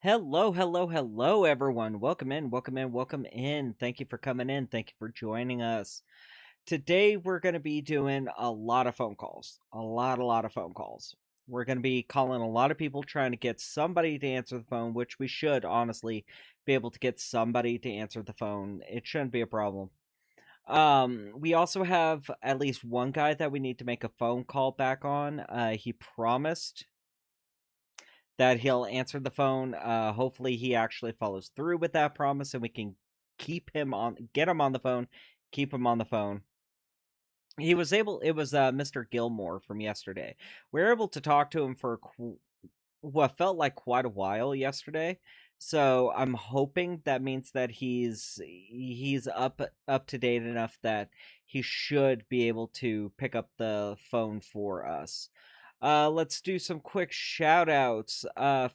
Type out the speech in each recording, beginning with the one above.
Hello, hello, hello, everyone. Welcome in, welcome in, welcome in. Thank you for coming in. Thank you for joining us. Today, we're going to be doing a lot of phone calls. A lot of phone calls. We're going to be calling a lot of people trying to get somebody to answer the phone, which we should honestly be able to get somebody to answer the phone. It shouldn't be a problem. We also have at least one guy that we need to make a phone call back on. He promised that he'll answer the phone. Hopefully, he actually follows through with that promise, and we can get him on the phone, keep him on the phone. He was able. It was Mr. Gilmore from yesterday. We were able to talk to him for what felt like quite a while yesterday. So I'm hoping that means that he's up to date enough that he should be able to pick up the phone for us. Let's do some quick shout outs.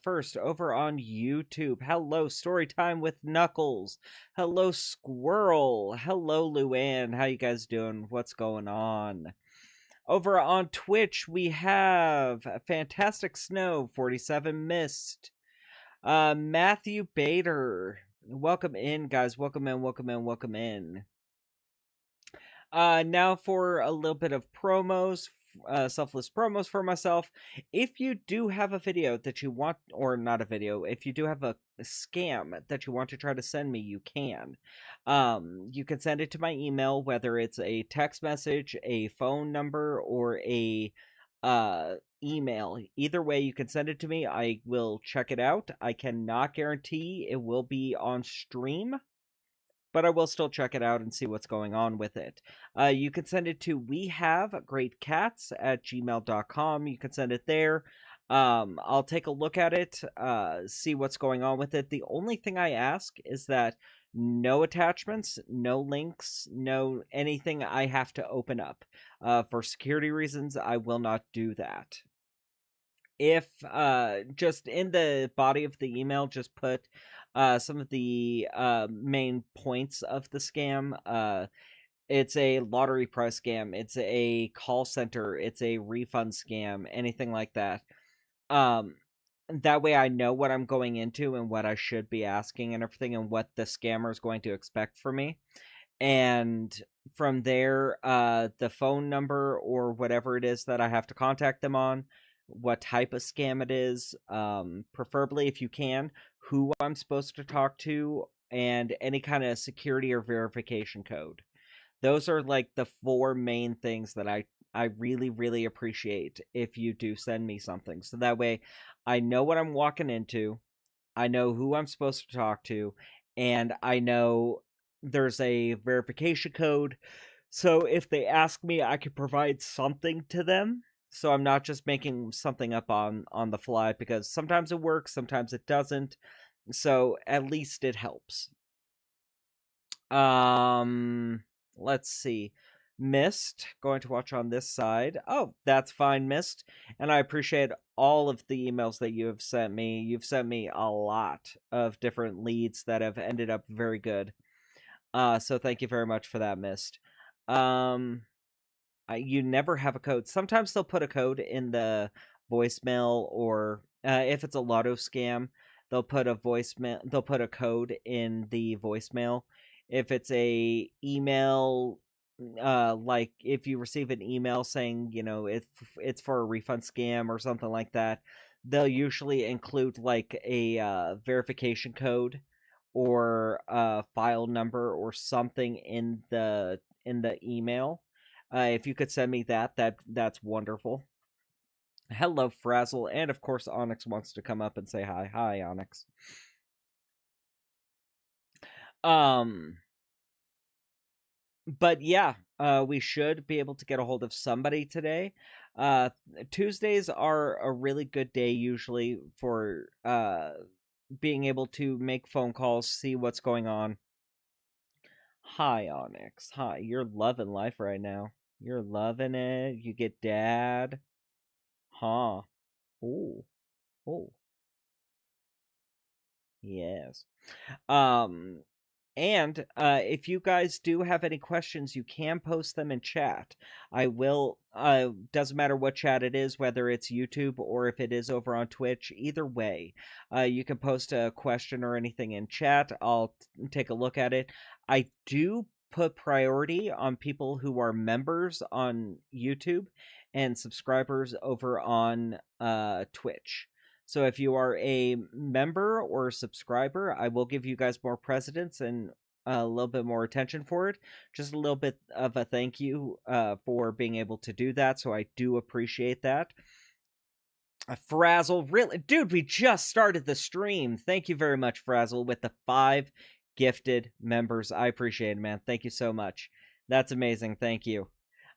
First, over on YouTube. Hello, Storytime with Knuckles. Hello, Squirrel. Hello, Luann. How you guys doing? What's going on? Over on Twitch, we have Fantastic Snow, 47 Mist. Matthew Bader. Welcome in, guys. Welcome in, welcome in, welcome in. Now for a little bit of promos, selfless promos for myself. If you do have a video that you want, or not a video, if you do have a scam that you want to try to send me, you can. You can send it to my email, whether it's a text message, a phone number, or a email. Either way, you can send it to me. I will check it out. I cannot guarantee it will be on stream, but I will still check it out and see what's going on with it. You can send it to wehavegreatcats at gmail.com. You can send it there. I'll take a look at it, see what's going on with it. The only thing I ask is that no attachments, no links, no anything I have to open up. For security reasons, I will not do that. If just in the body of the email, just put some of the main points of the scam. It's a lottery prize scam, it's a call center, it's a refund scam, anything like that. um that way I know what I'm going into and what I should be asking and everything, and what the scammer is going to expect from me. And from there, the phone number or whatever it is that I have to contact them on, what type of scam it is, preferably if you can, who I'm supposed to talk to, and any kind of security or verification code. Those are like the four main things that I really really appreciate if you do send me something, so that way I know what I'm walking into, I know who I'm supposed to talk to, and I know there's a verification code. So if they ask me, I can provide something to them. So I'm not just making something up on the fly, because sometimes it works, sometimes it doesn't. So at least it helps. Um let's see. Mist, going to watch on this side. Oh, that's fine, Mist. And I appreciate all of the emails that you have sent me. You've sent me a lot of different leads that have ended up very good. So thank you very much for that, Mist. Um you never have a code. Sometimes they'll put a code in the voicemail, or if it's a lotto scam, they'll put a code in the voicemail. If it's a email, like if you receive an email saying, if it's for a refund scam or something like that, they'll usually include like a verification code or a file number or something in the email. If you could send me that's wonderful. Hello, Frazzle, and of course Onyx wants to come up and say hi. Hi, Onyx. Um, but yeah, we should be able to get a hold of somebody today. Uh, Tuesdays are a really good day usually for being able to make phone calls, see what's going on. Hi, Onyx. Hi, you're loving life right now. You're loving it. You get dad. Huh. Ooh. Oh. Yes. Um And if you guys do have any questions, you can post them in chat. I will, doesn't matter what chat it is, whether it's YouTube or if it is over on Twitch, either way, you can post a question or anything in chat. I'll take a look at it. I do put priority on people who are members on YouTube and subscribers over on Twitch. So if you are a member or a subscriber, I will give you guys more precedence and a little bit more attention for it. Just a little bit of a thank you for being able to do that. So I do appreciate that. Frazzle, really, dude, we just started the stream. Thank you very much, Frazzle, with the 5 gifted members. I appreciate it, man. Thank you so much. That's amazing. Thank you.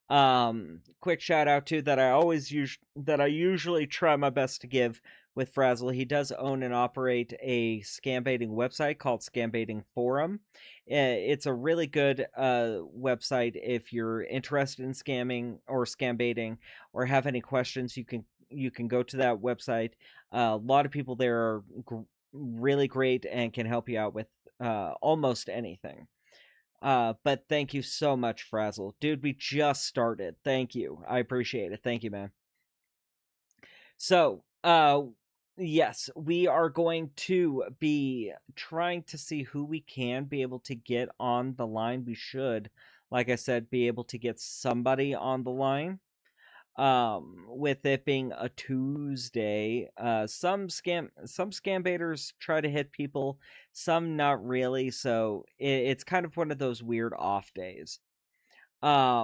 Quick shout out to that I usually try my best to give with Frazzle. He does own and operate a scam baiting website called Scam Baiting Forum. It's a really good website if you're interested in scamming or scam baiting or have any questions. You can go to that website. A lot of people there are really great and can help you out with almost anything. But thank you so much, Frazzle. Dude, we just started. Thank you. I appreciate it. Thank you, man. So, yes, we are going to be trying to see who we can be able to get on the line. We should, like I said, be able to get somebody on the line. With it being a Tuesday, some scam baiters try to hit people, some not really, so it's kind of one of those weird off days. I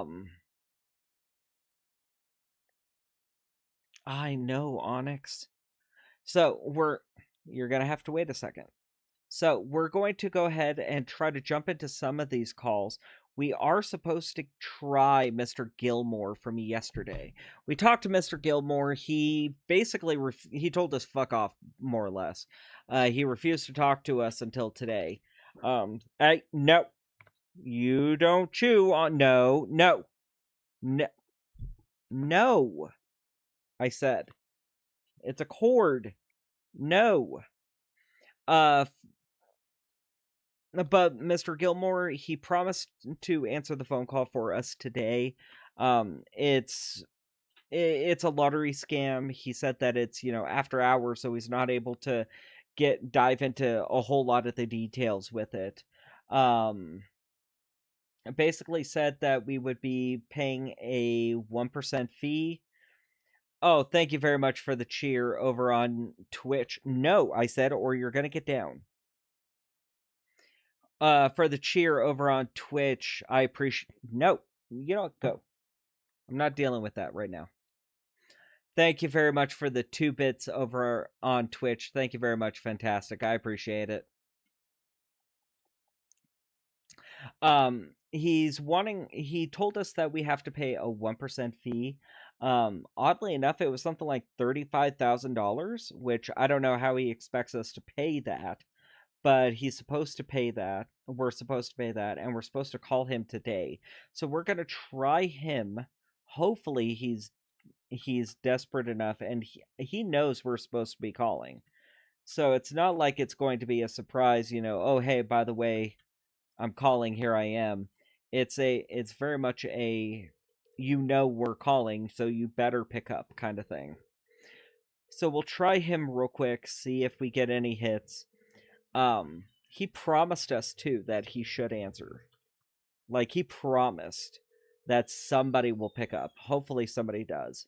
know, Onyx. So you're gonna have to wait a second. So we're going to go ahead and try to jump into some of these calls. We are supposed to try Mr. Gilmore from yesterday. We talked to Mr. Gilmore. He basically he told us fuck off, more or less. He refused to talk to us until today. Hey, no, you don't chew on. No, no, no, no. I said it's a cord. No. But Mr. Gilmore, he promised to answer the phone call for us today. It's a lottery scam. He said that it's, after hours, so he's not able to dive into a whole lot of the details with it. Basically said that we would be paying a 1% fee. Oh, thank you very much for the cheer over on Twitch. No, I said, or you're gonna get down. For the cheer over on Twitch, I appreciate. No, you don't go. I'm not dealing with that right now. Thank you very much for the 2 bits over on Twitch. Thank you very much. Fantastic. I appreciate it. He told us that we have to pay a 1% fee. Oddly enough, it was something like $35,000, which I don't know how he expects us to pay that, but he's supposed to pay that. We're supposed to pay that, and we're supposed to call him today. So we're going to try him. Hopefully he's desperate enough, and he knows we're supposed to be calling. So it's not like it's going to be a surprise, oh, hey, by the way, I'm calling, here I am. It's very much a, we're calling, so you better pick up kind of thing. So we'll try him real quick, see if we get any hits. He promised us too that he should answer. Like, he promised that somebody will pick up. Hopefully somebody does.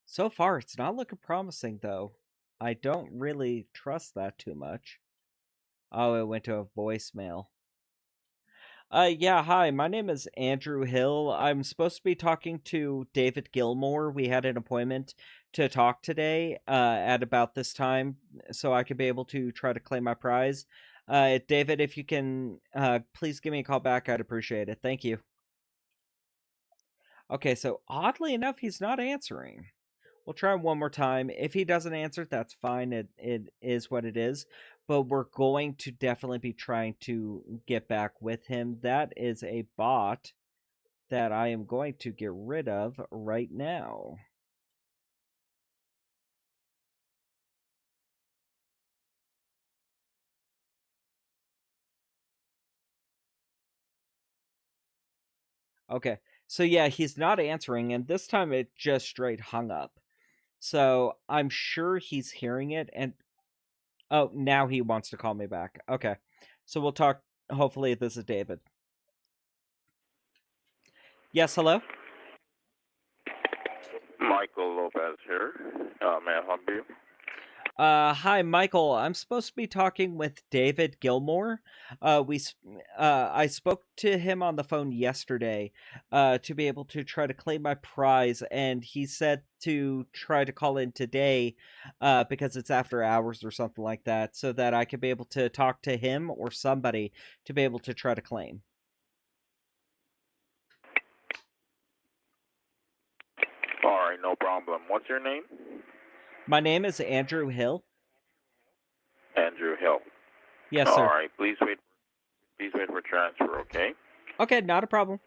So far, it's not looking promising, though. I don't really trust that too much. Oh, it went to a voicemail. Yeah, hi, my name is Andrew Hill. I'm supposed to be talking to David Gilmore. We had an appointment to talk today at about this time, so I could be able to try to claim my prize. David, if you can please give me a call back, I'd appreciate it. Thank you. Okay, so oddly enough, he's not answering. We'll try one more time. If he doesn't answer, that's fine. It is what it is. But we're going to definitely be trying to get back with him. That is a bot that I am going to get rid of right now. Okay. So yeah, he's not answering, and this time it just straight hung up. So I'm sure he's hearing it, and oh, now he wants to call me back. Okay. So we'll talk. Hopefully, this is David. Yes, hello? Michael Lopez here. May I help you? Hi, Michael. I'm supposed to be talking with David Gilmore. I spoke to him on the phone yesterday, to be able to try to claim my prize, and he said to try to call in today, because it's after hours or something like that, so that I could be able to talk to him or somebody to be able to try to claim. All right, no problem. What's your name? My name is Andrew Hill. Andrew Hill. Yes, All sir. right, please wait. Please wait for transfer. Okay. Okay, not a problem.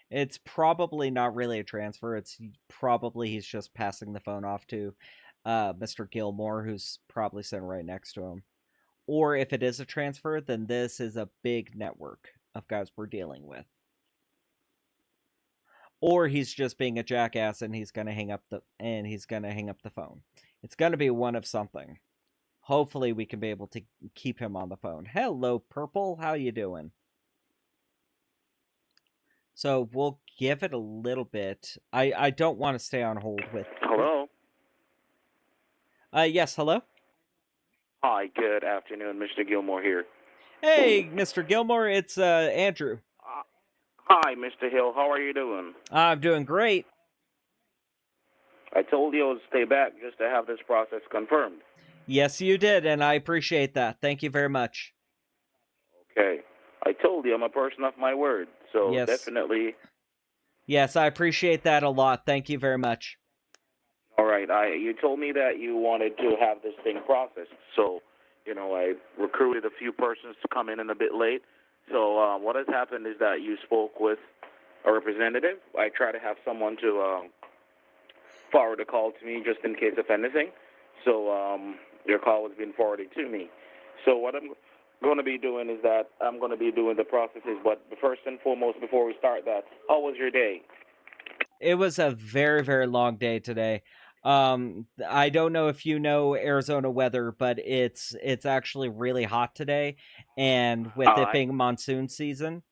It's probably not really a transfer. It's probably he's just passing the phone off to Mr. Gilmore, who's probably sitting right next to him. Or if it is a transfer, then this is a big network of guys we're dealing with. Or he's just being a jackass and he's gonna hang up the phone. It's gonna be one of something. Hopefully we can be able to keep him on the phone. Hello, Purple. How you doing? So we'll give it a little bit. I don't want to stay on hold with. Hello. Yes, hello. Hi. Good afternoon, Mr. Gilmore here. Hey, Mr. Gilmore, it's Andrew. Uh, Hi, Mr. Hill. How are you doing? I'm doing great. I told you I would stay back just to have this process confirmed. Yes, you did, and I appreciate that. Thank you very much. Okay. I told you I'm a person of my word, so Yes. definitely. Yes, I appreciate that a lot. Thank you very much. All right. You told me that you wanted to have this thing processed, so I recruited a few persons to come in a bit late. So what has happened is that you spoke with a representative. I try to have someone to forward a call to me just in case of anything. So your call was being forwarded to me. So what I'm going to be doing is that I'm going to be doing the processes. But first and foremost, before we start that, how was your day? It was a very, very long day today. I don't know if you know Arizona weather, but it's actually really hot today, and with it I being monsoon season,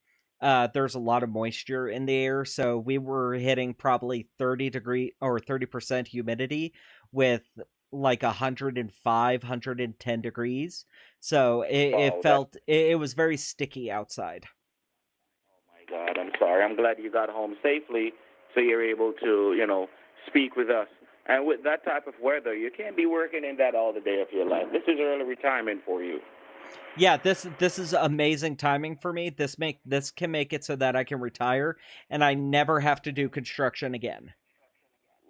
there's a lot of moisture in the air, so we were hitting probably 30-degree or 30% humidity with like 105, 110 degrees. So it wow, that's felt it was very sticky outside. oh my God. I'm sorry. I'm glad you got home safely, so you're able to speak with us. And with that type of weather, you can't be working in that all the day of your life. This is early retirement for you. Yeah, this is amazing timing for me. This can make it so that I can retire and I never have to do construction again.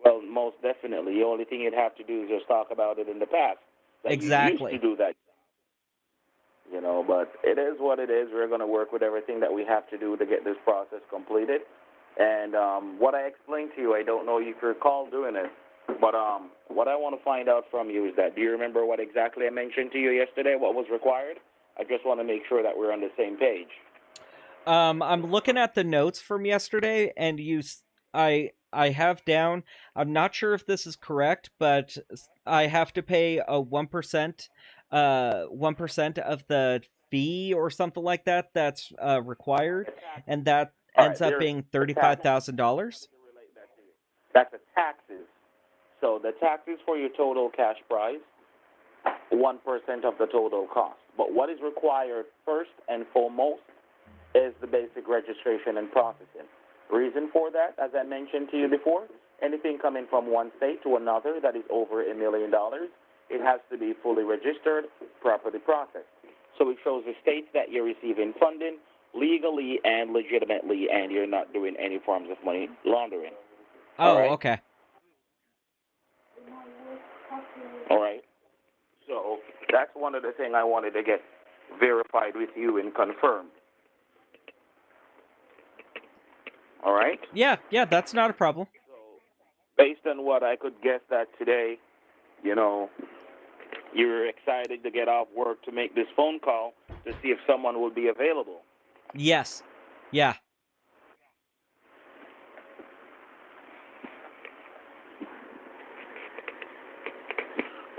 Well, most definitely. The only thing you'd have to do is just talk about it in the past that you used to Exactly. do that. But it is what it is. We're going to work with everything that we have to do to get this process completed. And what I explained to you, I don't know if you recall doing it, but what I want to find out from you is that do you remember what exactly I mentioned to you yesterday, what was required? I just want to make sure that we're on the same page. I'm looking at the notes from yesterday and I have down. I'm not sure if this is correct, but I have to pay a 1% of the fee or something like that that's required, and that All ends right, up there's being the tax. $35,000. That's the taxes. So the taxes for your total cash price, 1% of the total cost. But what is required first and foremost is the basic registration and processing. Reason for that, as I mentioned to you before, anything coming from one state to another that is over $1 million, it has to be fully registered, properly processed. So it shows the states that you're receiving funding legally and legitimately, and you're not doing any forms of money laundering. All Oh, right? okay. All right. So that's one of the things I wanted to get verified with you and confirmed. All right? Yeah, yeah, that's not a problem. Based on what I could guess that today, you know, you're excited to get off work to make this phone call to see if someone will be available. Yes. Yeah.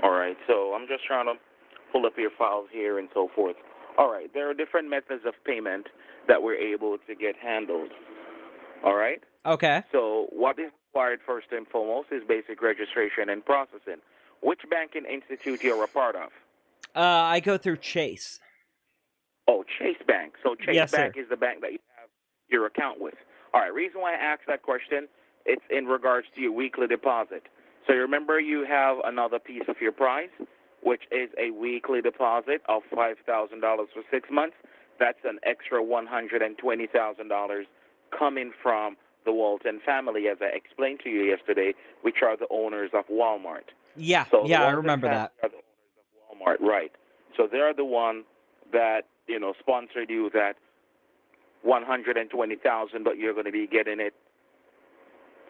All right, so I'm just trying to pull up your files here and so forth. All right, there are different methods of payment that we're able to get handled. All right? Okay. So what is required first and foremost is basic registration and processing. Which banking institute you're a part of? I go through Chase. Oh, Chase Bank. So Chase Yes, Bank sir. is the bank that you have your account with. All right, reason why I asked that question, it's in regards to your weekly deposit. So you remember you have another piece of your prize, which is a weekly deposit of $5,000 for 6 months. That's an extra $120,000 coming from the Walton family, as I explained to you yesterday, which are the owners of Walmart. Yeah. So the Yeah, I Walton remember family that. are the owners of Walmart, right? So they're the one that sponsored you that 120,000, but you're going to be getting it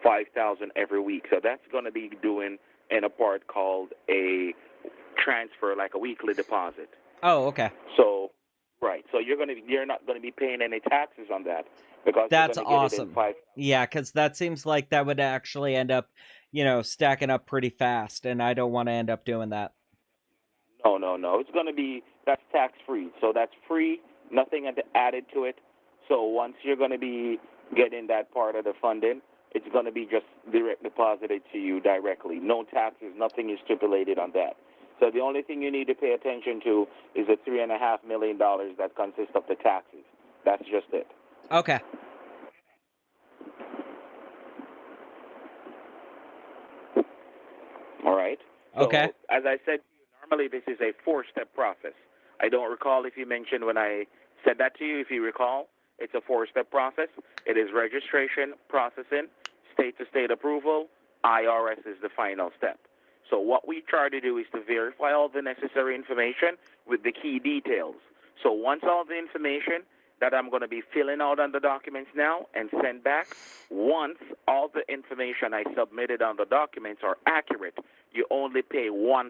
5,000 every week. So that's going to be doing in a part called a transfer, like a weekly deposit. Oh, okay. So, right. So you're not going to be paying any taxes on that because you're That's going to get it in awesome. 5. Yeah, because that seems like that would actually end up, stacking up pretty fast, and I don't want to end up doing that. No, no, no. It's going to be that's tax free. So that's free, nothing added to it. So once you're going to be getting that part of the funding, it's going to be just direct deposited to you directly. No taxes, nothing is stipulated on that. So the only thing you need to pay attention to is the $3.5 million that consists of the taxes. That's just it. Okay. All right. Okay. So as I said, normally this is a 4-step process. I don't recall if you mentioned when I said that to you. If you recall, it's a 4-step process. It is registration, processing, state-to-state approval. IRS is the final step. So what we try to do is to verify all the necessary information with the key details. So once all the information that I'm going to be filling out on the documents now and send back, once all the information I submitted on the documents are accurate, you only pay 1%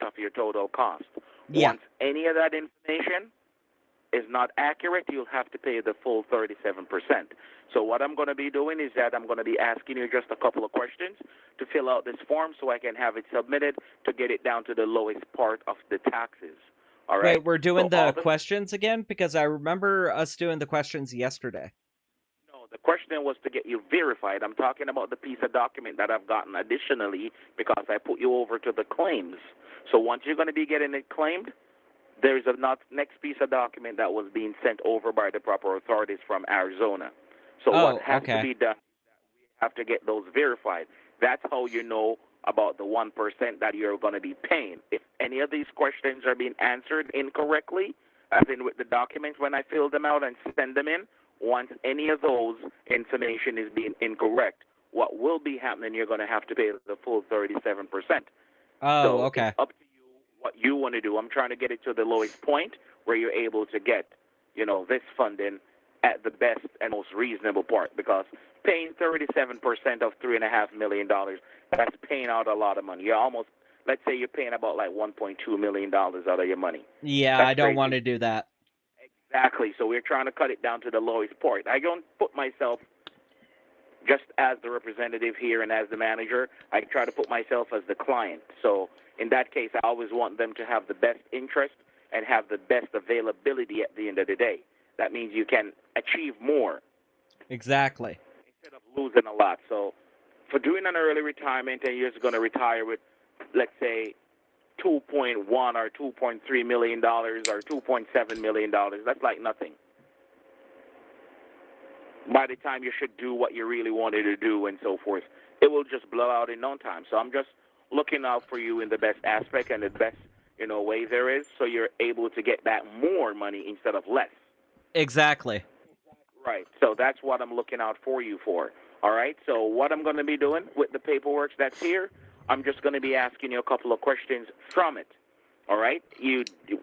of your total cost. Yeah. Once any of that information is not accurate, you'll have to pay the full 37%. So what I'm going to be doing is that I'm going to be asking you just a couple of questions to fill out this form so I can have it submitted to get it down to the lowest part of the taxes. All right? Wait, we're doing So all the the questions again? Because I remember us doing the questions yesterday. No, the question was to get you verified. I'm talking about the piece of document that I've gotten additionally because I put you over to the claims. So once you're going to be getting it claimed, there's a next piece of document that was being sent over by the proper authorities from Arizona. So what Oh, has to okay. be done, we have to get those verified. That's how you know about the 1% that you're going to be paying. If any of these questions are being answered incorrectly, as in with the documents when I fill them out and send them in, once any of those information is being incorrect, what will be happening, you're going to have to pay the full 37%. Oh, So it's okay. up to you what you want to do. I'm trying to get it to the lowest point where you're able to get, this funding at the best and most reasonable part because paying 37% of $3.5 million, that's paying out a lot of money. You're almost, let's say you're paying about like $1.2 million out of your money. Yeah, That's I don't want crazy. to do that. Exactly. So we're trying to cut it down to the lowest point. I don't put myself just as the representative here and as the manager. I try to put myself as the client. So in that case, I always want them to have the best interest and have the best availability at the end of the day. That means you can achieve more Exactly. instead of losing a lot. So for doing an early retirement and you're just going to retire with, let's say, 2.1 or 2.3 million dollars or 2.7 million dollars, that's like nothing. By the time you should do what you really wanted to do and so forth, it will just blow out in no time. So I'm just looking out for you in the best aspect and the best, way there is, so you're able to get back more money instead of less. Exactly. Right. So that's what I'm looking out for you for. All right. So what I'm going to be doing with the paperwork that's here, I'm just going to be asking you a couple of questions from it. All right.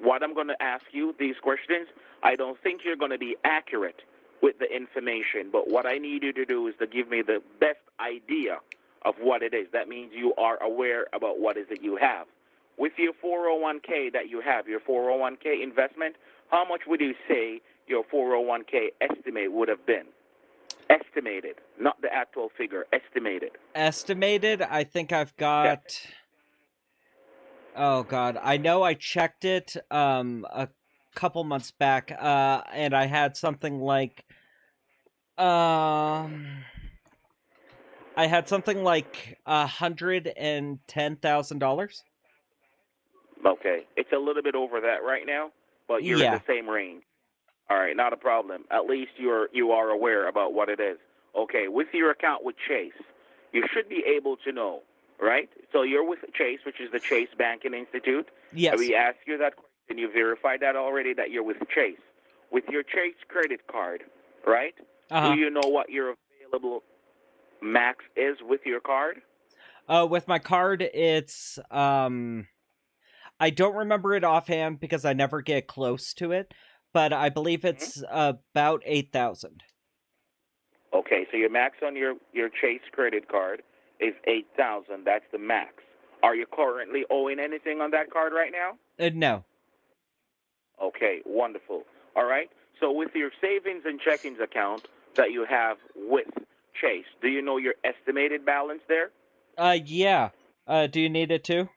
What I'm going to ask you, these questions, I don't think you're going to be accurate with the information, but what I need you to do is to give me the best idea of what it is. That means you are aware about what is it you have. with your 401k that you have, your 401k investment, how much would you say your 401k estimate would have been? Estimated, not the actual figure, estimated. Estimated, I think I've got. Oh God, I know I checked it a couple months back, and I had something like um I had something like $110,000. Okay, it's a little bit over that right now, but you're in Yeah. the same range. All right, not a problem. At least you are aware about what it is. Okay, with your account with Chase, you should be able to know, right? So you're with Chase, which is the Chase Banking Institute. Yes. We asked you that question. You verified that already that you're with Chase. With your Chase credit card, right? Do Uh-huh. you know what your available max is with your card? With my card, it's I don't remember it offhand because I never get close to it, but I believe Hmm. it's about 8,000. Okay, so your max on your Chase credit card is 8,000. That's the max. Are you currently owing anything on that card right now? No. Okay, wonderful. All right. So with your savings and checkings account that you have with Chase, do you know your estimated balance there? Yeah. Do you need it too?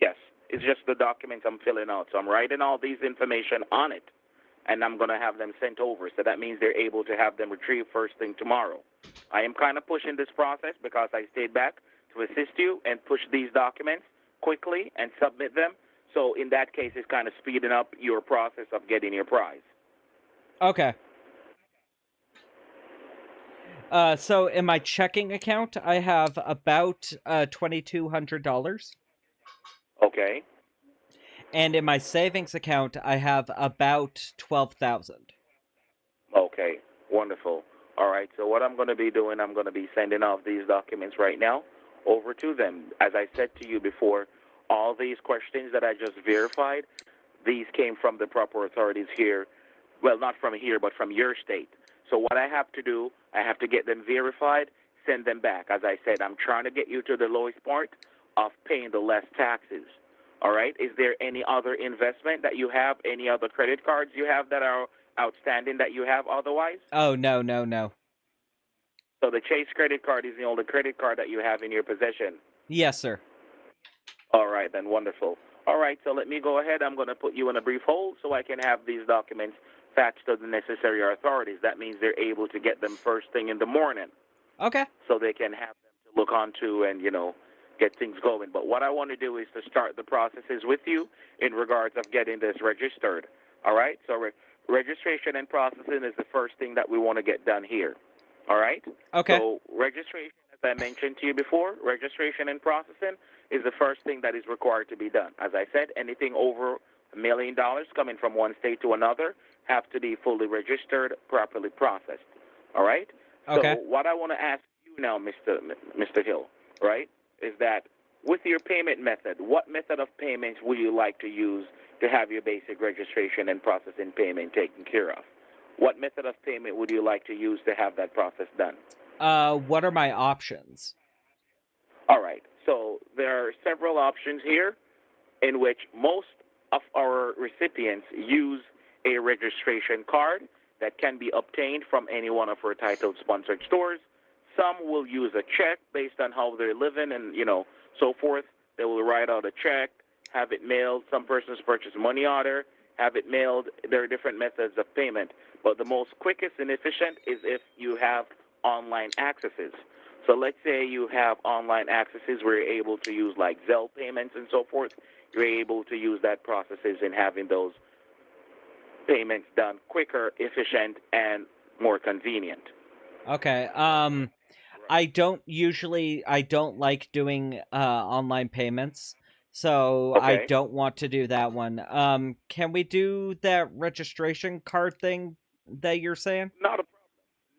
Yes. It's just the documents I'm filling out. So I'm writing all these information on it, and I'm going to have them sent over. So that means they're able to have them retrieved first thing tomorrow. I am kind of pushing this process because I stayed back to assist you and push these documents quickly and submit them. So in that case, it's kind of speeding up your process of getting your prize. Okay. So in my checking account, I have about $2,200, Okay. and in my savings account, I have about 12,000. Okay, wonderful. All right, so what I'm going to be doing, I'm going to be sending off these documents right now over to them. As I said to you before, all these questions that I just verified, these came from the proper authorities here. Well, not from here, but from your state. So what I have to do, I have to get them verified, send them back. As I said, I'm trying to get you to the lowest point of paying the less taxes. All right, is there any other investment that you have, any other credit cards you have that are outstanding that you have otherwise? Oh, no, no, no. So the Chase credit card is the only credit card that you have in your possession. Yes, sir. All right, then, wonderful. All right, so let me go ahead. I'm going to put you in a brief hold so I can have these documents faxed to the necessary authorities. That means they're able to get them first thing in the morning Okay. so they can have them to look onto and, get things going. But what I want to do is to start the processes with you in regards of getting this registered. All right, so registration and processing is the first thing that we want to get done here. All right? Okay. So registration, as I mentioned to you before, registration and processing is the first thing that is required to be done. As I said, anything over $1 million coming from one state to another have to be fully registered, properly processed. All right? Okay. So what I want to ask you now, Mr. Hill, right, is that with your payment method, what method of payments would you like to use to have your basic registration and processing payment taken care of? What method of payment would you like to use to have that process done? What are my options? All right. So there are several options here in which most of our recipients use a registration card that can be obtained from any one of our titled sponsored stores. Some will use a check based on how they're living and, so forth. They will write out a check, have it mailed. Some persons purchase money order, have it mailed. There are different methods of payment. But the most quickest and efficient is if you have online accesses. So let's say you have online accesses where you're able to use like Zelle payments and so forth. You're able to use that processes in having those payments done quicker, efficient, and more convenient. Okay. I don't like doing online payments, so I Okay, don't want to do that one. Can we do that registration card thing that you're saying? not a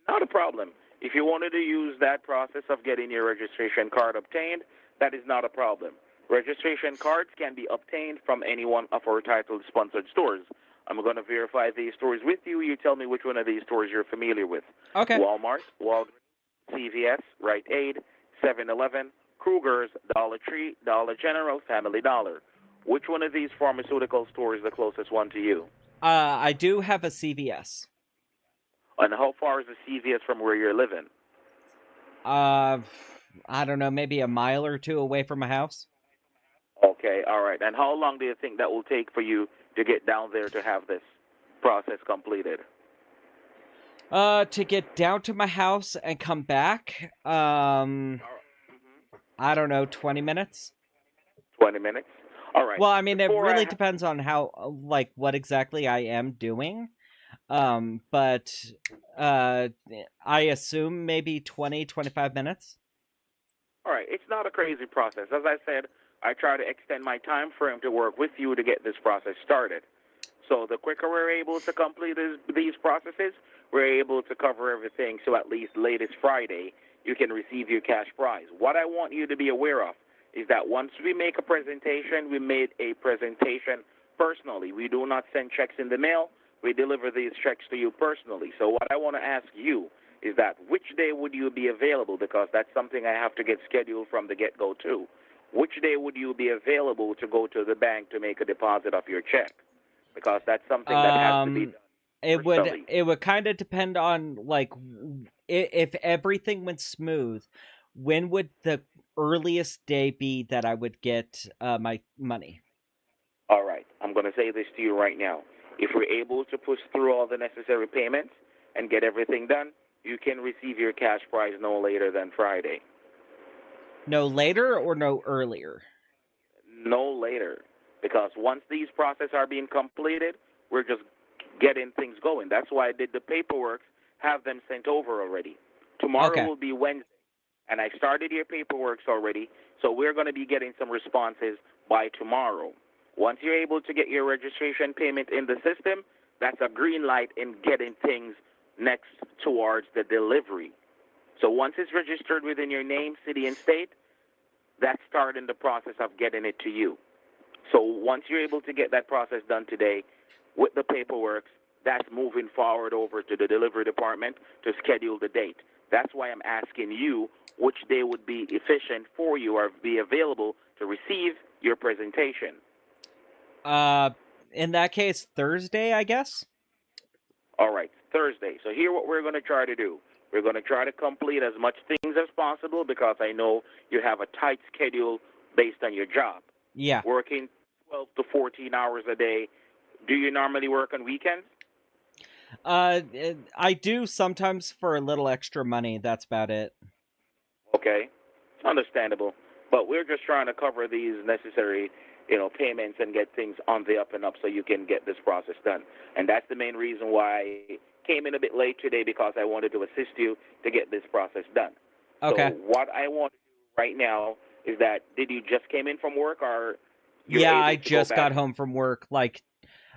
not a problem. If you wanted to use that process of getting your registration card obtained, that is not a problem. Registration cards can be obtained from any one of our titled sponsored stores. I'm going to verify these stores with you. You tell me which one of these stores you're familiar with. Okay. Walmart, Walgreens, CVS, Rite Aid, 7-Eleven, Kruger's, Dollar Tree, Dollar General, Family Dollar. Which one of these pharmaceutical stores is the closest one to you? I do have a CVS. And how far is the CVS from where you're living? Uh, I don't know, maybe a mile or two away from my house. Okay, all right. And how long do you think that will take for you to get down there to have this process completed? To get down to my house and come back, I don't know, 20 minutes? 20 minutes? All right. Well, I mean, it Before really depends on how, like, what exactly I am doing. But, I assume maybe 20, 25 minutes. All right, it's not a crazy process. As I said, I try to extend my time frame to work with you to get this process started. So the quicker we're able to complete these processes, we're able to cover everything. So at least latest Friday, you can receive your cash prize. What I want you to be aware of is that once we make a presentation, we made a presentation personally. We do not send checks in the mail. We deliver these checks to you personally. So what I want to ask you is that which day would you be available, because that's something I have to get scheduled from the get-go too. Which day would you be available to go to the bank to make a deposit of your check? Because that's something that has to be done personally. It would kind of depend on, like, if everything went smooth, when would the earliest day be that I would get my money? All right, I'm going to say this to you right now. If we're able to push through all the necessary payments and get everything done, you can receive your cash prize no later than Friday. No later or no earlier? No later. Because once these processes are being completed, we're just getting things going. That's why I did the paperwork, have them sent over already. Tomorrow will be Wednesday, and I started your paperwork already, so we're going to be getting some responses by tomorrow. Once you're able to get your registration payment in the system, that's a green light in getting things next towards the delivery. So once it's registered within your name, city, and state, that's starting the process of getting it to you. So once you're able to get that process done today with the paperwork, that's moving forward over to the delivery department to schedule the date. That's why I'm asking you which day would be efficient for you or be available to receive your presentation. In that case, Thursday, I guess? All right, Thursday. So here what we're going to try to do. We're going to try to complete as much things as possible because I know you have a tight schedule based on your job. Yeah. Working 12 to 14 hours a day. Do you normally work on weekends? I do sometimes for a little extra money. That's about it. Okay, it's understandable. But we're just trying to cover these necessary, payments and get things on the up and up so you can get this process done. And that's the main reason why I came in a bit late today, because I wanted to assist you to get this process done. Okay. So what I want to do right now is that, did you just came in from work, or yeah, I just got home from work. Like,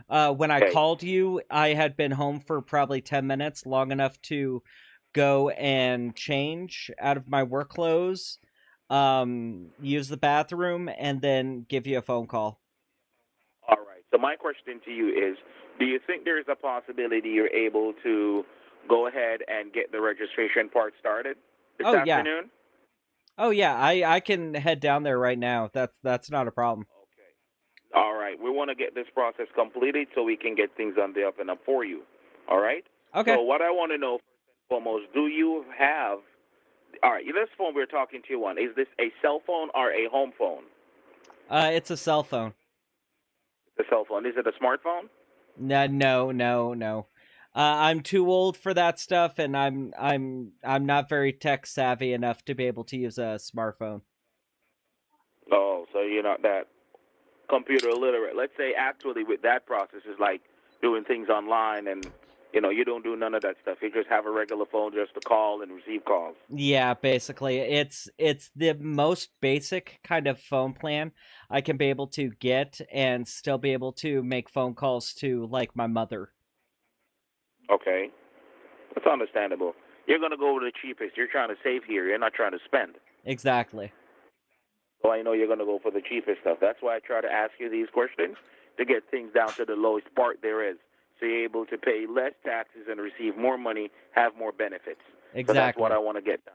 when I called you, I had been home for probably 10 minutes, long enough to go and change out of my work clothes, use the bathroom, and then give you a phone call. All right. So my question to you is, do you think there's a possibility you're able to go ahead and get the registration part started this afternoon? Oh, yeah. I can head down there right now. That's not a problem. Okay. All right. We want to get this process completed so we can get things on the up and up for you. All right? Okay. So what I want to know, first and foremost, do you have... All right, this phone we're talking to you on, is this a cell phone or a home phone? It's a cell phone. A cell phone. Is it a smartphone? No. I'm too old for that stuff, and I'm not very tech savvy enough to be able to use a smartphone. Oh, so you're not that computer literate. Let's say actually with that process is like doing things online, and you don't do none of that stuff. You just have a regular phone just to call and receive calls. Yeah, basically, it's the most basic kind of phone plan I can be able to get and still be able to make phone calls to, like, my mother. Okay, that's understandable. You're gonna go with the cheapest. You're trying to save here. You're not trying to spend. Exactly. So I know you're gonna go for the cheapest stuff. That's why I try to ask you these questions to get things down to the lowest part there is. So you're able to pay less taxes and receive more money, have more benefits. Exactly. So that's what I want to get done.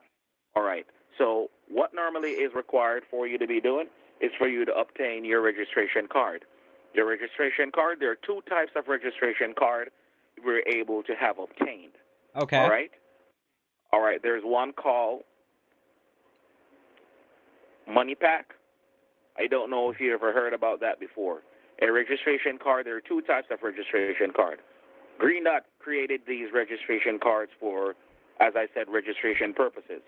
All right. So what normally is required for you to be doing is for you to obtain your registration card. Your registration card, there are two types of registration card we're able to have obtained. All Okay. right? All right, there's one called Money Pack. I don't know if you ever heard about that before. A registration card, there are two types of registration card. Green Dot created these registration cards for, as I said, registration purposes.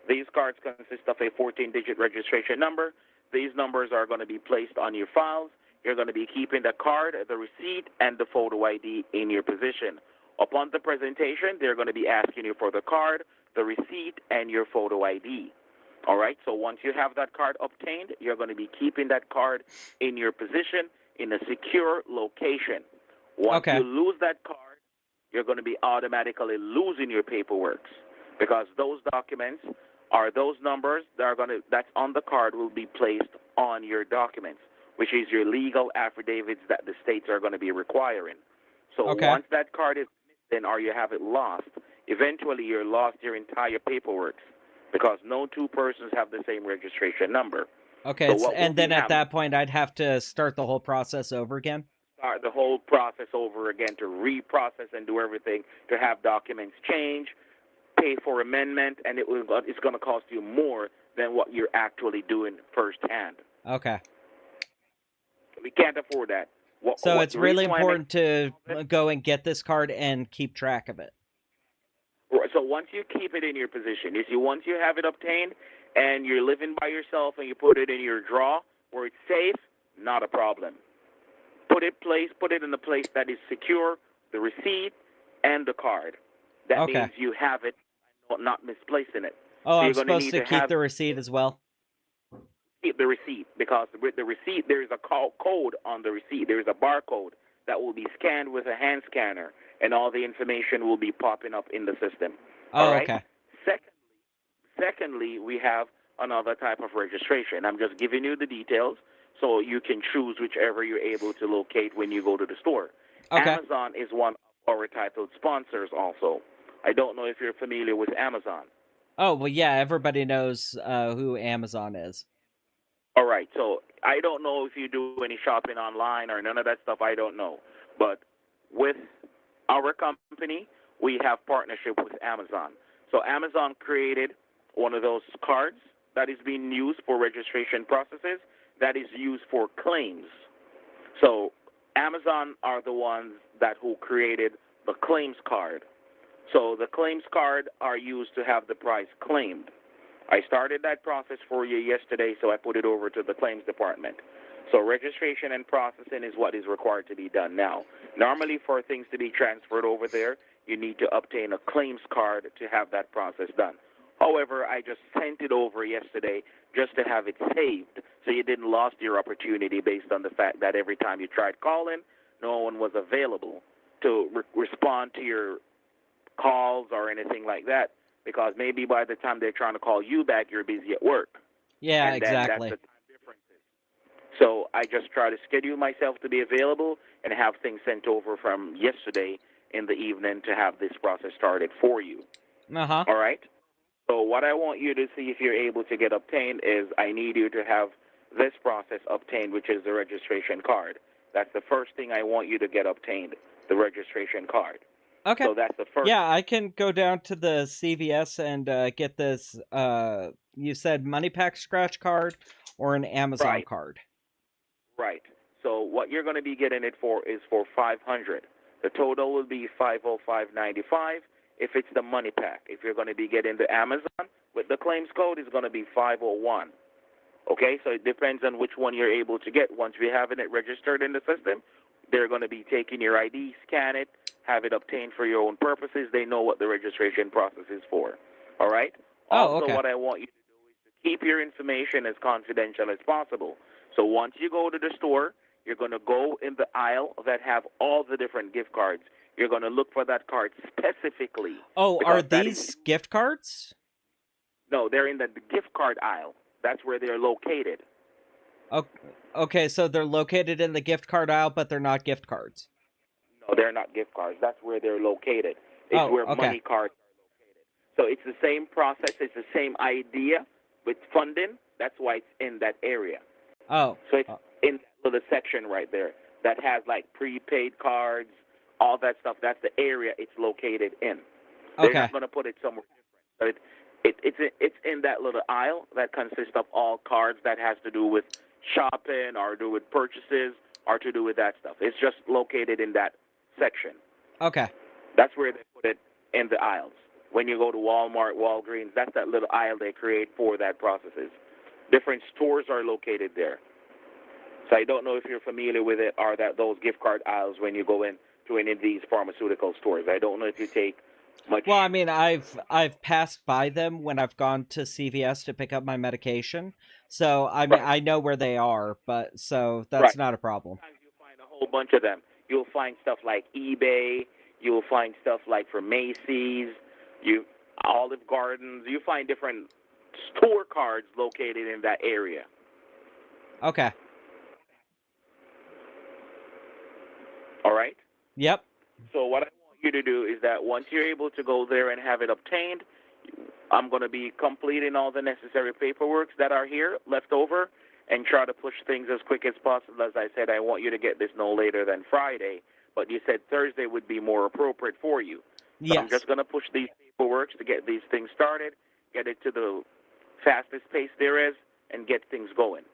These cards consist of a 14-digit registration number. These numbers are going to be placed on your files. You're going to be keeping the card, the receipt, and the photo ID in your possession. Upon the presentation, they're going to be asking you for the card, the receipt, and your photo ID. All right, so once you have that card obtained, you're going to be keeping that card in your possession in a secure location. Once Okay. you lose that card, you're going to be automatically losing your paperwork because those documents are those numbers that's on the card will be placed on your documents, which is your legal affidavits that the states are going to be requiring. So Okay. once that card is missing or you have it lost, eventually you're lost your entire paperwork because no two persons have the same registration number. Okay, So what will and then be at happening? that point, I'd have to start the whole process over again. Start the whole process over again to reprocess and do everything to have documents change, pay for amendment, and it's going to cost you more than what you're actually doing firsthand. Okay. We can't afford that. So it's The really reason why I make important to go and get this card and keep track of it. so once you keep it in your position, you see, once you have it obtained and you're living by yourself and you put it in your drawer where it's safe, not a problem. Put it in a place that is secure, the receipt and the card. That Okay. means you have it, not misplacing it. Oh, So I'm you're going to supposed need to to keep have the receipt as well? keep the receipt because with the receipt there is a code on the receipt. There is a barcode that will be scanned with a hand scanner, and all the information will be popping up in the system. Oh, All right. okay. Secondly, we have another type of registration. I'm just giving you the details so you can choose whichever you're able to locate when you go to the store. Okay. Amazon is one of our titled sponsors also. I don't know if you're familiar with Amazon. Oh, well, yeah, everybody knows who Amazon is. All right, so I don't know if you do any shopping online or none of that stuff. I don't know. But with our company, we have partnership with Amazon. So Amazon created one of those cards that is being used for registration processes that is used for claims. So Amazon are the ones who created the claims card. So the claims card are used to have the price claimed. I started that process for you yesterday, so I put it over to the claims department. So registration and processing is what is required to be done now. Normally, for things to be transferred over there, you need to obtain a claims card to have that process done. However, I just sent it over yesterday just to have it saved, so you didn't lose your opportunity based on the fact that every time you tried calling, no one was available to respond to your calls or anything like that, because maybe by the time they're trying to call you back, you're busy at work. Yeah, And then that's exactly. the time differences. So I just try to schedule myself to be available and have things sent over from yesterday in the evening to have this process started for you. Uh-huh. All right? So what I want you to see if you're able to get obtained is I need you to have this process obtained, which is the registration card. That's the first thing I want you to get obtained, the registration card. Okay. So that's the first. Yeah, I can go down to the CVS and get this, you said Money Pack scratch card or an Amazon card. Right. So what you're going to be getting it for is for $500. The total will be $505.95 if it's the Money Pack. If you're going to be getting the Amazon with the claims code, it's going to be $501. Okay, so it depends on which one you're able to get. Once we have it registered in the system, they're going to be taking your ID, scan it, have it obtained for your own purposes. They know what the registration process is for. All right? Oh, okay. What I want you to do is to keep your information as confidential as possible. So once you go to the store, you're going to go in the aisle that have all the different gift cards. You're going to look for that card specifically. Oh, are these gift cards? No, they're in the gift card aisle. That's where they're located. Okay, so they're located in the gift card aisle, but they're not gift cards. No, they're not gift cards. That's where they're located. It's where money cards are located. So it's the same process. It's the same idea with funding. That's why it's in that area. Oh. So it's in that little section right there that has like prepaid cards, all that stuff. That's the area it's located in. They're Okay. not going to put it somewhere different. So it's in that little aisle that consists of all cards that has to do with shopping or do with purchases or to do with that stuff. It's just located in that section. Okay. That's where they put it in the aisles. When you go to Walmart, Walgreens, that's that little aisle they create for that processes. Different stores are located there. So I don't know if you're familiar with it or that those gift card aisles when you go in to any of these pharmaceutical stores. I don't know if you take much. Well, I mean, I've passed by them when I've gone to CVS to pick up my medication. So, I mean, Right. I know where they are, but so that's Right. not a problem. Sometimes you'll find a whole bunch of them. You'll find stuff like eBay. You'll find stuff like for Macy's, Olive Gardens. You find different store cards located in that area. Okay. All right? Yep. So what I want you to do is that once you're able to go there and have it obtained, I'm going to be completing all the necessary paperwork that are here left over and try to push things as quick as possible. As I said, I want you to get this no later than Friday, but you said Thursday would be more appropriate for you. So Yes. I'm just going to push these paperwork to get these things started, get it to the fastest pace there is, and get things going.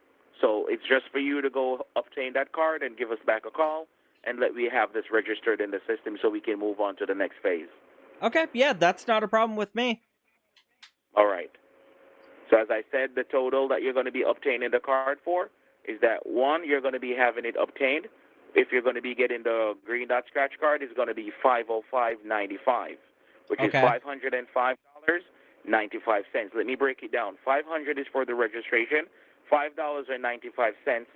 So it's just for you to go obtain that card and give us back a call and let me have this registered in the system so we can move on to the next phase. Okay. Yeah, that's not a problem with me. All right. So as I said, the total that you're going to be obtaining the card for is that, one, you're going to be having it obtained. If you're going to be getting the Green Dot Scratch card, it's going to be $505.95, which is Okay. $505.95. Let me break it down. $500 is for the registration. $5.95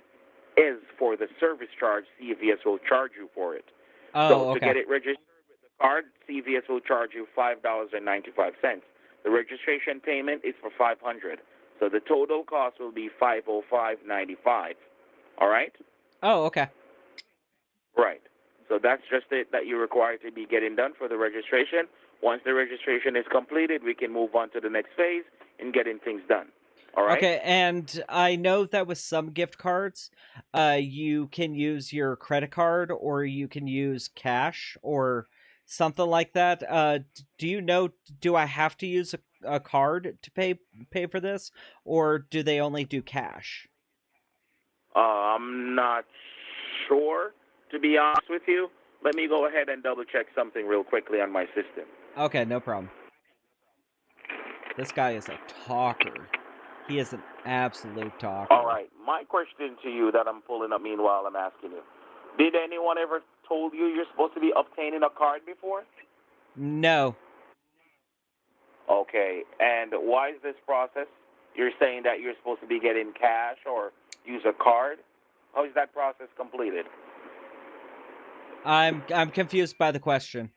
is for the service charge CVS will charge you for it. Oh, So to okay. get it registered with the card, CVS will charge you $5.95. The registration payment is for $500. So the total cost will be $505.95. All right? Oh, okay. Right. So that's just it that you're required to be getting done for the registration. Once the registration is completed, we can move on to the next phase in getting things done. All right? Okay, and I know that with some gift cards, you can use your credit card or you can use cash or something like that. Do you know? Do I have to use a card to pay for this, or do they only do cash? I'm not sure, to be honest with you. Let me go ahead and double check something real quickly on my system. Okay, no problem. This guy is a talker. He is an absolute talker. All right. My question to you that I'm pulling up meanwhile I'm asking you. Did anyone ever told you you're supposed to be obtaining a card before? No. Okay. And why is this process? You're saying that you're supposed to be getting cash or use a card? How is that process completed? I'm confused by the question.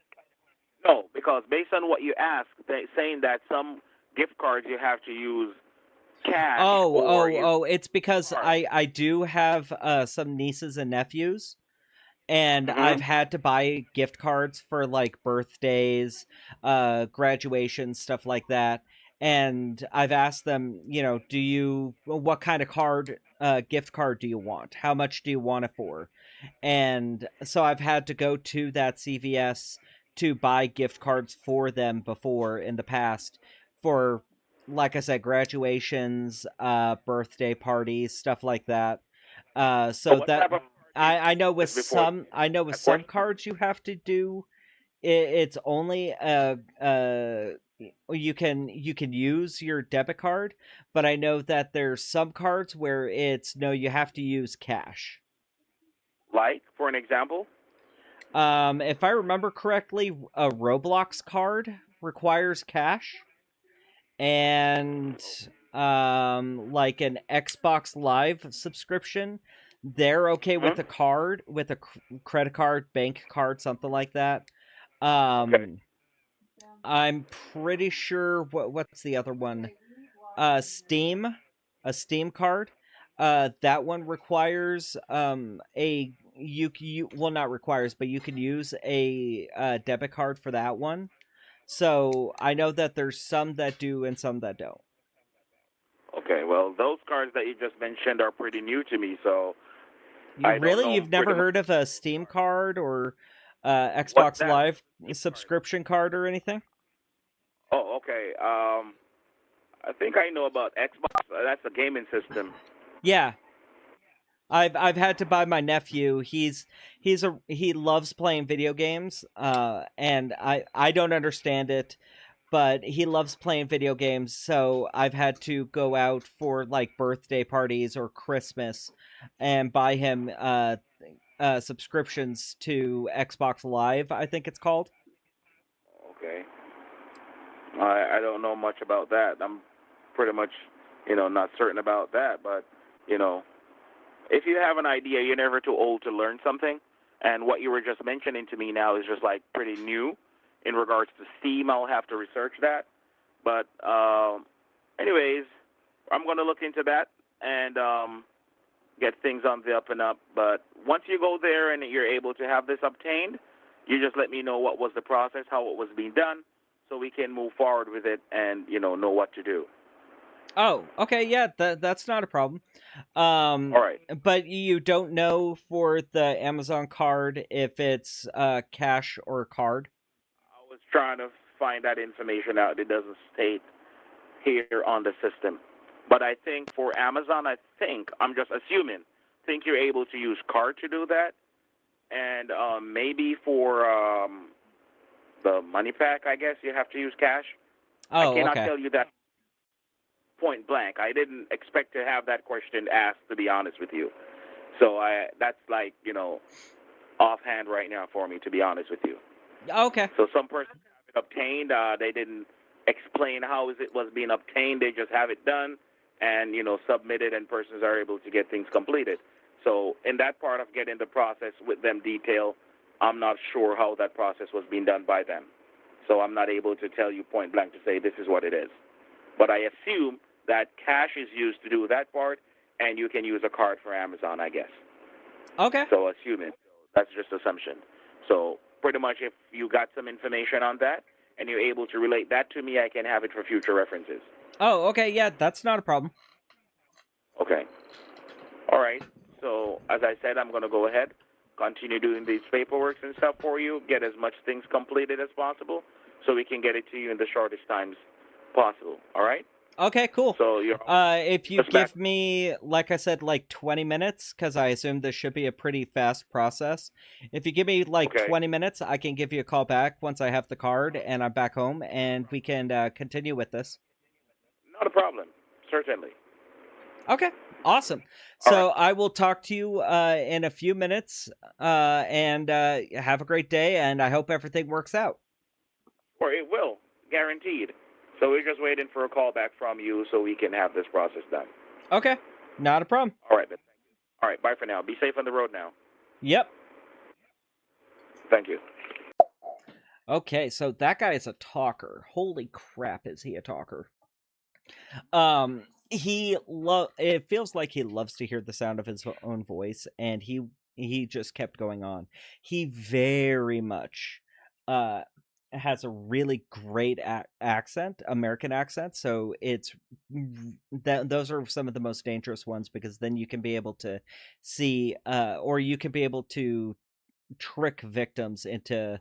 No, because based on what you asked, saying that some gift cards you have to use cash. Oh, it's because card. I do have some nieces and nephews, and Mhm. I've had to buy gift cards for like birthdays, graduation, stuff like that. And I've asked them, what kind of gift card do you want? How much do you want it for? And so I've had to go to that CVS to buy gift cards for them before in the past for, like I said, graduations, birthday parties, stuff like that. So what type of I know with before some cards you have to do. It's only you can use your debit card, but I know that there's some cards where it's no, you have to use cash. like, for an example? If I remember correctly, a Roblox card requires cash, and like an Xbox Live subscription, they're okay with a card, with a credit card, bank card, something like that. Okay. I'm pretty sure what's the other one? Steam, a Steam card. That one requires you well, not requires, but you can use a debit card for that one. So I know that there's some that do and some that don't. Okay, well, those cards that you just mentioned are pretty new to me, so I don't Really? know You've pretty never much heard of a Steam card or what's Xbox that. Live subscription card or anything? Oh, okay. I think I know about Xbox. That's a gaming system. Yeah, I've had to buy my nephew. He loves playing video games. And I don't understand it, but he loves playing video games. So I've had to go out for like birthday parties or Christmas, and buy him subscriptions to Xbox Live. I think it's called. Okay. I don't know much about that. I'm pretty much, not certain about that. But, you know, if you have an idea, you're never too old to learn something. And what you were just mentioning to me now is just like pretty new in regards to Steam. I'll have to research that. But, anyways, I'm going to look into that and get things on the up and up. But once you go there and you're able to have this obtained, you just let me know what was the process, how it was being done, so we can move forward with it and know what to do. Oh, okay, yeah, that's not a problem. All right. But you don't know for the Amazon card if it's cash or card. I was trying to find that information out. It doesn't state here on the system. But I think for Amazon, I'm just assuming, think you're able to use card to do that. And maybe for the money pack, I guess you have to use cash. I Oh, cannot okay. tell you that point blank. I didn't expect to have that question asked, to be honest with you. So that's like, offhand right now for me, to be honest with you. Okay. So some person have it obtained. They didn't explain how it was being obtained. They just have it done and, submitted, and persons are able to get things completed. So in that part of getting the process with them detailed, I'm not sure how that process was being done by them. So I'm not able to tell you point blank to say this is what it is. But I assume that cash is used to do that part, and you can use a card for Amazon, I guess. Okay. So assuming. That's just assumption. So pretty much if you got some information on that and you're able to relate that to me, I can have it for future references. Oh, okay, yeah, that's not a problem. Okay. All right. So as I said, I'm going to go ahead, continue doing these paperwork and stuff for you, get as much things completed as possible so we can get it to you in the shortest times possible. All right? Okay, cool. So you're if you give me, like I said, like 20 minutes, because I assume this should be a pretty fast process. If you give me like 20 minutes, I can give you a call back once I have the card and I'm back home, and we can continue with this. Not a problem. Certainly. Okay, awesome. So I will talk to you in a few minutes, and have a great day, and I hope everything works out. Or it will, guaranteed. So we're just waiting for a call back from you so we can have this process done. Okay, not a problem. All right, then. All right, bye for now. Be safe on the road now. Yep. Thank you. Okay, so that guy is a talker. Holy crap, is he a talker? It feels like he loves to hear the sound of his own voice, and he just kept going on. He very much has a really great accent, American accent, so it's those are some of the most dangerous ones, because then you can be able to see or you can be able to trick victims into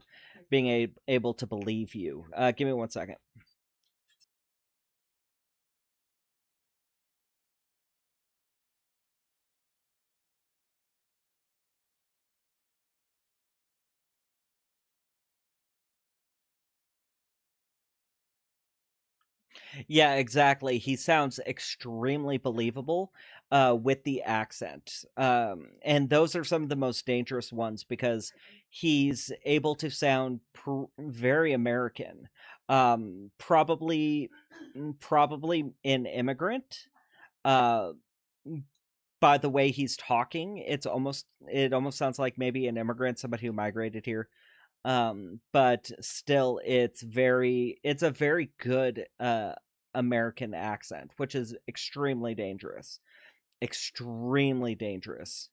being able to believe you. Give me 1 second. Yeah, exactly. He sounds extremely believable with the accent. And those are some of the most dangerous ones, because he's able to sound very American. Probably an immigrant. Uh, by the way he's talking, it almost sounds like maybe an immigrant, somebody who migrated here. But still, it's a very good American accent, which is extremely dangerous. Extremely dangerous.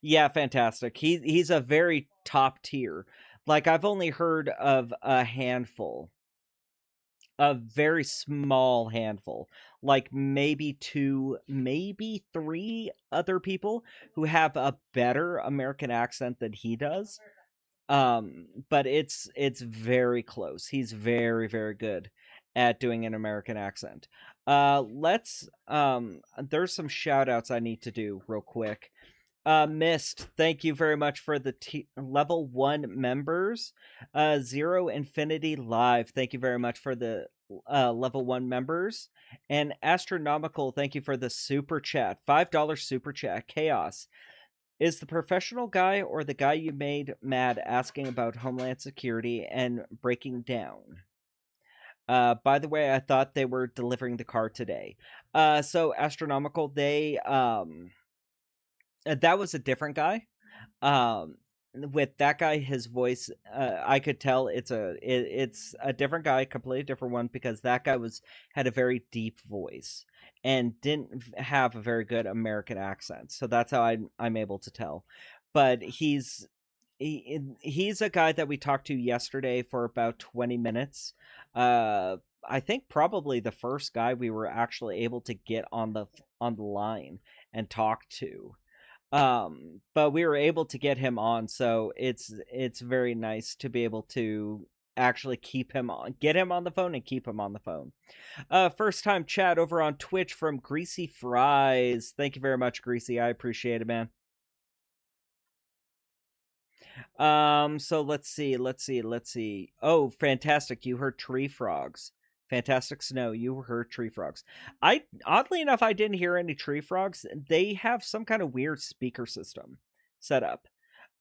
Yeah, fantastic. He's a very top tier. Like, I've only heard of a handful a very small handful, like maybe 2, maybe 3 other people who have a better American accent than he does. But it's very close. He's very, very good at doing an American accent. Let's there's some shout outs I need to do real quick. Mist, thank you very much for the level 1 members. Zero Infinity Live, thank you very much for the level 1 members. And Astronomical, thank you for the super chat. $5 super chat. Chaos. Is the professional guy or the guy you made mad asking about Homeland Security and breaking down? By the way, I thought they were delivering the car today. So Astronomical, they that was a different guy. With that guy, his voice, I could tell it's a different guy, completely different one, because that guy had a very deep voice and didn't have a very good American accent. So that's how I'm able to tell. But he's a guy that we talked to yesterday for about 20 minutes. I think probably the first guy we were actually able to get on the line and talk to. But we were able to get him on, so it's very nice to be able to actually get him on the phone and keep him on the phone. First time chat over on Twitch from Greasy Fries. Thank you very much, Greasy. I appreciate it, man. So let's see. Oh, fantastic. You heard tree frogs. Fantastic Snow, you heard tree frogs. Oddly enough, I didn't hear any tree frogs. They have some kind of weird speaker system set up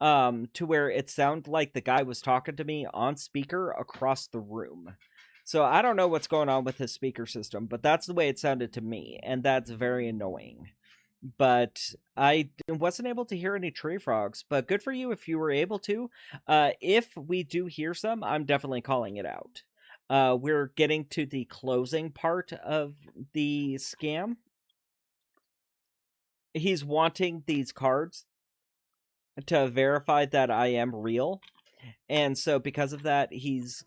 to where it sounded like the guy was talking to me on speaker across the room. So I don't know what's going on with his speaker system, but that's the way it sounded to me, and that's very annoying. But I wasn't able to hear any tree frogs, but good for you if you were able to. If we do hear some, I'm definitely calling it out. We're getting to the closing part of the scam. He's wanting these cards to verify that I am real. And so because of that, he's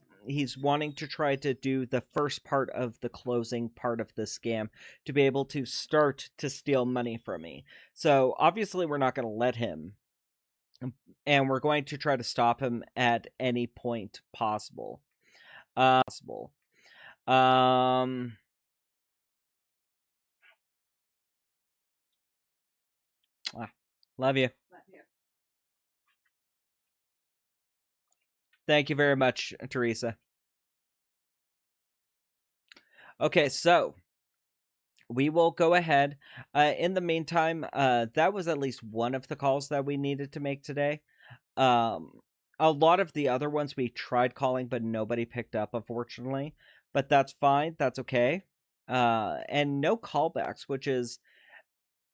wanting to try to do the first part of the closing part of the scam to be able to start to steal money from me. So obviously we're not going to let him. And we're going to try to stop him at any point possible. Love you. Thank you very much, Teresa. Okay, so we will go ahead. In the meantime, that was at least one of the calls that we needed to make today. A lot of the other ones we tried calling, but nobody picked up, unfortunately. But that's fine. That's okay. And no callbacks, which is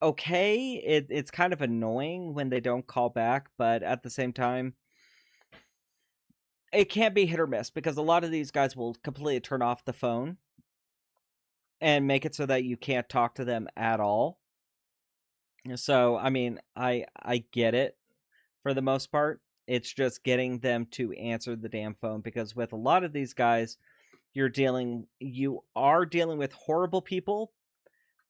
okay. It's kind of annoying when they don't call back, but at the same time, it can't be hit or miss because a lot of these guys will completely turn off the phone and make it so that you can't talk to them at all. So, I mean, I get it for the most part. It's just getting them to answer the damn phone because with a lot of these guys, you are dealing with horrible people,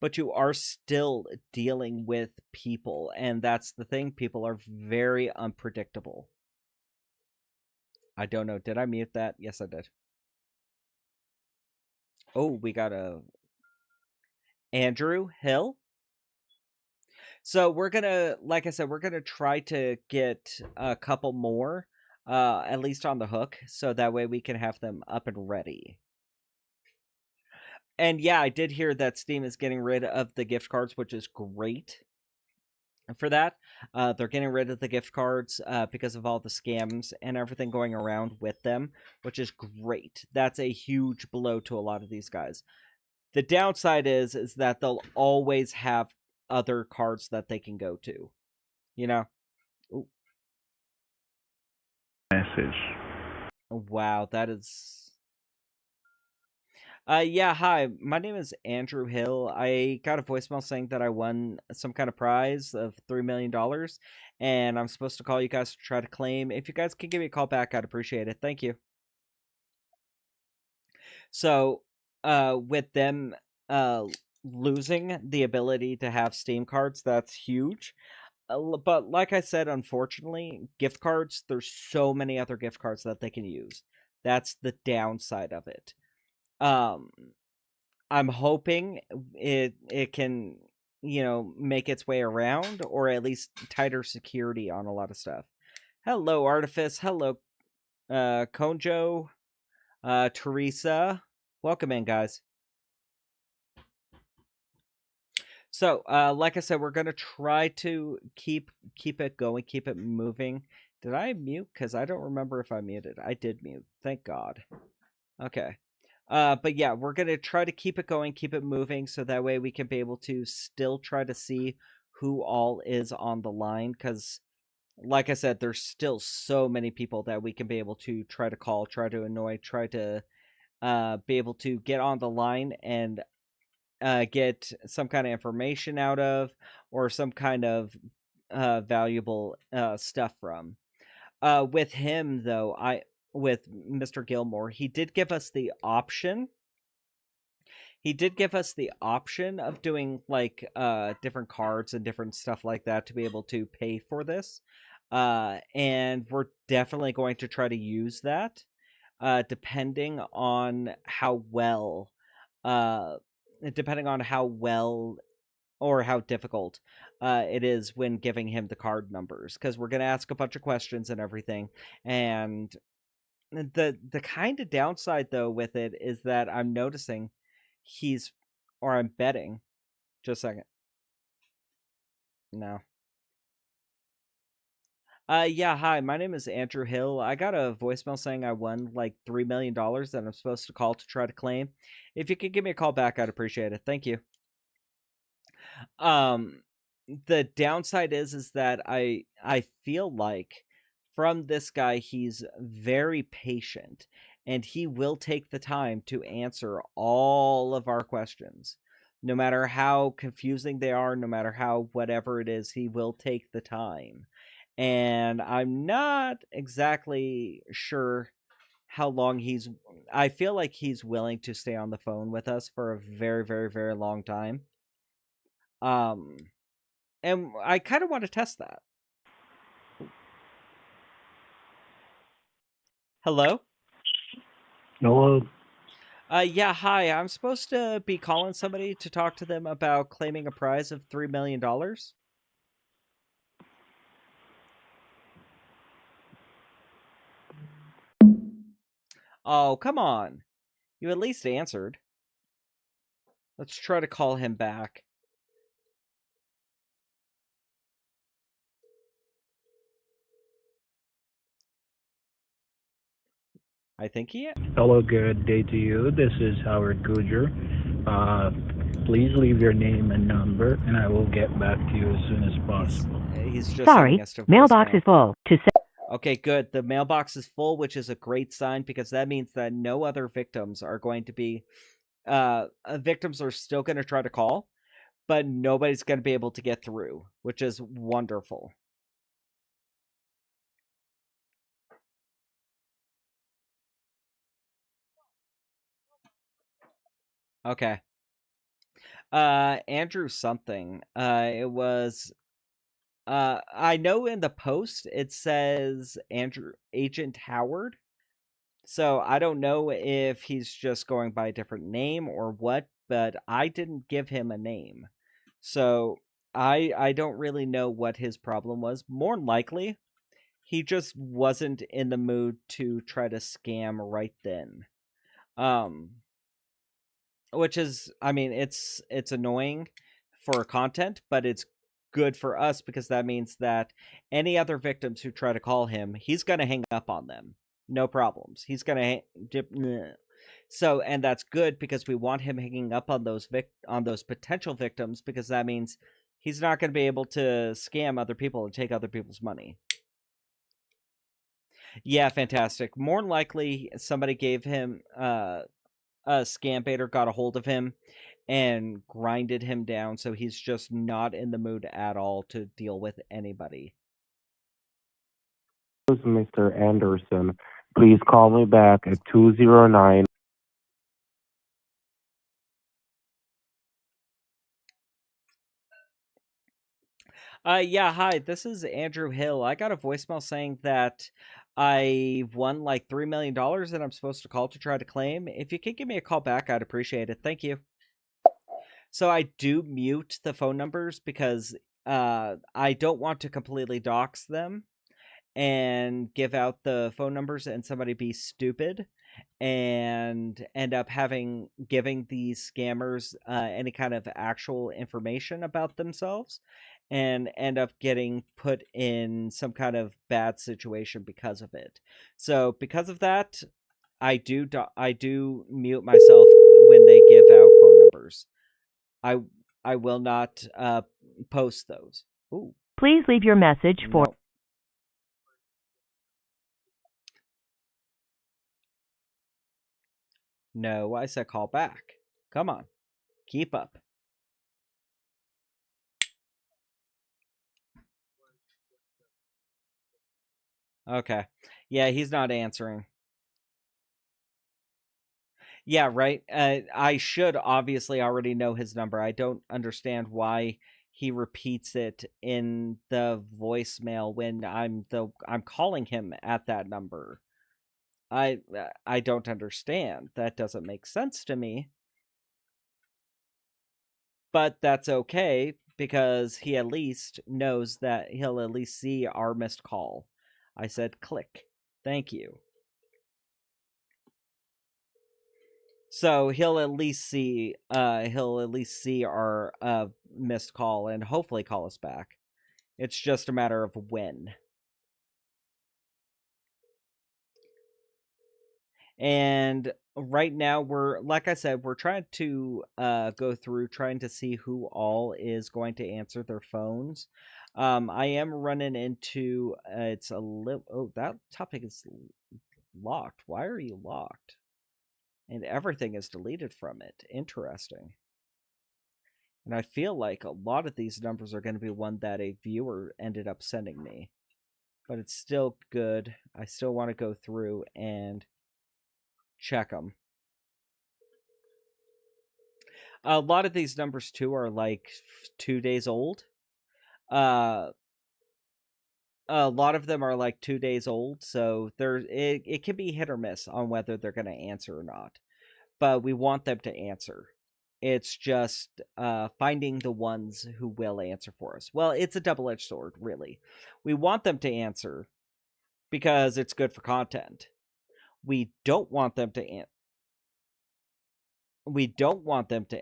but you are still dealing with people, and that's the thing. People are very unpredictable. I don't know. Did I mute that? Yes, I did. Oh, we got a Andrew Hill. So we're gonna, like I said, we're gonna try to get a couple more, at least on the hook, so that way we can have them up and ready. And yeah, I did hear that Steam is getting rid of the gift cards, which is great. For that, they're getting rid of the gift cards because of all the scams and everything going around with them, which is great. That's a huge blow to a lot of these guys. The downside is that they'll always have other cards that they can go to, you know. Ooh. Message. Wow, that is. Yeah, hi. My name is Andrew Hill. I got a voicemail saying that I won some kind of prize of $3 million, and I'm supposed to call you guys to try to claim. If you guys can give me a call back, I'd appreciate it. Thank you. So, with them losing the ability to have Steam cards, that's huge. But like I said, unfortunately, gift cards, there's so many other gift cards that they can use. That's the downside of it. I'm hoping it can, make its way around, or at least tighter security on a lot of stuff. Hello, Artifice. Hello, Konjo, Teresa. Welcome in, guys. So, like I said, we're gonna try to keep it going, keep it moving. Did I mute? Because I don't remember if I muted. I did mute. Thank God. Okay. But yeah, we're gonna try to keep it going, keep it moving, so that way we can be able to still try to see who all is on the line. Because, like I said, there's still so many people that we can be able to try to call, try to annoy, try to be able to get on the line and get some kind of information out of, or some kind of valuable stuff from. With him, though, with Mr. Gilmore, he did give us the option. He did give us the option of doing like different cards and different stuff like that to be able to pay for this. And we're definitely going to try to use that, depending on how well or how difficult it is when giving him the card numbers, because we're going to ask a bunch of questions and everything. And the kind of downside though with it is that I'm noticing I'm betting. Just a second. No. Yeah, hi, my name is Andrew Hill. I got a voicemail saying I won like $3 million that I'm supposed to call to try to claim. If you could give me a call back, I'd appreciate it. Thank you. The downside is that I feel like from this guy, he's very patient and he will take the time to answer all of our questions. No matter how confusing they are, no matter how whatever it is, he will take the time. And I'm not exactly sure how long I feel like he's willing to stay on the phone with us for a very, very, very long time. And I kind of want to test that. Hello? Hello. Yeah, hi. I'm supposed to be calling somebody to talk to them about claiming a prize of $3 million. Oh, come on. You at least answered. Let's try to call him back. I think he... Hello, good day to you. This is Howard Goodger. Please leave your name and number, and I will get back to you as soon as possible. He's just Sorry, mailbox is full. Okay, good. The mailbox is full, which is a great sign, because that means that no other victims are going to be... victims are still going to try to call, but nobody's going to be able to get through, which is wonderful. Okay. Andrew something. It was... I know in the post it says Agent Howard. So I don't know if he's just going by a different name or what, but I didn't give him a name. So I don't really know what his problem was. More likely, he just wasn't in the mood to try to scam right then. Which is, I mean, it's annoying for content, but it's good for us because that means that any other victims who try to call him, he's going to hang up on them. No problems. He's going to so, and that's good because we want him hanging up on those potential victims, because that means he's not going to be able to scam other people and take other people's money. Yeah, fantastic. More likely somebody gave him a scam baiter got a hold of him and grinded him down, so he's just not in the mood at all to deal with anybody. This is Mr. Anderson. Please call me back at 209 Yeah, hi, this is Andrew Hill. I got a voicemail saying that I won like $3 million and I'm supposed to call to try to claim. If you could give me a call back, I'd appreciate it. Thank you. So I do mute the phone numbers because I don't want to completely dox them and give out the phone numbers and somebody be stupid and end up giving these scammers any kind of actual information about themselves and end up getting put in some kind of bad situation because of it. So because of that, I do mute myself when they give out phone numbers. I I will not post those. Ooh, Please leave your message for no. No, I said call back. Come on. Keep up. Okay. Yeah, he's not answering. Yeah, right. I should obviously already know his number. I don't understand why he repeats it in the voicemail when I'm calling him at that number. I don't understand. That doesn't make sense to me. But that's okay because he at least knows that he'll at least see our missed call. I said click. Thank you. So he'll at least see our missed call and hopefully call us back. It's just a matter of when. And right now we're, like I said, we're trying to go through trying to see who all is going to answer their phones. I am running into it's a little, oh, that topic is locked. Why are you locked? And everything is deleted from it. Interesting. And I feel like a lot of these numbers are going to be one that a viewer ended up sending me. But it's still good. I still want to go through and check them. A lot of these numbers, too, are like 2 days old. A lot of them are like 2 days old, so it can be hit or miss on whether they're going to answer or not. But we want them to answer. It's just finding the ones who will answer for us. Well, it's a double-edged sword, really. We want them to answer because it's good for content. We don't want them to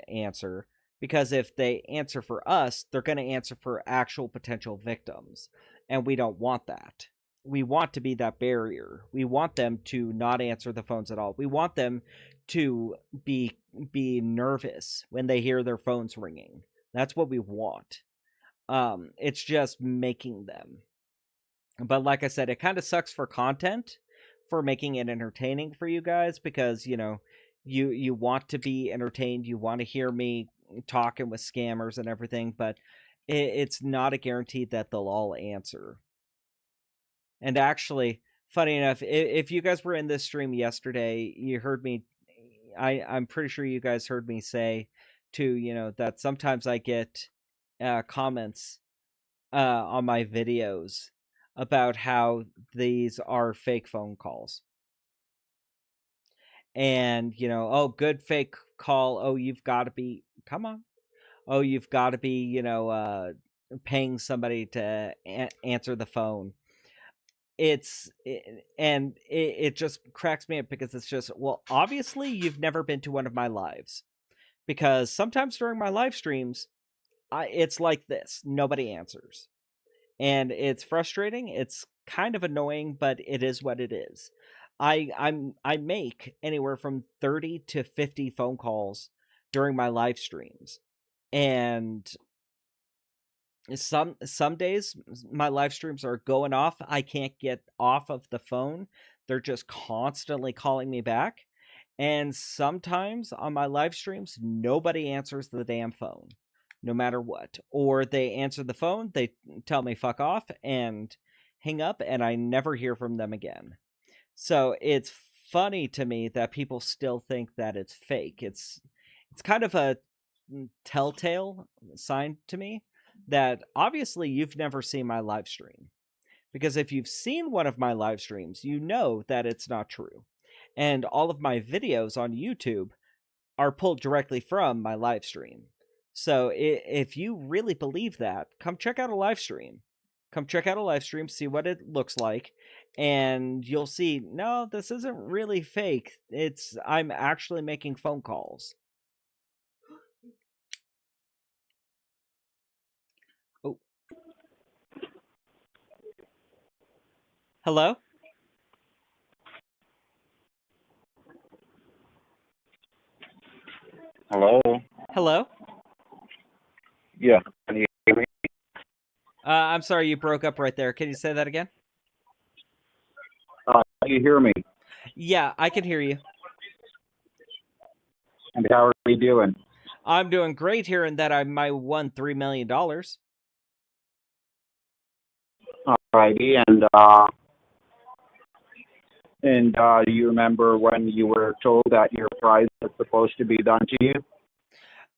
answer because if they answer for us, they're going to answer for actual potential victims, and we don't want that. We want to be that barrier. We want them to not answer the phones at all. We want them to be nervous when they hear their phones ringing. That's what we want. It's just making them. But like I said, it kind of sucks for content, for making it entertaining for you guys, because you want to be entertained, you want to hear me talking with scammers and everything, but it's not a guarantee that they'll all answer. And actually, funny enough, if you guys were in this stream yesterday, you heard me. I'm pretty sure you guys heard me say too, that sometimes I get comments on my videos about how these are fake phone calls. And, oh, good fake call. Oh, you've got to be, come on. Oh, you've got to be, paying somebody to answer the phone. It just cracks me up because it's just, well, obviously you've never been to one of my lives, because sometimes during my live streams, it's like this. Nobody answers. And it's frustrating. It's kind of annoying, but it is what it is. I make anywhere from 30 to 50 phone calls during my live streams. And some days my live streams are going off. I can't get off of the phone. They're just constantly calling me back. And sometimes on my live streams, nobody answers the damn phone, no matter what. Or they answer the phone, they tell me fuck off and hang up, and I never hear from them again. So it's funny to me that people still think that it's fake. It's kind of a telltale sign to me that obviously you've never seen my live stream. Because if you've seen one of my live streams, you know that it's not true. And all of my videos on YouTube are pulled directly from my live stream. So if you really believe that, come check out a live stream. Come check out a live stream, see what it looks like, and you'll see, no, this isn't really fake. I'm actually making phone calls. Oh. Hello? Hello? Hello? Yeah. Can you hear me? I'm sorry, you broke up right there. Can you say that again? Can you hear me? Yeah, I can hear you. And how are we doing? I'm doing great hearing that I might won $3 million. Alrighty, and do you remember when you were told that your prize was supposed to be done to you?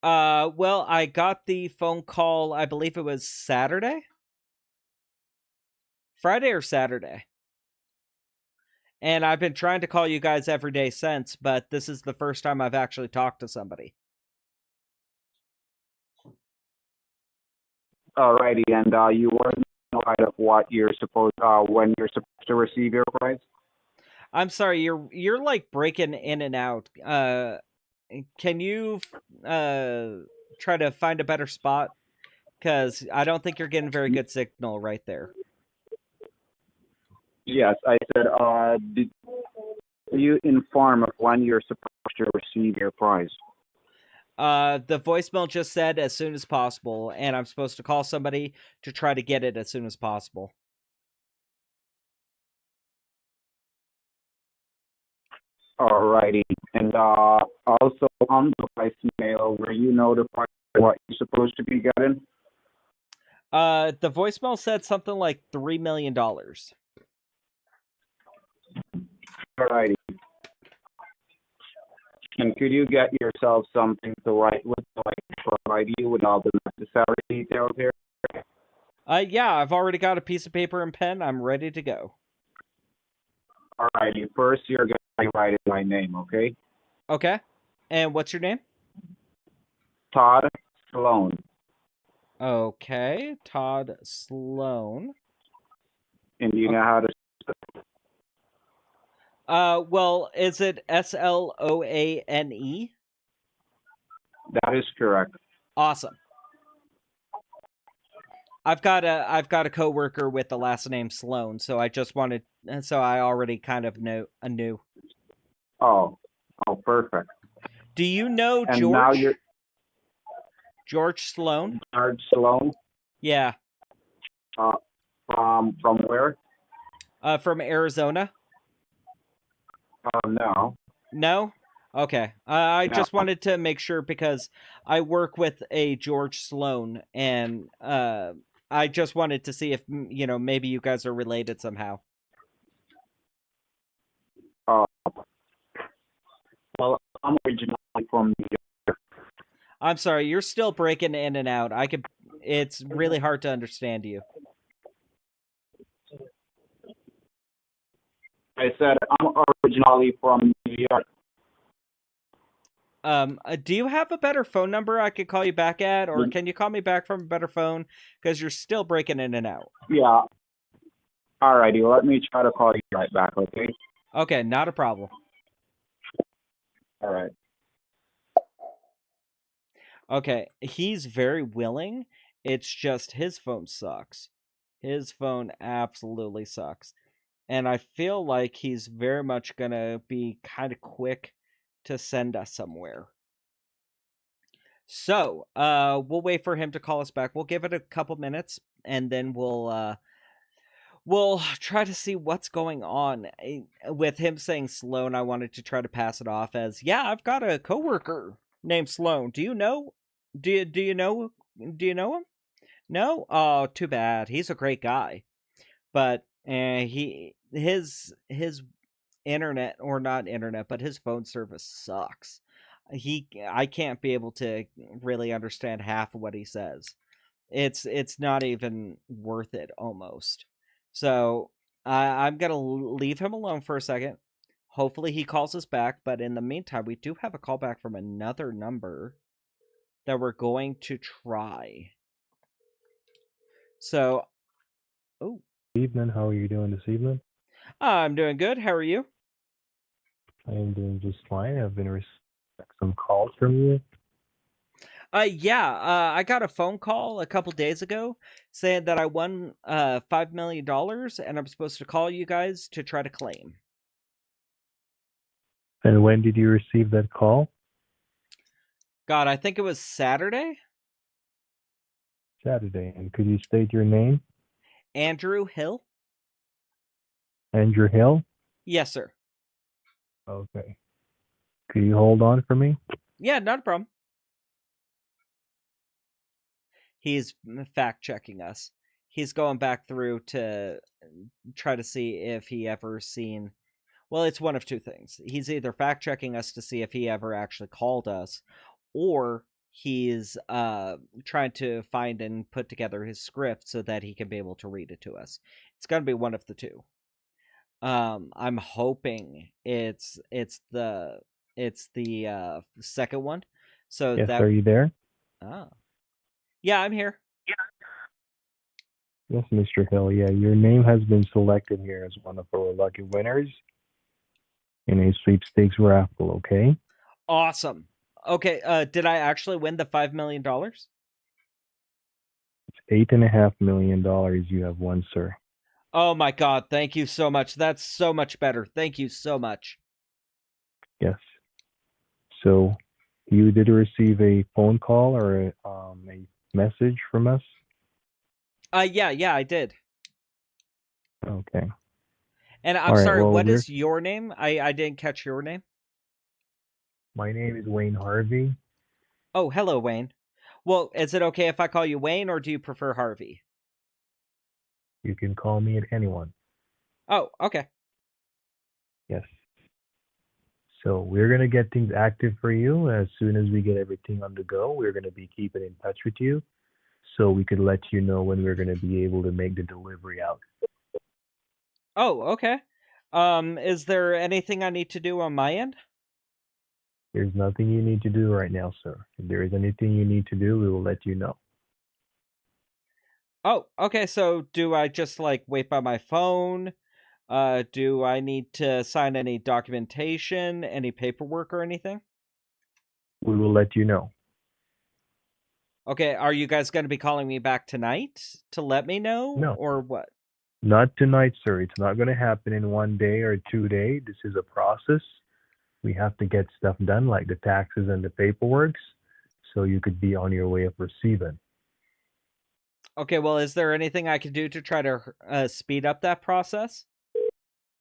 Well, I got the phone call, I believe it was Saturday? Friday or Saturday. And I've been trying to call you guys every day since, but this is the first time I've actually talked to somebody. Alrighty, and you weren't notified of what you're supposed when you're supposed to receive your prize? I'm sorry, you're like breaking in and out. Can you try to find a better spot? Because I don't think you're getting very good signal right there. Yes, I said, did you inform of when you're supposed to receive your prize? The voicemail just said as soon as possible, and I'm supposed to call somebody to try to get it as soon as possible. Alrighty, and also on the voicemail, were you notified what you're supposed to be getting? The voicemail said something like $3 million. Alrighty. And could you get yourself something to write with so I can provide you with all the necessary details here? Yeah, I've already got a piece of paper and pen. I'm ready to go. Alrighty, first you're going to write in my name, okay? Okay. And what's your name? Todd Sloan. Okay, Todd Sloan. And do you know how to... Well, is it Sloane? That is correct. Awesome. I've got a coworker with the last name Sloan, so I already kind of knew. Oh, perfect. Do you know And George? now you're... George Sloan? George Sloan? Yeah. From where? From Arizona. No. No? Okay. I No. just wanted to make sure because I work with a George Sloan, and I just wanted to see if, maybe you guys are related somehow. Well, I'm originally from New York. I'm sorry, you're still breaking in and out. It's really hard to understand you. I said I'm originally from New York. Do you have a better phone number I could call you back at, or can you call me back from a better phone? Because you're still breaking in and out. Yeah. Alrighty, let me try to call you right back, okay? Okay, not a problem. Alright. Okay, he's very willing. It's just his phone sucks. His phone absolutely sucks. And I feel like he's very much gonna be kind of quick to send us somewhere. So, we'll wait for him to call us back. We'll give it a couple minutes, and then we'll try to see what's going on. With him saying Sloan, I wanted to try to pass it off as, yeah, I've got a coworker named Sloan. Do you know him? No? Oh, too bad. He's a great guy. But his internet, or not internet, but his phone service sucks. I can't be able to really understand half of what he says. It's not even worth it almost. So I'm gonna leave him alone for a second. Hopefully he calls us back, but in the meantime, we do have a call back from another number that we're going to try. So, oh, Evening, how are you doing this evening? I'm doing good. How are you? I am doing just fine. I've been receiving some calls from you. I got a phone call a couple days ago saying that I won $5 million and I'm supposed to call you guys to try to claim. And when did you receive that call? God, I think it was Saturday. Saturday. And could you state your name? Andrew Hill? Andrew Hill? Yes, sir. Okay. Could you hold on for me? Yeah, not a problem. He's fact checking us. He's going back through to try to see if he ever seen. Well, it's one of two things. He's either fact checking us to see if he ever actually called us, or he's trying to find and put together his script so that he can be able to read it to us. It's gonna be one of the two. I'm hoping it's the second one. So Yes, that are you there? yeah, I'm here. Yes, Mr. Hill. Yeah, your name has been selected here as one of our lucky winners in a sweepstakes raffle, okay? Awesome. Okay, did I actually win the $5 million? It's $8.5 million you have won, sir. Oh my god, thank you so much. That's so much better. Thank you so much. Yes. So you did receive a phone call or a message from us? Yeah, I did. Okay. And I'm All right, sorry, well, what is your name? I didn't catch your name. My name is Wayne Harvey. Oh, hello, Wayne. Well, is it okay if I call you Wayne, or do you prefer Harvey? You can call me at anyone. Oh, okay. Yes. So we're going to get things active for you. As soon as we get everything on the go, we're going to be keeping in touch with you so we could let you know when we're going to be able to make the delivery out. Oh, okay. Is there anything I need to do on my end? There's nothing you need to do right now, sir. If there is anything you need to do, we will let you know. Oh, okay. So do I just like wait by my phone? Do I need to sign any documentation, any paperwork or anything? We will let you know. Okay, are you guys going to be calling me back tonight to let me know? No. Or what? Not tonight, sir. It's not going to happen in 1 day or 2 days. This is a process. We have to get stuff done like the taxes and the paperwork so you could be on your way of receiving. Okay, well, is there anything I can do to try to speed up that process?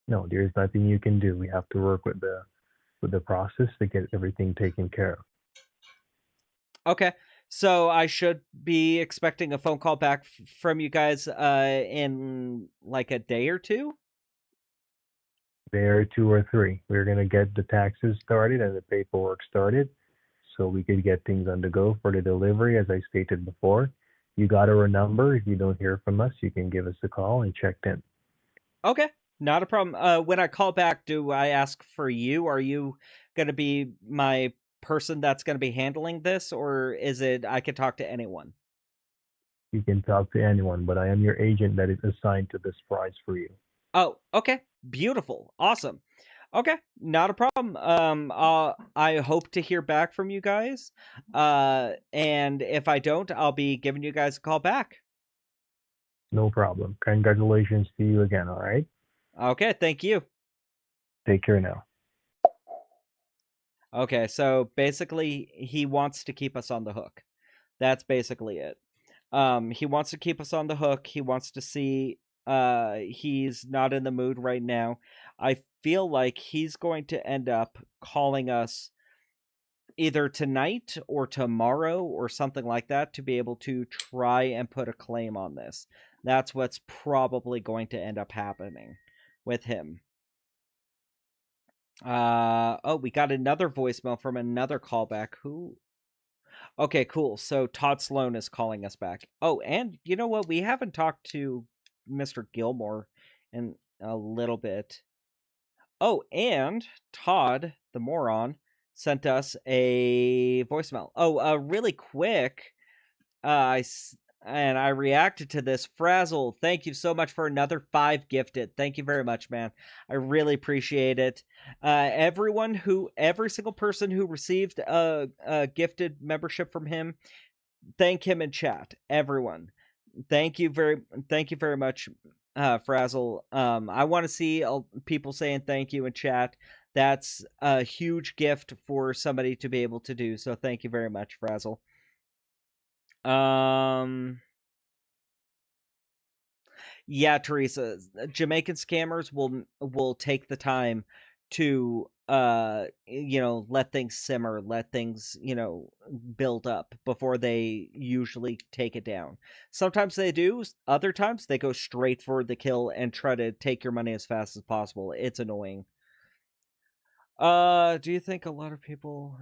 No, there's nothing you can do. We have to work with the process to get everything taken care of. Okay, so I should be expecting a phone call back from you guys in like a day or two? There, 2 or 3. We're going to get the taxes started and the paperwork started so we could get things on the go for the delivery, as I stated before. You got our number. If you don't hear from us, you can give us a call and check in. Okay, not a problem. When I call back, do I ask for you? Are you going to be my person that's going to be handling this, or is it I can talk to anyone? You can talk to anyone, but I am your agent that is assigned to this prize for you. Oh, okay. Beautiful. Awesome. Okay, not a problem. I hope to hear back from you guys. And if I don't, I'll be giving you guys a call back. No problem. Congratulations to you again, all right? Okay, thank you. Take care now. Okay, so basically he wants to keep us on the hook. That's basically it. He wants to keep us on the hook. He wants to see he's not in the mood right now. I feel like he's going to end up calling us either tonight or tomorrow or something like that to be able to try and put a claim on this. That's what's probably going to end up happening with him. Oh, we got another voicemail from another callback. Who? Okay, cool. So Todd Sloan is calling us back. Oh, and you know what? We haven't talked to Mr. Gilmore in a little bit. Oh, and Todd, the moron, sent us a voicemail. Oh, really quick. And I reacted to this. Frazzle, thank you so much for another 5 gifted. Thank you very much, man. I really appreciate it. Every single person who received a gifted membership from him, thank him in chat. Everyone, thank you very much, Frazzle. I want to see people saying thank you in chat. That's a huge gift for somebody to be able to do. So thank you very much, Frazzle. Yeah, Teresa, Jamaican scammers will take the time to let things simmer, let things, build up before they usually take it down. Sometimes they do, other times they go straight for the kill and try to take your money as fast as possible. It's annoying. Do you think a lot of people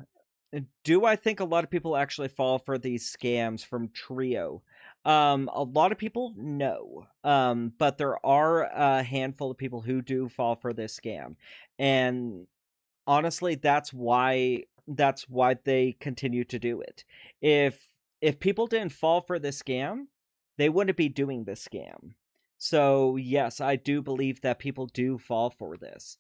Do I think a lot of people actually fall for these scams from Trio? A lot of people, no. But there are a handful of people who do fall for this scam. And honestly, that's why they continue to do it. If people didn't fall for this scam, they wouldn't be doing this scam. So, yes, I do believe that people do fall for this.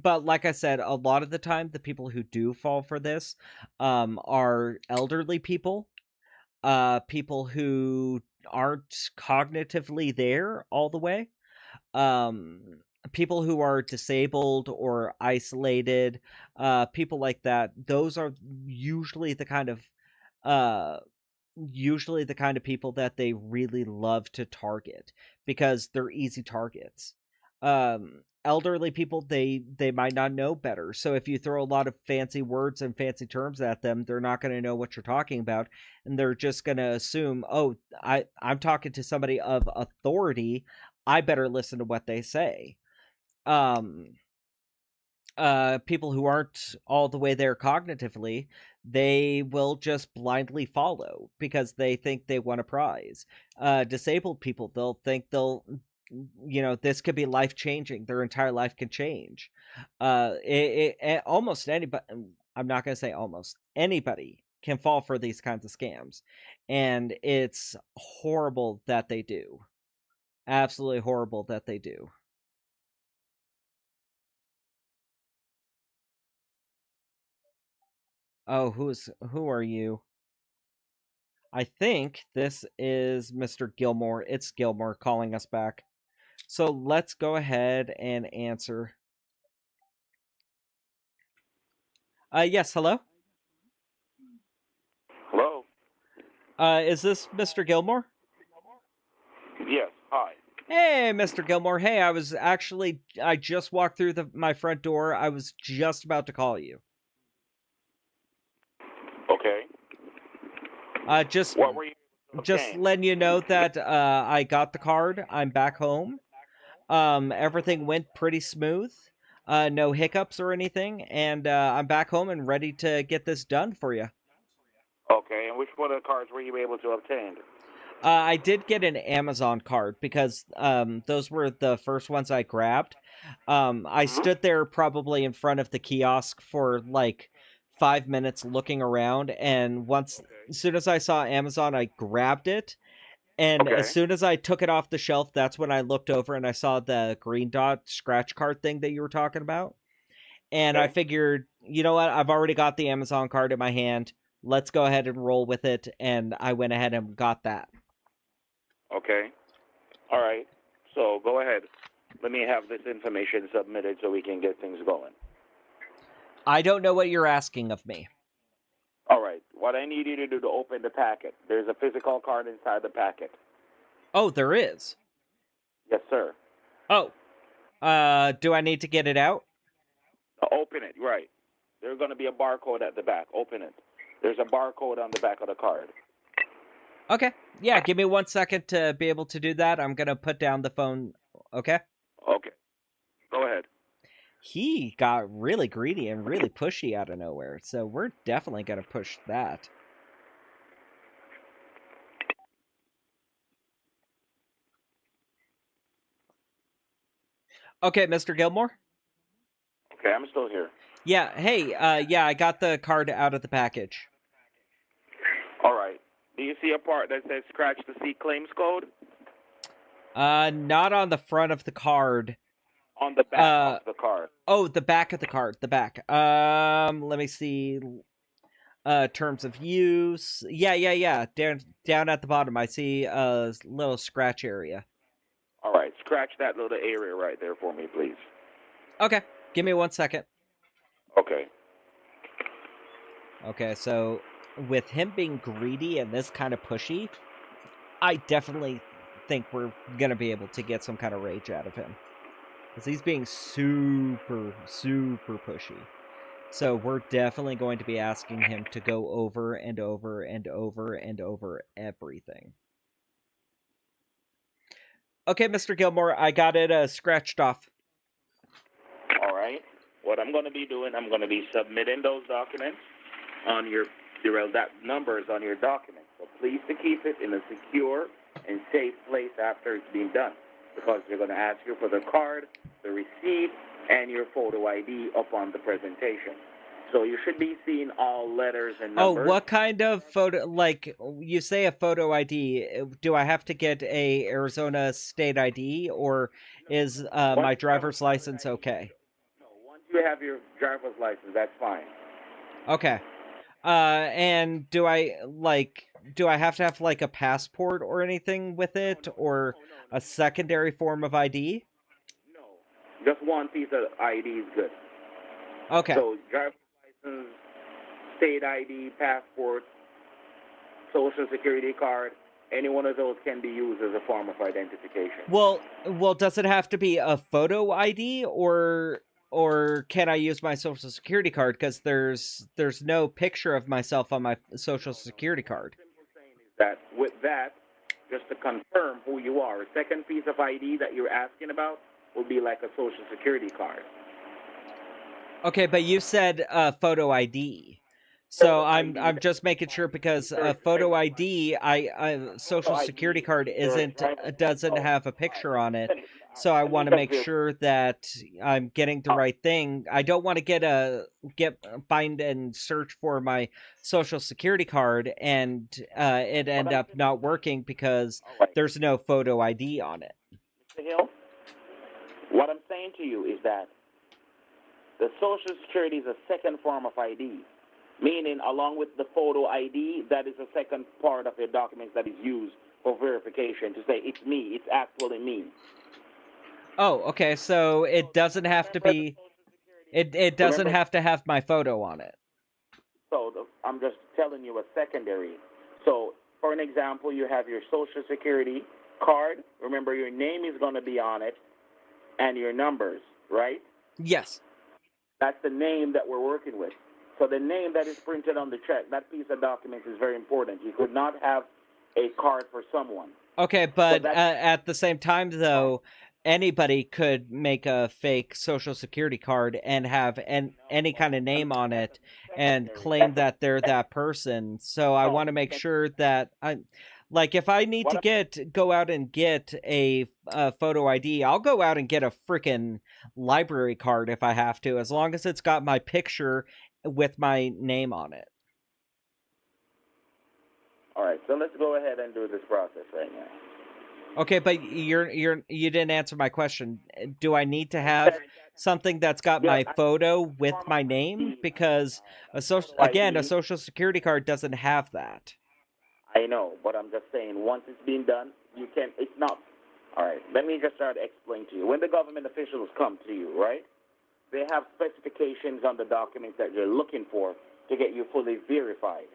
But like I said, a lot of the time, the people who do fall for this, are elderly people, people who aren't cognitively there all the way, people who are disabled or isolated, people like that. Those are usually the kind of people that they really love to target because they're easy targets. Elderly people, they might not know better, so if you throw a lot of fancy words and fancy terms at them, they're not going to know what you're talking about, and they're just going to assume, oh, I'm talking to somebody of authority, I better listen to what they say. People who aren't all the way there cognitively, they will just blindly follow because they think they won a prize. Disabled people, they'll think this could be life changing. Their entire life can change. Almost anybody, I'm not going to say almost anybody, can fall for these kinds of scams. And it's horrible that they do. Absolutely horrible that they do. Oh, who are you? I think this is Mr. Gilmore. It's Gilmore calling us back. So let's go ahead and answer. Yes, hello? Hello? Is this Mr. Gilmore? Yes, hi. Hey, Mr. Gilmore. Hey, I just walked through my front door. I was just about to call you. Okay. Just What were you just letting you know that I got the card. I'm back home. Everything went pretty smooth. No hiccups or anything, and I'm back home and ready to get this done for you. Okay, and which one of the cards were you able to obtain? I did get an Amazon card because those were the first ones I grabbed. I stood there probably in front of the kiosk for like 5 minutes looking around, and as soon as I saw Amazon, I grabbed it. And as soon as I took it off the shelf, that's when I looked over and I saw the green dot scratch card thing that you were talking about. And I figured, you know what? I've already got the Amazon card in my hand. Let's go ahead and roll with it. And I went ahead and got that. Okay. All right. So go ahead. Let me have this information submitted so we can get things going. I don't know what you're asking of me. All right. What I need you to do to open the packet, there's a physical card inside the packet. Oh, there is? Yes, sir. Oh. Do I need to get it out? Open it, right. There's going to be a barcode at the back. Open it. There's a barcode on the back of the card. Okay. Yeah, give me 1 second to be able to do that. I'm going to put down the phone. Okay? Okay. Go ahead. he got really greedy and really pushy out of nowhere. So we're definitely going to push that. Okay, Mr. Gilmore? Okay, I'm still here. Yeah, hey, yeah, I got the card out of the package. All right. Do you see a part that says scratch to see claims code? Not on the front of the card. On the back of the card. Oh, the back of the card, the back. Let me see. Terms of use. Yeah. Down at the bottom, I see a little scratch area. All right, scratch that little area right there for me, please. Okay, give me 1 second. Okay. Okay, so with him being greedy and this kind of pushy, I definitely think we're gonna be able to get some kind of rage out of him. Because he's being super pushy. So we're definitely going to be asking him to go over and over and over and over everything. Okay, Mr. Gilmore, I got it scratched off. All right. What I'm going to be doing, I'm going to be submitting those documents on your numbers on your document. So please to keep it in a secure and safe place after it's been done, because they're going to ask you for the card, the receipt, and your photo ID upon the presentation. So you should be seeing all letters and numbers. Oh, what kind of photo? Like, you say a photo ID. Do I have to get a Arizona state ID, or is my driver's license okay? No, once you have your driver's license, that's fine. Okay. And do I have to have like a passport or anything with it, or a secondary form of ID? No, just one piece of ID is good. Okay. So driver's license, state ID, passport, social security card, any one of those can be used as a form of identification. Well, does it have to be a photo ID, or can I use my social security card? Because there's no picture of myself on my social security card. That with that, just to confirm who you are, a second piece of ID that you're asking about will be like a social security card. Okay, but you said photo ID. So I'm just making sure, because a photo ID, social security card doesn't have a picture on it. So I want to make sure that I'm getting the right thing. I don't want to find and search for my social security card and it end up not working because there's no photo ID on it. Mr. Hill, what I'm saying to you is that the social security is a second form of ID. Meaning, along with the photo ID, that is a second part of your documents that is used for verification to say it's me, it's actually me. Oh, okay. So it doesn't have to be. It doesn't have to have my photo on it. So I'm just telling you a secondary. So, for an example, you have your social security card. Remember, your name is going to be on it, and your numbers, right? Yes. That's the name that we're working with. So the name that is printed on the check, that piece of document is very important. You could not have a card for someone. Okay, but at the same time, though, anybody could make a fake social security card and have any kind of name on it and claim that they're that person. So I want to make sure that like, if I need to go out and get a photo ID, I'll go out and get a freaking library card if I have to, as long as it's got my picture with my name on it. All right, so let's go ahead and do this process right now. Okay, but you didn't answer my question. Do I need to have something that's got my photo with my name? Because a social security card doesn't have that. I know, but I'm just saying, once it's been done, it's not. All right, let me just start to explain to you. When the government officials come to you, right, they have specifications on the documents that you're looking for to get you fully verified.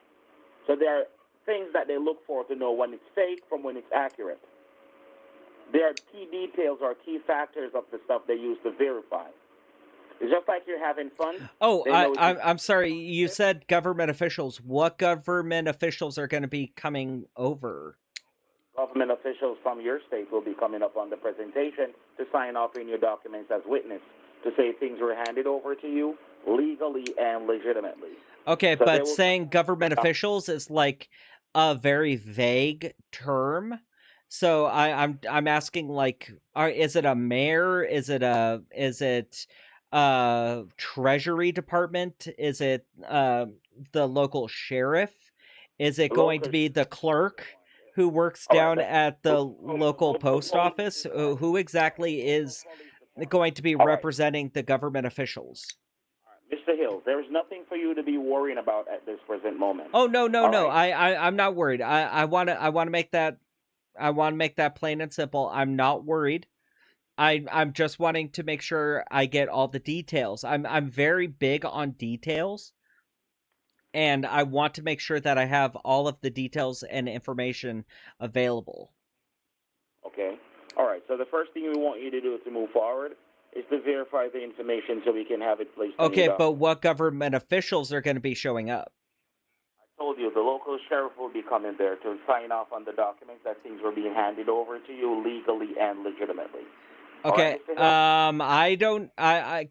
So there are things that they look for to know when it's fake from when it's accurate. There are key details or key factors of the stuff they use to verify. It's just like you're having fun. Oh, I'm sorry. You said government officials. What government officials are going to be coming over? Government officials from your state will be coming up on the presentation to sign off in your documents as witness to say things were handed over to you legally and legitimately. Okay, So they but will- saying government officials is like a very vague term. So I'm asking, like, is it a mayor? Is it Treasury Department? Is it the local sheriff? Is it going to Local- be the clerk who works All right, down but- at the local post office? Who exactly is going to be All right. representing the government officials? Mr. Hill, there is nothing for you to be worrying about at this present moment. Oh, no, All no. right. I'm not worried. I want to make that plain and simple. I'm not worried. I'm just wanting to make sure I get all the details. I'm very big on details, and I want to make sure that I have all of the details and information available. Okay. All right. So the first thing we want you to do to move forward is to verify the information so we can have it placed on Okay, your but what government officials are going to be showing up? I told you the local sheriff will be coming there to sign off on the documents that things were being handed over to you legally and legitimately. All Okay, right, Mr. Hill? I don't,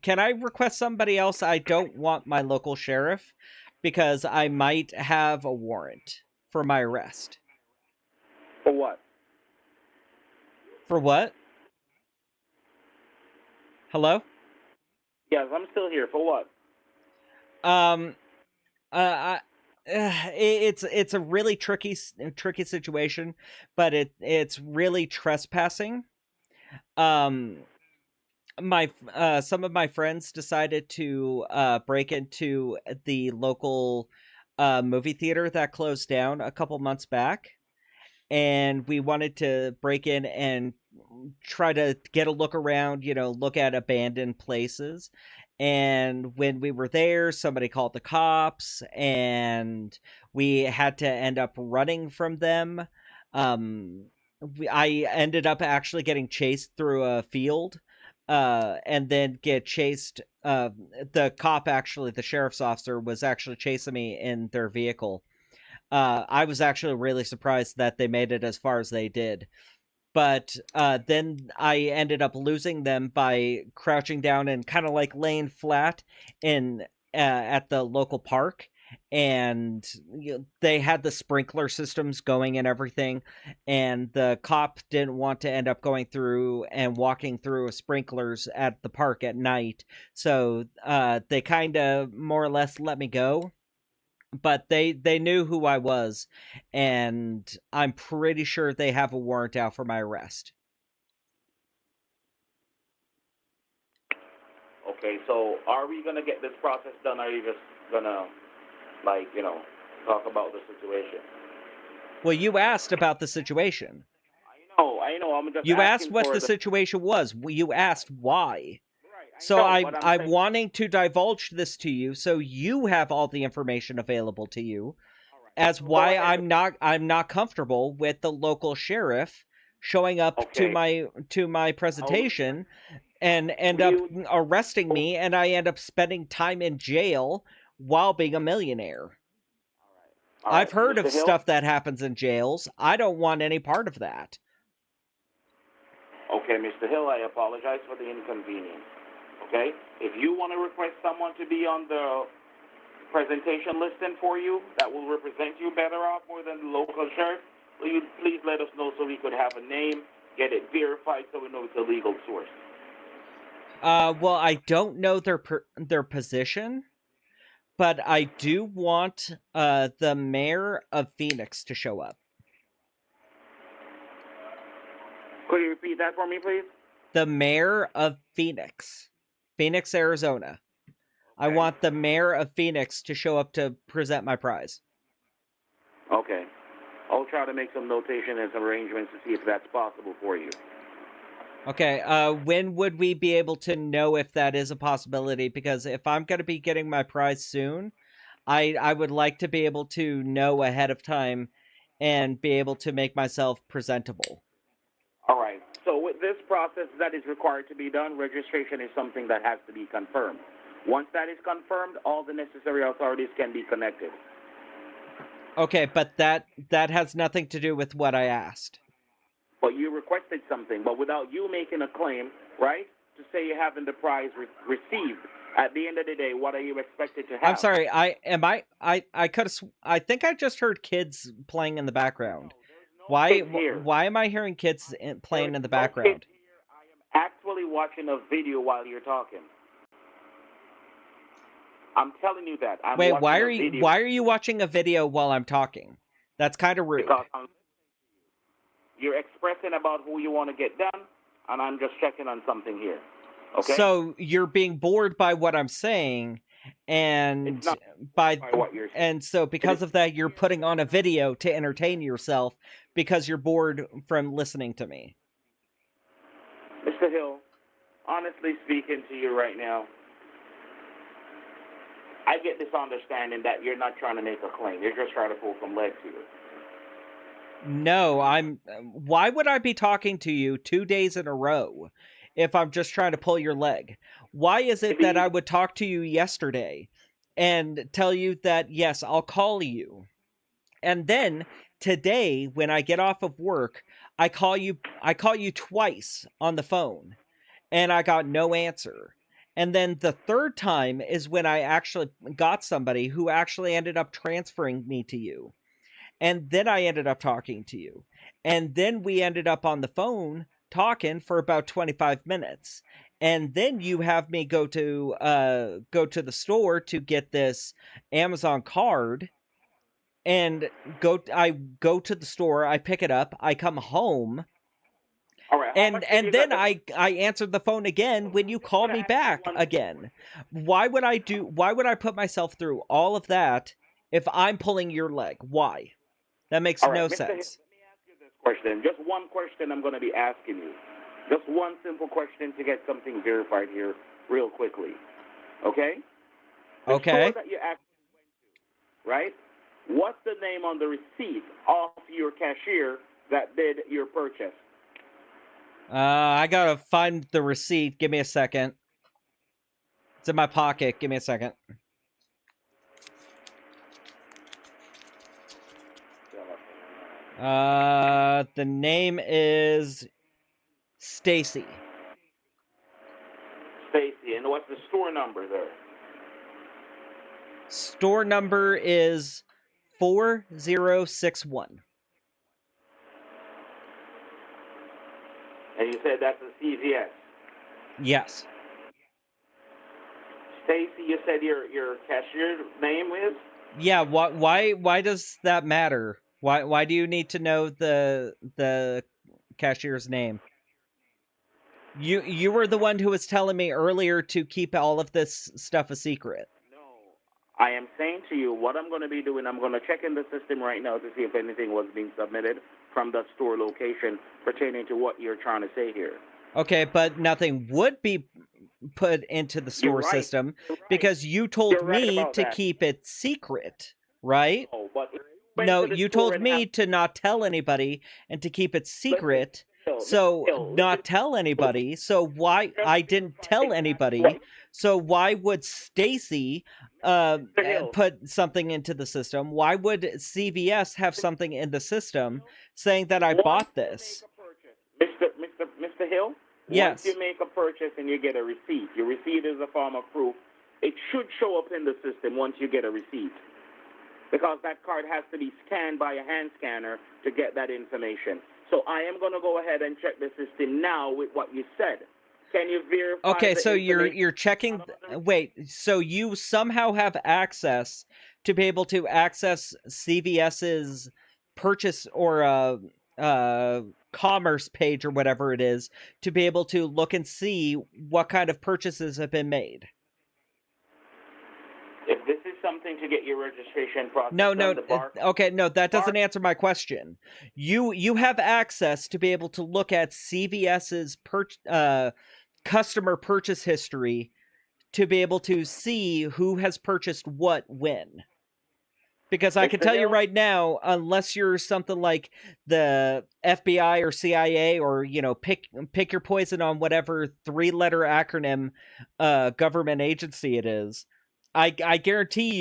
can I request somebody else? I don't want my local sheriff, because I might have a warrant for my arrest. For what? For what? Hello? Yes, I'm still here. For what? It's a really tricky situation, but it's really trespassing. My some of my friends decided to break into the local movie theater that closed down a couple months back, and we wanted to break in and try to get a look around, look at abandoned places. And when we were there, somebody called the cops, and we had to end up running from them. I ended up actually getting chased through a field, and then get chased. The cop, actually, the sheriff's officer, was actually chasing me in their vehicle. I was actually really surprised that they made it as far as they did. But then I ended up losing them by crouching down and kind of like laying flat in at the local park. And they had the sprinkler systems going and everything, and the cop didn't want to end up going through and walking through sprinklers at the park at night, so they kind of more or less let me go. But they knew who I was, and I'm pretty sure they have a warrant out for my arrest. Okay, so are we going to get this process done, or are you just going to, talk about the situation? Well, you asked about the situation. I know. I'm just You asked asking what for the situation was. You asked why. Right, So know, but I'm saying- wanting to divulge this to you, so you have all the information available to you, as why I'm not comfortable with the local sheriff showing up Okay. to my presentation and end up arresting me, and I end up spending time in jail while being a millionaire. All right, I've heard Mr. of Hill? stuff that happens in jails. I don't want any part of that. Okay, Mr. Hill, I apologize for the inconvenience. Okay? If you want to request someone to be on the presentation listing for you that will represent you better off more than the local sheriff, will you please let us know so we could have a name, get it verified so we know it's a legal source? Well, I don't know their position, but I do want the mayor of Phoenix to show up. Could you repeat that for me, please? The mayor of Phoenix, Arizona. I Okay. want the mayor of Phoenix to show up to present my prize. Okay. I'll try to make some notation and some arrangements to see if that's possible for you. Okay, when would we be able to know if that is a possibility? Because if I'm going to be getting my prize soon, I would like to be able to know ahead of time and be able to make myself presentable. All right. So with this process that is required to be done, registration is something that has to be confirmed. Once that is confirmed, all the necessary authorities can be connected. Okay, but that has nothing to do with what I asked. But you requested something, but without you making a claim, right, to say you haven't the prize received. At the end of the day, what are you expected to have? I'm sorry. I could have. I think I just heard kids playing in the background. Why? kids here. Why am I hearing kids playing in the There's no background? kids here. I am actually watching a video while you're talking. I'm telling you that. Wait, why are you watching a video while I'm talking? That's kind of rude. Because you're expressing about who you want to get done, and I'm just checking on something here. Okay. So you're being bored by what I'm saying, and It's not by what you're saying. and so because of that, you're putting on a video to entertain yourself because you're bored from listening to me. Mr. Hill, honestly speaking to you right now, I get this understanding that you're not trying to make a claim. You're just trying to pull some legs here. No, why would I be talking to you 2 days in a row if I'm just trying to pull your leg? Why is it that I would talk to you yesterday and tell you that, yes, I'll call you, and then today when I get off of work, I call you twice on the phone and I got no answer. And then the third time is when I actually got somebody who actually ended up transferring me to you. And then I ended up talking to you. And then we ended up on the phone talking for about 25 minutes. And then you have me go to the store to get this Amazon card. And I go to the store, I pick it up, I come home. All right. And then I answered the phone again when you called me back again. Why would I put myself through all of that if I'm pulling your leg? Why? That makes no sense. Let me ask you this question. Just one question I'm going to be asking you. Just one simple question to get something verified here real quickly. Okay? The Okay. store that you actually went to, right? What's the name on the receipt of your cashier that did your purchase? I gotta find the receipt. Give me a second. It's in my pocket. Give me a second. The name is Stacy. Stacy. And what's the store number there? Store number is 4061. And you said that's a CVS. Yes. Stacy, you said your cashier's name is? Yeah, why does that matter? Why do you need to know the cashier's name? You were the one who was telling me earlier to keep all of this stuff a secret. No. I am saying to you, what I'm going to be doing, I'm going to check in the system right now to see if anything was being submitted from the store location pertaining to what you're trying to say here. Okay, but nothing would be put into the store system because you told me to keep it secret, right? Oh, but No, you told me to not tell anybody and to keep it secret. So not tell anybody. So why I didn't tell anybody. So why would Stacy put something into the system? Why would CVS have something in the system saying that I bought this? Mr. Hill? Yes. Once you make a purchase and you get a receipt, your receipt is a form of proof. It should show up in the system once you get a receipt, because that card has to be scanned by a hand scanner to get that information. So I am going to go ahead and check the system now with what you said. Can you verify? Okay, so you're checking. Wait, so you somehow have access to be able to access CVS's purchase or commerce page or whatever it is to be able to look and see what kind of purchases have been made. If this is something to get your registration process, No, okay, no, that doesn't answer my question. You have access to be able to look at CVS's customer purchase history to be able to see who has purchased what when. Because I can tell you right now, unless you're something like the FBI or CIA or, pick your poison on whatever 3-letter acronym government agency it is, I guarantee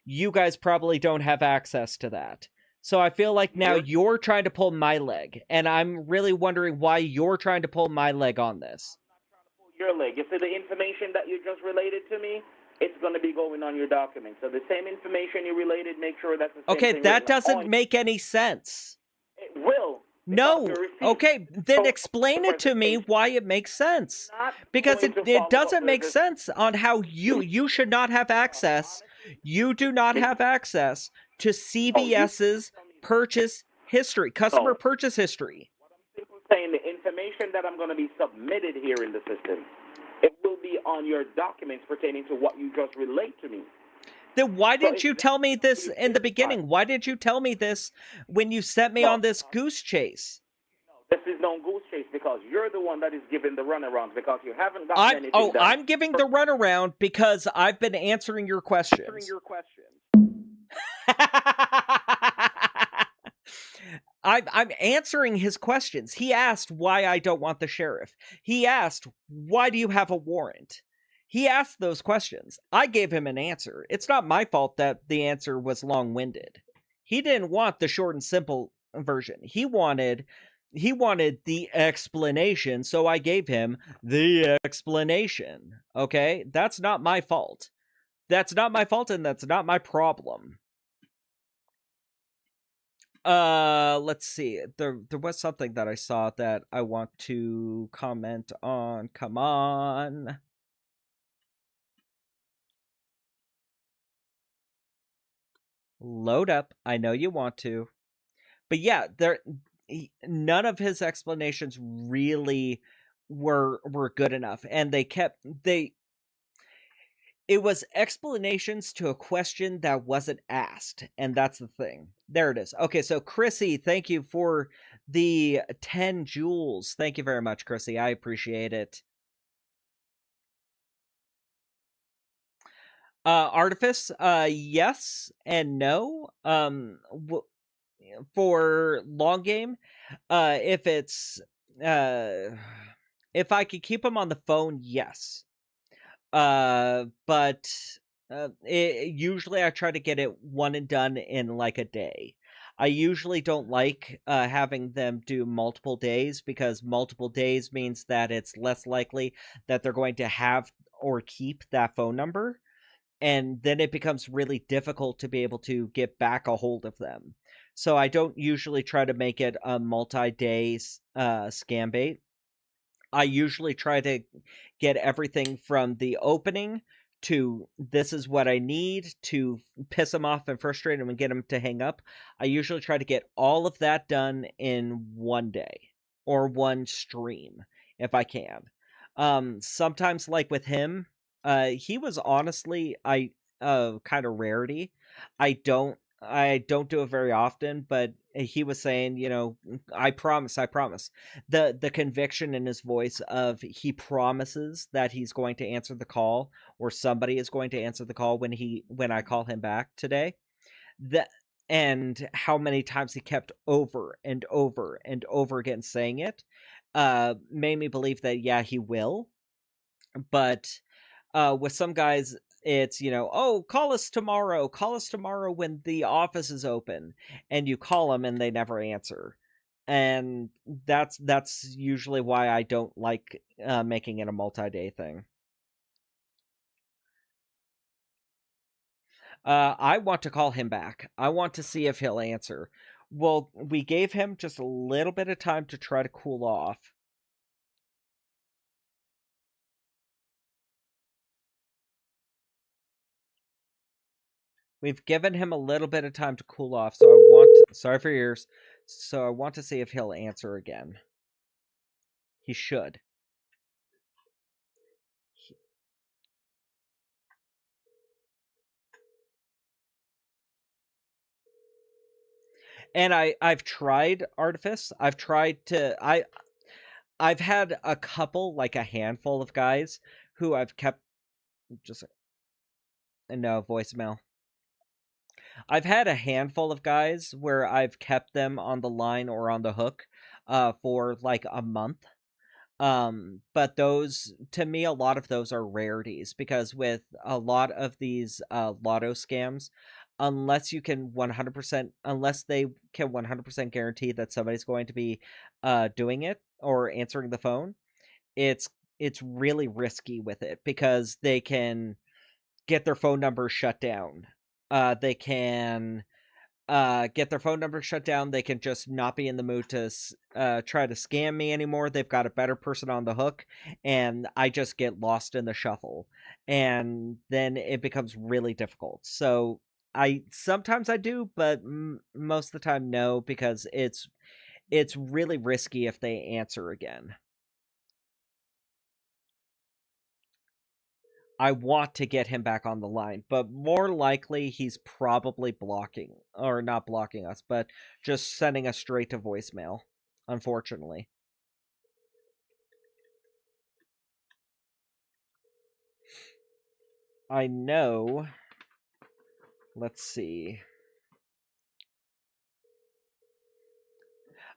you guys probably don't have access to that. So I feel like now you're trying to pull my leg, and I'm really wondering why you're trying to pull my leg on this. your leg. You see the information that you just related to me? It's going to be going on your document. So the same information you related, make sure that's the same Okay, thing that written doesn't on. make any sense. It will. No. Because your receipt- Okay, then So, explain it to me presentation why it makes sense. not Because going to it follow doesn't up make with sense on how you should not have access. You do not have access to CVS's purchase history, customer No. purchase history. Simply saying the information that I'm going to be submitted here in the system, it will be on your documents pertaining to what you just relate to me. Then why didn't it's you tell me this in the beginning? Why didn't you tell me this when you sent me on this goose chase? This is no goose chase because you're the one that is giving the runaround because you haven't gotten anything done. I'm giving the runaround because I've been answering your questions. I'm answering his questions. He asked why I don't want the sheriff. He asked, why do you have a warrant? He asked those questions. I gave him an answer. It's not my fault that the answer was long-winded. He didn't want the short and simple version. He wanted the explanation, so I gave him the explanation. Okay? That's not my fault. That's not my fault, and that's not my problem. Let's see. There was something that I saw that I want to comment on. Come on. Load up. I know you want to. But yeah, none of his explanations really were good enough, and it was explanations to a question that wasn't asked, and that's the thing. There it is. Okay, so Chrissy, thank you for the 10 jewels. Thank you very much, Chrissy. I appreciate it. Artifice, yes and no. For long game, if it's if I could keep him on the phone, yes. But usually I try to get it one and done in like a day. I usually don't like having them do multiple days because multiple days means that it's less likely that they're going to have or keep that phone number. And then it becomes really difficult to be able to get back a hold of them. So I don't usually try to make it a multi-day scam bait. I usually try to get everything from the opening to this is what I need to piss them off and frustrate them and get them to hang up. I usually try to get all of that done in one day or one stream if I can. Sometimes, like with him, he was honestly kind of rarity. I don't do it very often, but he was saying, you know, I promise. The conviction in his voice of he promises that he's going to answer the call or somebody is going to answer the call when I call him back today. And how many times he kept over and over and over again saying it made me believe that yeah, he will. But with some guys, it's, you know, oh, call us tomorrow when the office is open, and you call them and they never answer. And that's usually why I don't like making it a multi-day thing. I want to call him back. I want to see if he'll answer. Well, we gave him just a little bit of time to try to cool off. We've given him a little bit of time to cool off, so I want to, sorry for your ears. So I want to see if he'll answer again. He should. And I've tried Artifice. I've had a couple, like a handful of guys who I've kept just no voicemail. I've had a handful of guys where I've kept them on the line or on the hook for like a month. But those, to me, a lot of those are rarities because with a lot of these lotto scams, unless they can 100% guarantee that somebody's going to be doing it or answering the phone, it's it's really risky with it because they can get their phone number shut down. They can get their phone number shut down. They can just not be in the mood to try to scam me anymore. They've got a better person on the hook, and I just get lost in the shuffle, and then it becomes really difficult. So sometimes I do, but most of the time no, because it's really risky if they answer again. I want to get him back on the line, but more likely he's probably blocking, or not blocking us, but just sending us straight to voicemail, unfortunately. I know. Let's see.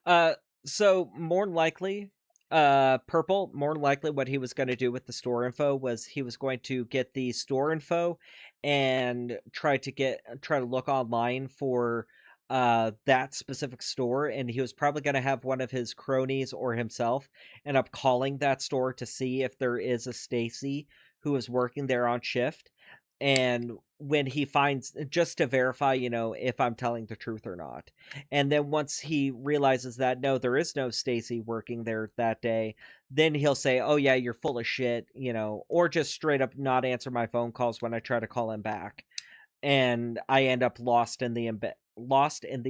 So more likely, Purple, more likely what he was going to do with the store info was he was going to get the store info and try to look online for that specific store, and he was probably going to have one of his cronies or himself end up calling that store to see if there is a Stacy who is working there on shift. And when he finds, just to verify, if I'm telling the truth or not. And then once he realizes that, no, there is no Stacy working there that day, then he'll say, oh yeah, you're full of shit, or just straight up not answer my phone calls when I try to call him back. And I end up lost in the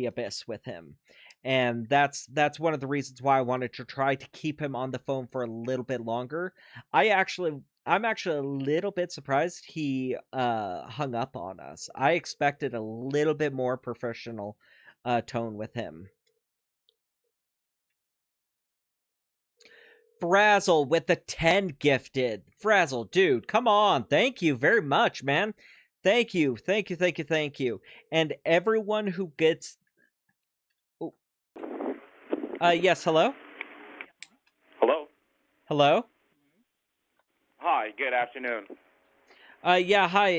abyss with him. And that's one of the reasons why I wanted to try to keep him on the phone for a little bit longer. I'm actually a little bit surprised he hung up on us. I expected a little bit more professional tone with him. Frazzle with the 10 gifted. Frazzle, dude, come on. Thank you very much, man. Thank you. And everyone who gets... yes, hello? Hello? Hi, good afternoon. Yeah, hi.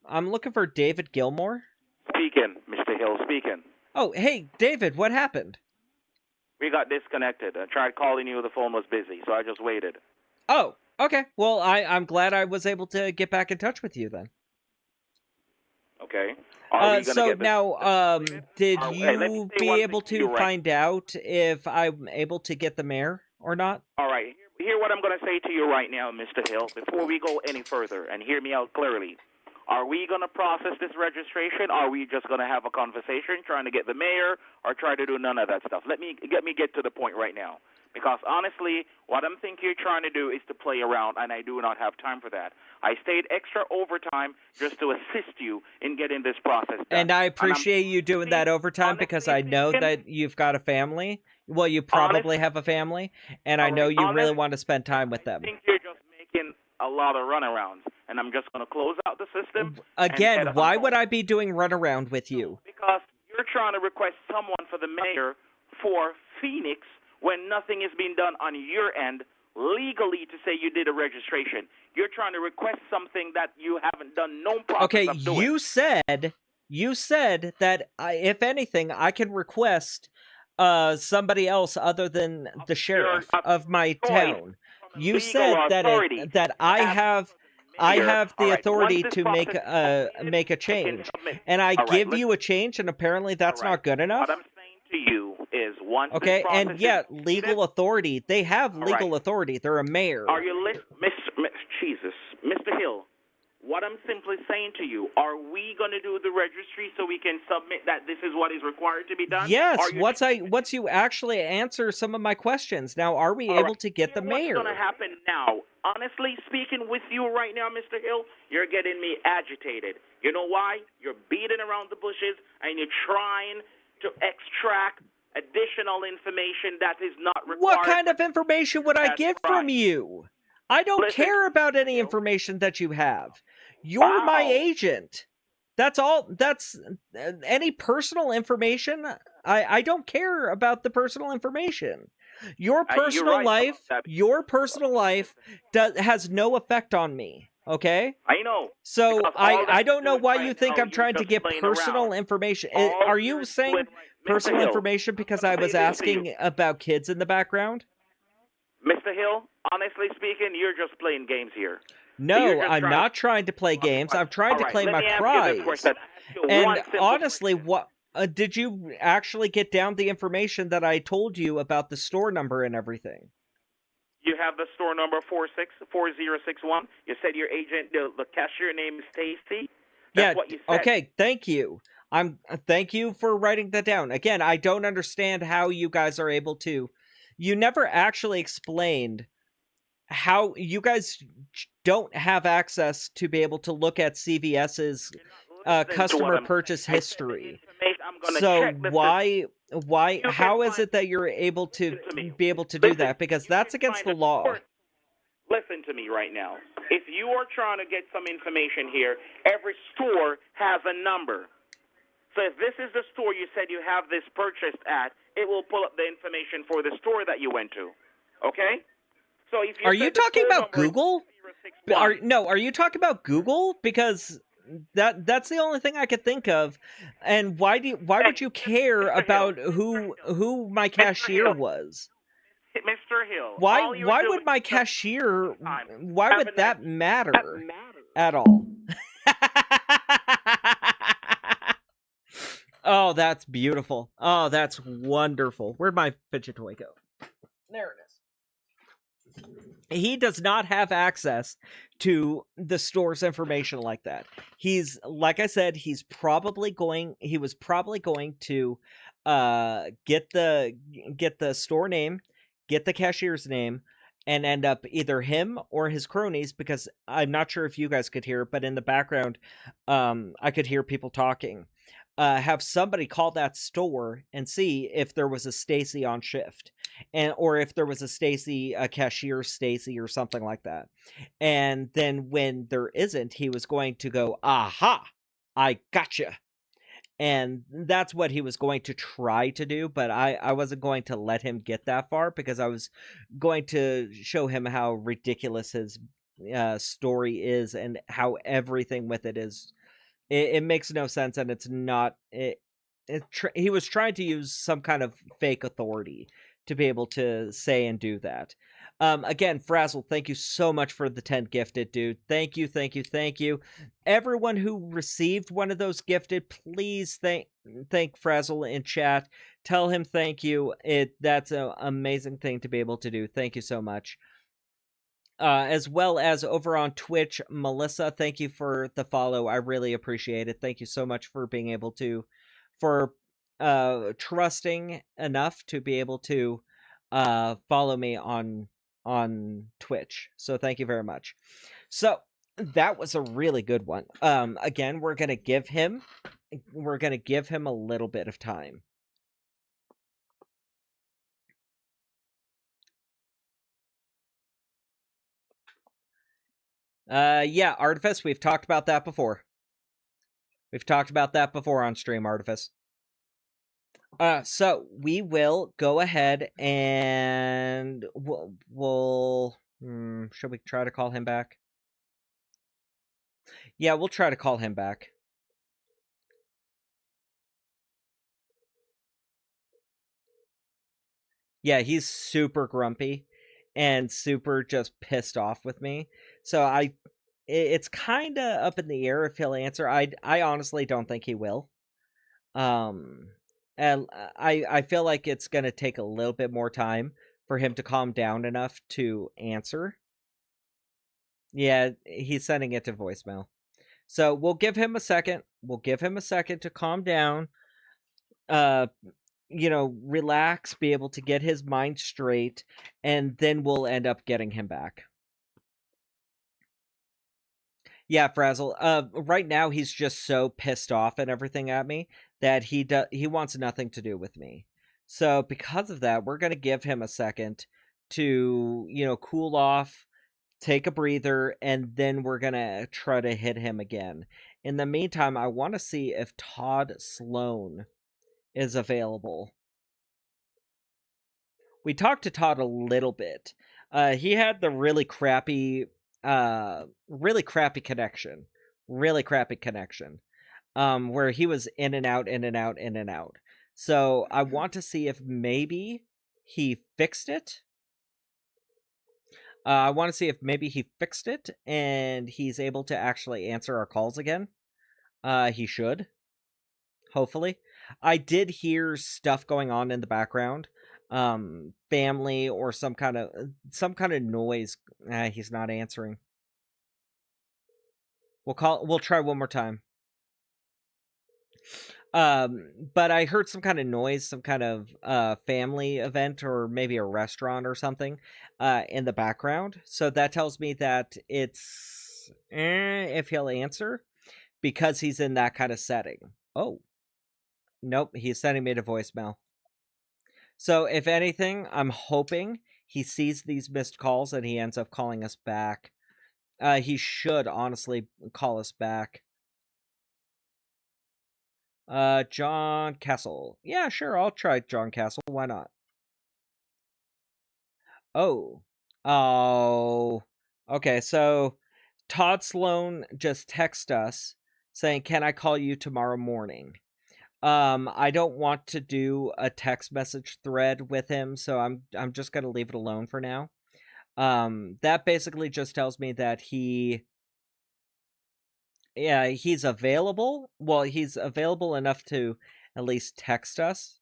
I'm looking for David Gilmore. Speaking, Mr. Hill, speaking. Oh, hey, David, what happened? We got disconnected. I tried calling you, the phone was busy, so I just waited. Oh, okay. Well, I'm glad I was able to get back in touch with you then. Okay. So now, did you be able to find out if I'm able to get the mayor or not? All right. Hear what I'm going to say to you right now, Mr. Hill, before we go any further, and hear me out clearly. Are we going to process this registration? Or are we just going to have a conversation trying to get the mayor, or try to do none of that stuff? Let me get to the point right now. Because honestly, what I'm thinking you're trying to do is to play around, and I do not have time for that. I stayed extra overtime just to assist you in getting this process done. And I appreciate you doing that overtime because I know that you've got a family. Well, you probably have a family, and I know you really want to spend time with them. I think you're just making a lot of runarounds, and I'm just going to close out the system. Again, why would I be doing runaround with you? Because you're trying to request someone for the mayor for Phoenix when nothing is being done on your end legally to say you did a registration. You're trying to request something that you haven't done no process of doing. Okay, you said that if anything, I can request somebody else other than the sheriff of my town. You said that I have the authority to make a change, and I give you a change, and apparently that's not good enough. What I'm saying to you is once okay, and yeah, legal authority. They have legal authority. They're a mayor. Are you listening, Mr. Hill? What I'm simply saying to you, are we going to do the registry so we can submit that this is what is required to be done? Yes, once you actually answer some of my questions. Now, are we able to get the mayor? What's going to happen now? Honestly speaking with you right now, Mr. Hill, you're getting me agitated. You know why? You're beating around the bushes, and you're trying to extract additional information that is not required. What kind of information would I get from you? I don't care about any information that you have. You're my agent. That's all. That's any personal information. I don't care about the personal information. Your personal life, has no effect on me. Okay? I know. So I don't know why you think I'm trying to get personal information. Are you saying personal information because I was asking about kids in the background? Mr. Hill, honestly speaking, you're just playing games here. No, I'm not trying to play games. I'm trying to claim my prize. And honestly, what did you actually get down the information that I told you about the store number and everything? You have the store number 4061. You said your agent, the cashier name is Stacy. That's what you said. Okay, thank you. Thank you for writing that down. Again, I don't understand how you guys are able to. You never actually explained how you guys don't have access to be able to look at CVS's customer purchase history. So how is it that you're able to do that? Because that's against the law. Listen to me right now. If you are trying to get some information here, every store has a number. So if this is the store you said you have this purchased at, it will pull up the information for the store that you went to. Okay? So if you are you talking about Google? Are you talking about Google? Because that's the only thing I could think of. And why would you care about who my cashier was? Mr. Hill. Why would my cashier? Why would that matter at all? Oh, that's beautiful. Oh, that's wonderful. Where'd my fidget toy go? There it is. He does not have access to the store's information like that. He's, like I said, he was probably going to get the store name, get the cashier's name, and end up either him or his cronies, because I'm not sure if you guys could hear, but in the background, I could hear people talking. Have somebody call that store and see if there was a Stacy on shift, or if there was a cashier Stacy or something like that. And then when there isn't, he was going to go, aha, I gotcha. And that's what he was going to try to do, but I wasn't going to let him get that far, because I was going to show him how ridiculous his story is and how everything with it is. It makes no sense, and it's not. He was trying to use some kind of fake authority to be able to say and do that. Again, Frazzle, thank you so much for the 10 gifted, dude. Thank you, thank you, thank you. Everyone who received one of those gifted, please thank Frazzle in chat. Tell him thank you. That's an amazing thing to be able to do. Thank you so much. As well as over on Twitch, Melissa, thank you for the follow. I really appreciate it. Thank you so much for being able to, for trusting enough to be able to follow me on Twitch. So thank you very much. So that was a really good one. Again, we're gonna give him a little bit of time. Yeah, Artifice, we've talked about that before. We've talked about that before on stream, Artifice. So we will go ahead and we'll should we try to call him back? Yeah, we'll try to call him back. Yeah, he's super grumpy and super just pissed off with me. So it's kind of up in the air if he'll answer. I honestly don't think he will. And I feel like it's going to take a little bit more time for him to calm down enough to answer. Yeah, he's sending it to voicemail. So we'll give him a second. We'll give him a second to calm down. Relax, be able to get his mind straight, and then we'll end up getting him back. Yeah, Frazzle. Right now he's just so pissed off and everything at me that he wants nothing to do with me. So because of that, we're gonna give him a second to cool off, take a breather, and then we're gonna try to hit him again. In the meantime, I want to see if Todd Sloan is available. We talked to Todd a little bit. He had the really crappy connection. Really crappy connection. Where he was in and out, in and out, in and out. So I want to see if maybe he fixed it. I want to see if maybe he fixed it and he's able to actually answer our calls again. He should. Hopefully. I did hear stuff going on in the background. Family or some kind of noise. He's not answering. We'll try one more time. But I heard some kind of noise, some kind of family event or maybe a restaurant or something in the background. So that tells me that it's if he'll answer because he's in that kind of setting. Oh. Nope, he's sending me to voicemail. So if anything, I'm hoping he sees these missed calls and he ends up calling us back. He should honestly call us back. John Castle. Yeah, sure, I'll try John Castle. Why not? Oh. Oh. Okay, so Todd Sloan just texted us saying, "Can I call you tomorrow morning?" I don't want to do a text message thread with him, so I'm just gonna leave it alone for now. That basically just tells me that he's available. Well, he's available enough to at least text us,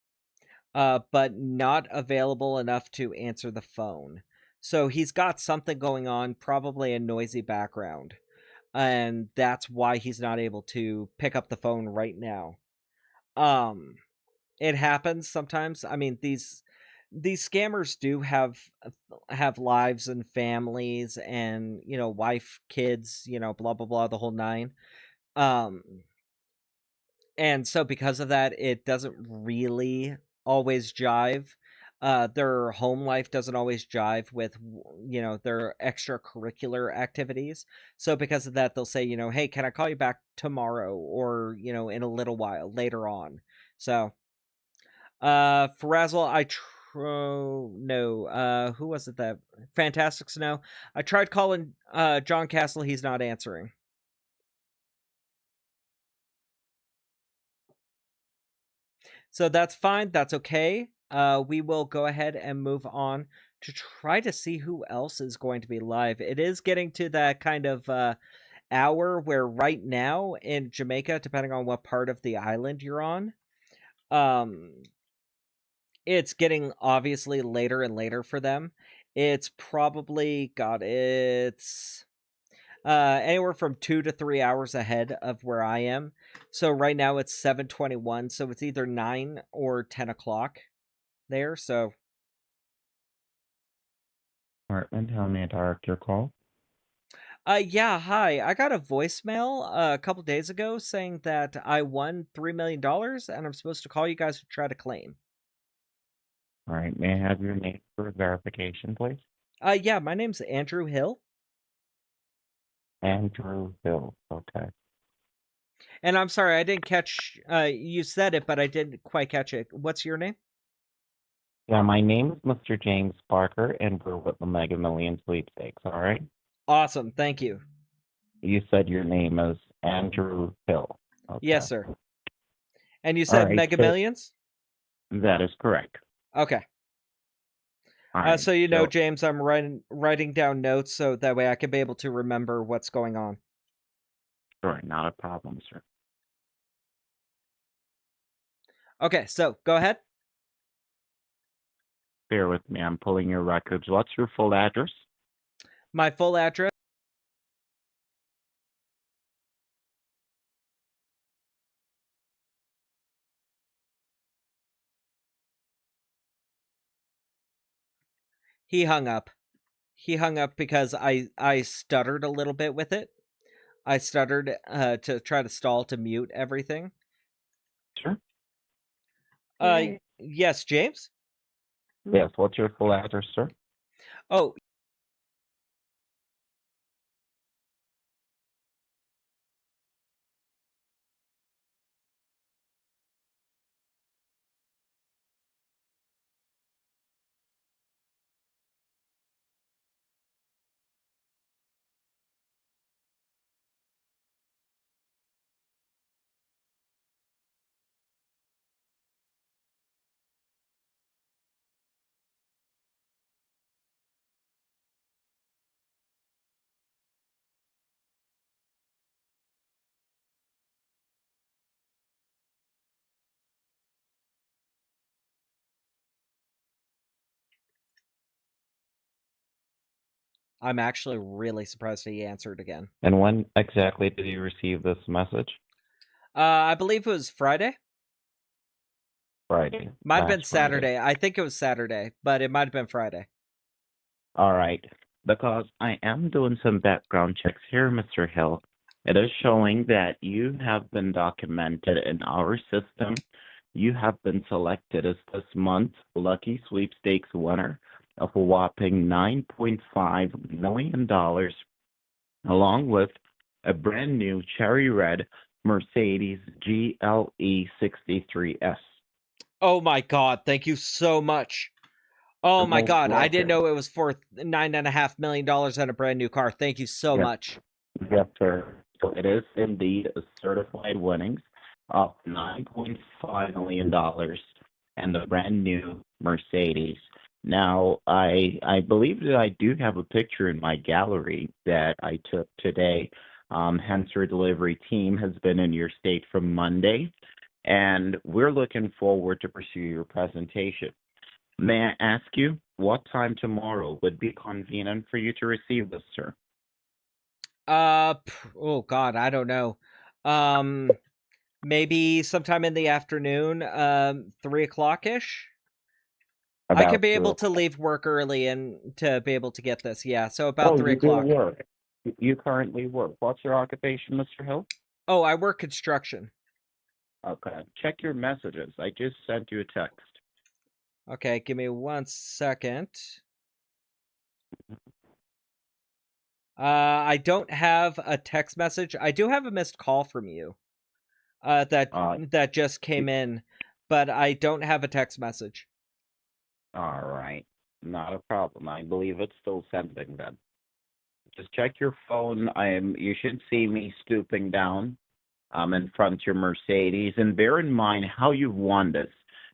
but not available enough to answer the phone. So he's got something going on, probably a noisy background, and that's why he's not able to pick up the phone right now. It happens sometimes. I mean, these scammers do have lives and families and, wife, kids, blah blah blah, the whole nine. Um and so because of that, it doesn't really always jive. Their home life doesn't always jive with, their extracurricular activities. So because of that, they'll say, "Hey, can I call you back tomorrow or, in a little while later on?" So Frazzle, no, who was it that Fantastic Snow? I tried calling John Castle, he's not answering. So that's fine, that's okay. We will go ahead and move on to try to see who else is going to be live. It is getting to that kind of hour where right now in Jamaica, depending on what part of the island you're on, it's getting obviously later and later for them. It's probably it's anywhere from 2 to 3 hours ahead of where I am. So right now it's 7:21, so it's either 9 or 10 o'clock there. So Department, how may I direct your call? yeah, hi. I got a voicemail a couple days ago saying that I won $3 million and I'm supposed to call you guys to try to claim. All right, may I have your name for verification, please? Yeah, my name's Andrew Hill. Andrew Hill, okay. And I'm sorry, I didn't catch you said it, but I didn't quite catch it. What's your name? Yeah, my name is Mr. James Parker, and we're with the Mega Million Sweepstakes, all right? Awesome, thank you. You said your name is Andrew Hill. Okay. Yes, sir. And you said right, Mega so- Millions? That is correct. Okay. All right, So James, I'm writing down notes so that way I can be able to remember what's going on. Sure, not a problem, sir. Okay, so go ahead. Bear with me, I'm pulling your records. What's your full address? My full address. He hung up. He hung up because I stuttered a little bit with it. I stuttered to try to stall to mute everything. Sure. Yes, James? Yes, what's your full address, sir? Oh, I'm actually really surprised he answered again. And when exactly did you receive this message? I believe it was Friday. Friday. Might have been Last Friday. Saturday. I think it was Saturday, but it might have been Friday. All right. Because I am doing some background checks here, Mr. Hill. It is showing that you have been documented in our system. You have been selected as this month's Lucky Sweepstakes winner of a whopping $9.5 million, along with a brand new cherry red Mercedes GLE 63S. Oh my God! Thank you so much. Oh You're my most God! I didn't welcome. know it was for $9.5 million and a brand new car. Thank you so Yes. much. Yes, sir. So it is indeed a certified winnings of $9.5 million and the brand new Mercedes. Now, I believe that I do have a picture in my gallery that I took today. Hence, your delivery team has been in your state from Monday, and we're looking forward to pursue your presentation. May I ask you what time tomorrow would be convenient for you to receive this, sir? Oh God, I don't know. Maybe sometime in the afternoon, 3 o'clock ish. I could About be 2 able to o'clock. leave work early and to be able to get this. Yeah, so about Oh, 3 you do o'clock. work. You currently work. What's your occupation, Mr. Hill? Oh, I work construction. Okay. Check your messages. I just sent you a text. Okay, give me 1 second. I don't have a text message. I do have a missed call from you. That just came in, but I don't have a text message. All right. Not a problem. I believe it's still sending then. Just check your phone. You should see me stooping down in front of your Mercedes. And bear in mind how you've won this.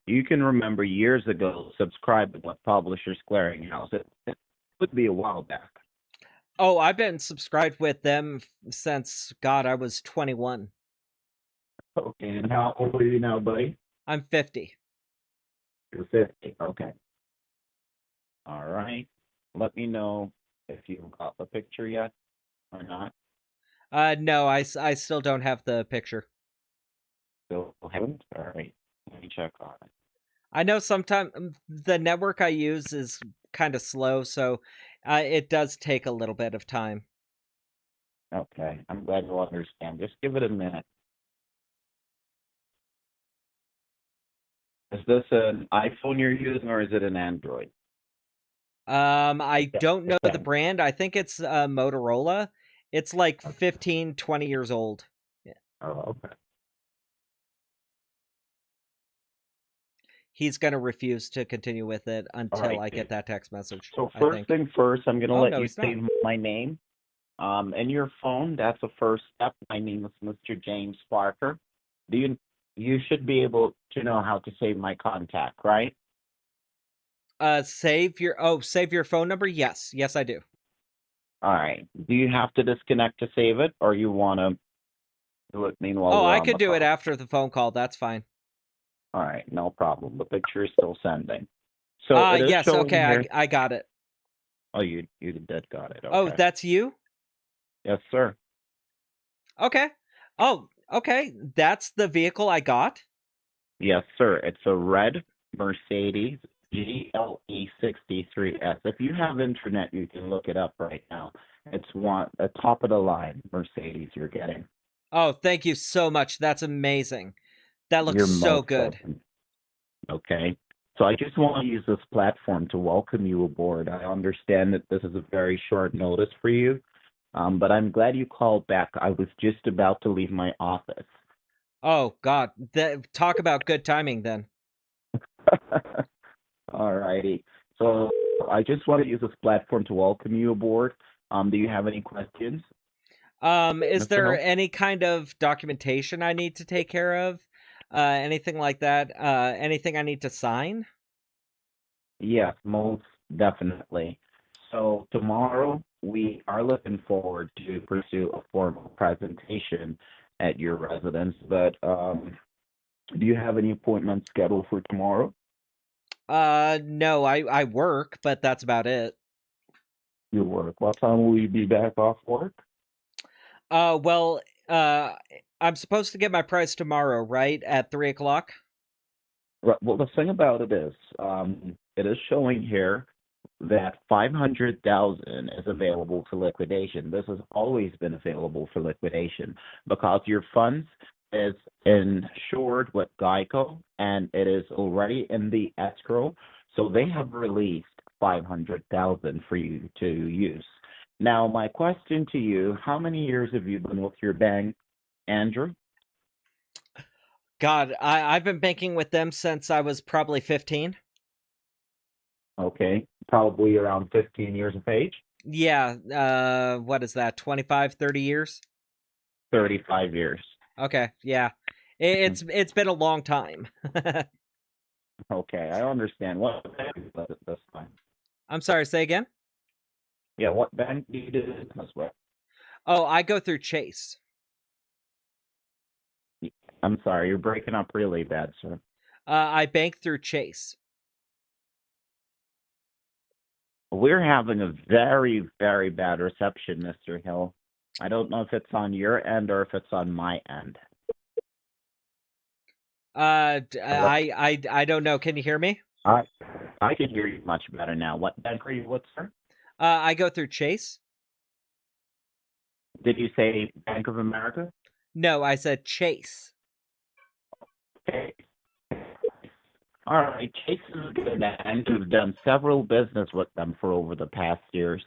You can remember years ago subscribing with Publishers Clearinghouse. It would be a while back. Oh, I've been subscribed with them since, God, I was 21. Okay, and how old are you now, buddy? I'm 50. You're 50. Okay. All right. Let me know if you've got the picture yet or not. No, I still don't have the picture. Still haven't? All right. Let me check on it. I know sometimes the network I use is kind of slow, so it does take a little bit of time. Okay. I'm glad you understand. Just give it a minute. Is this an iPhone you're using or is it an Android? I Okay. don't know the Okay. brand. I think it's Motorola. It's like 15, 20 years old. Oh, okay. He's going to refuse to continue with it until right, I get dude. that text message. So I first think. thing first, I'm gonna Oh, let no, you he's not. save my name. In your phone, that's the first step. My name is Mr. James Parker. You should be able to know how to save my contact, right? Save your phone number? Yes, I do. All right. Do you have to disconnect to save it, or you want to do it meanwhile we're I on could the do it phone? after the phone call. That's fine. All right, no problem. The picture is still sending. So it is Yes, showing okay, here. I got it. Oh, you did got it. Okay. Oh, that's you? Yes, sir. Okay. Oh, okay. That's the vehicle I got? Yes, sir. It's a red Mercedes GLE 63S. If you have internet, you can look it up right now. It's a top of the line Mercedes you're getting. Oh, thank you so much. That's amazing. That looks You're so most good. welcome. Okay. So I just want to use this platform to welcome you aboard. I understand that this is a very short notice for you, but I'm glad you called back. I was just about to leave my office. Oh, God. Talk about good timing then. All righty. So I just want to use this platform to welcome you aboard. Do you have any questions? Is Mr. there Hill? any kind of documentation I need to take care of? Anything like that? Anything I need to sign? Yes, most definitely. So tomorrow we are looking forward to pursue a formal presentation at your residence. But do you have any appointments scheduled for tomorrow? No, I work, but that's about it. You work. What time will you be back off work? Well, I'm supposed to get my price tomorrow, right? At 3 o'clock? Right. Well, the thing about it is showing here that 500,000 is available for liquidation. This has always been available for liquidation because your funds is insured with Geico and it is already in the escrow. So they have released 500,000 for you to use. Now, my question to you, how many years have you been with your bank, Andrew? God, I've been banking with them since I was probably 15. Okay, probably around 15 years of age. Yeah, what is that? 25, 30 years? 35 years. Okay, yeah. It's been a long time. Okay, I understand. What bank is that at this time? I'm sorry, say again? Yeah, what bank do you do business with? Oh, I go through Chase. I'm sorry, you're breaking up really bad, sir. I bank through Chase. We're having a very, very bad reception, Mr. Hill. I don't know if it's on your end or if it's on my end. Hello? I don't know. Can you hear me? I can hear you much better now. What bank are you with, sir? I go through Chase. Did you say Bank of America? No, I said Chase. Okay. All right, Chase is good, and we've done several business with them for over the past years.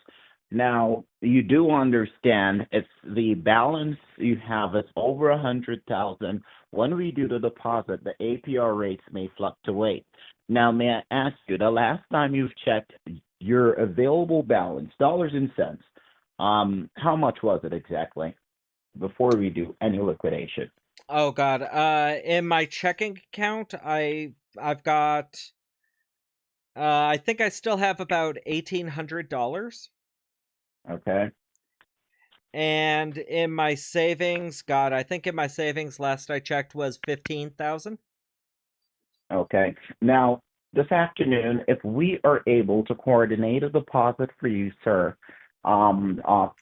Now, you do understand it's the balance you have is over 100,000. When we do the deposit, the APR rates may fluctuate. Now, may I ask you, the last time you've checked your available balance, dollars and cents, how much was it exactly before we do any liquidation? Oh God. In my checking account, I've got. I think I still have about $1,800. Okay. And in my savings, God, I think in my savings last I checked was 15,000. Okay. Now, this afternoon, if we are able to coordinate a deposit for you, sir, of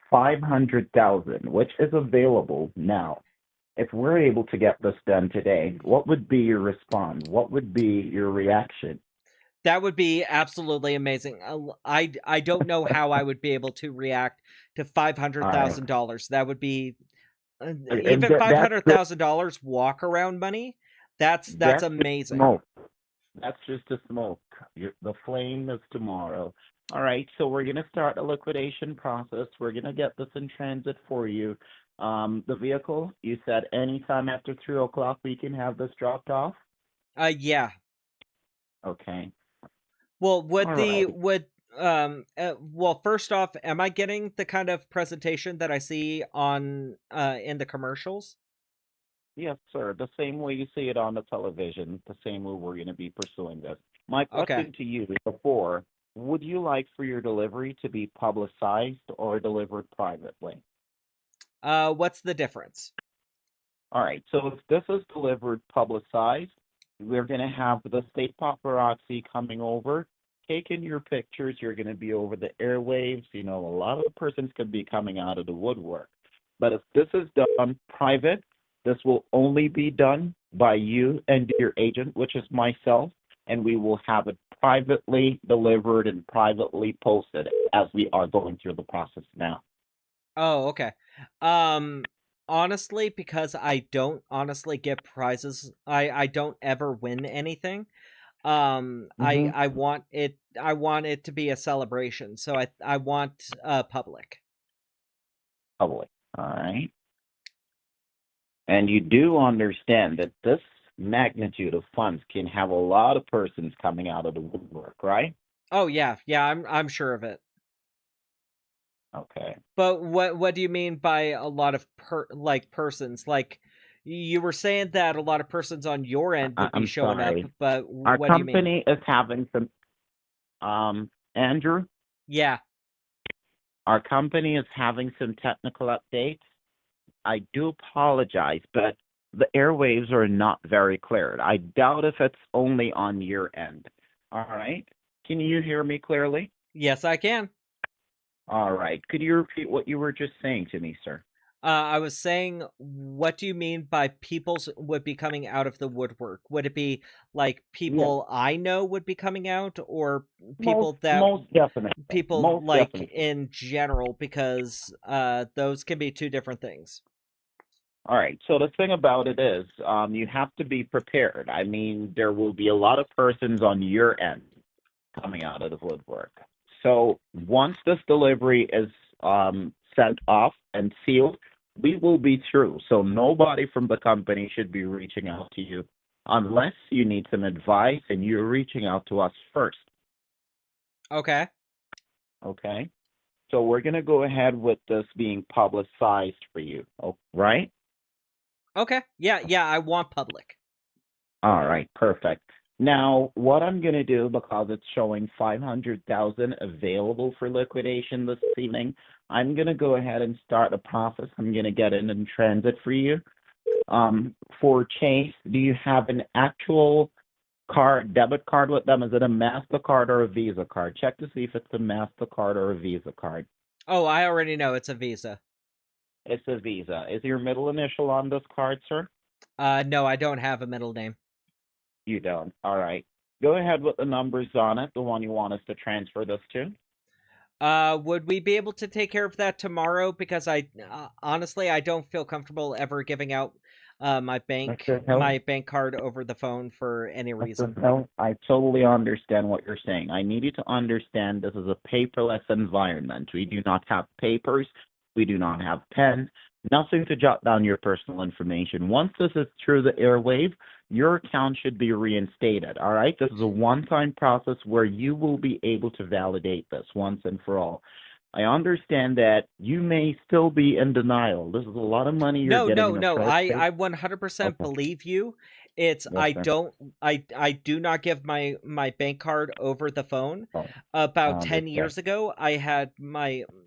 500,000, which is available now, if we're able to get this done today, what would be your response? What would be your reaction? That would be absolutely amazing. I don't know how I would be able to react to All right. $500,000. That would be And even that's $500,000 walk around money. That's just amazing. smoke. That's just a smoke. The flame is tomorrow. All right, so we're going to start a liquidation process. We're going to get this in transit for you. The vehicle, you said anytime after 3 o'clock we can have this dropped off? Yeah. Okay. Well, All right. well, first off, am I getting the kind of presentation that I see on in the commercials? Yes, sir. The same way you see it on the television, the same way we're going to be pursuing this. My Okay. question to you before, would you like for your delivery to be publicized or delivered privately? What's the difference? All right, so if this is delivered publicized, we're going to have the state paparazzi coming over, taking your pictures. You're going to be over the airwaves. You know, a lot of the persons could be coming out of the woodwork. But if this is done private, this will only be done by you and your agent, which is myself, and we will have it privately delivered and privately posted as we are going through the process now. Oh, okay. Honestly, because I don't honestly get prizes, I don't ever win anything. I want it to be a celebration, so I want public. Public. All right. And you do understand that this magnitude of funds can have a lot of persons coming out of the woodwork, right? Oh yeah, I'm sure of it. Okay. But what do you mean by a lot of persons? Like you were saying that a lot of persons on your end would be I'm showing sorry. up, but Our what do you mean? company is having some, Andrew, Yeah. our company is having some technical updates. I do apologize, but the airwaves are not very clear. I doubt if it's only on your end. All right. Can you hear me clearly? Yes, I can. All right. Could you repeat what you were just saying to me, sir? I was saying, what do you mean by people's would be coming out of the woodwork? Would it be like Yes, people I know would be coming out, or most people that most definitely. people Most like definitely. in general? Because those can be two different things. All right. So the thing about it is, you have to be prepared. I mean, there will be a lot of persons on your end coming out of the woodwork. So once this delivery is sent off and sealed, we will be through. So nobody from the company should be reaching out to you unless you need some advice and you're reaching out to us first. Okay. Okay. So we're going to go ahead with this being publicized for you. Oh, right? Okay. Yeah, I want public. All right, perfect. Now, what I'm going to do, because it's showing 500,000 available for liquidation this evening, I'm going to go ahead and start the process. I'm going to get it in transit for you. For Chase, do you have an actual debit card with them? Is it a MasterCard or a Visa card? Check to see if it's a MasterCard or a Visa card. Oh, I already know it's a Visa. It's a Visa. Is your middle initial on this card, sir? No, I don't have a middle name. You don't. All right. Go ahead with the numbers on it, the one you want us to transfer this to. Would we be able to take care of that tomorrow? Because honestly, I don't feel comfortable ever giving out my bank Mr. Hill? card over the phone for any reason. Mr. Hill, I totally understand what you're saying. I need you to understand this is a paperless environment. We do not have papers. We do not have pen. Nothing to jot down your personal information. Once this is through the airwave, your account should be reinstated. All right? This is a one-time process where you will be able to validate this once and for all. I understand that you may still be in denial. This is a lot of money you're getting in the No. first place. I 100% Okay. believe you. It's Yes, sir. I do not give my bank card over the phone. Oh, About I 10 understand. years ago, I had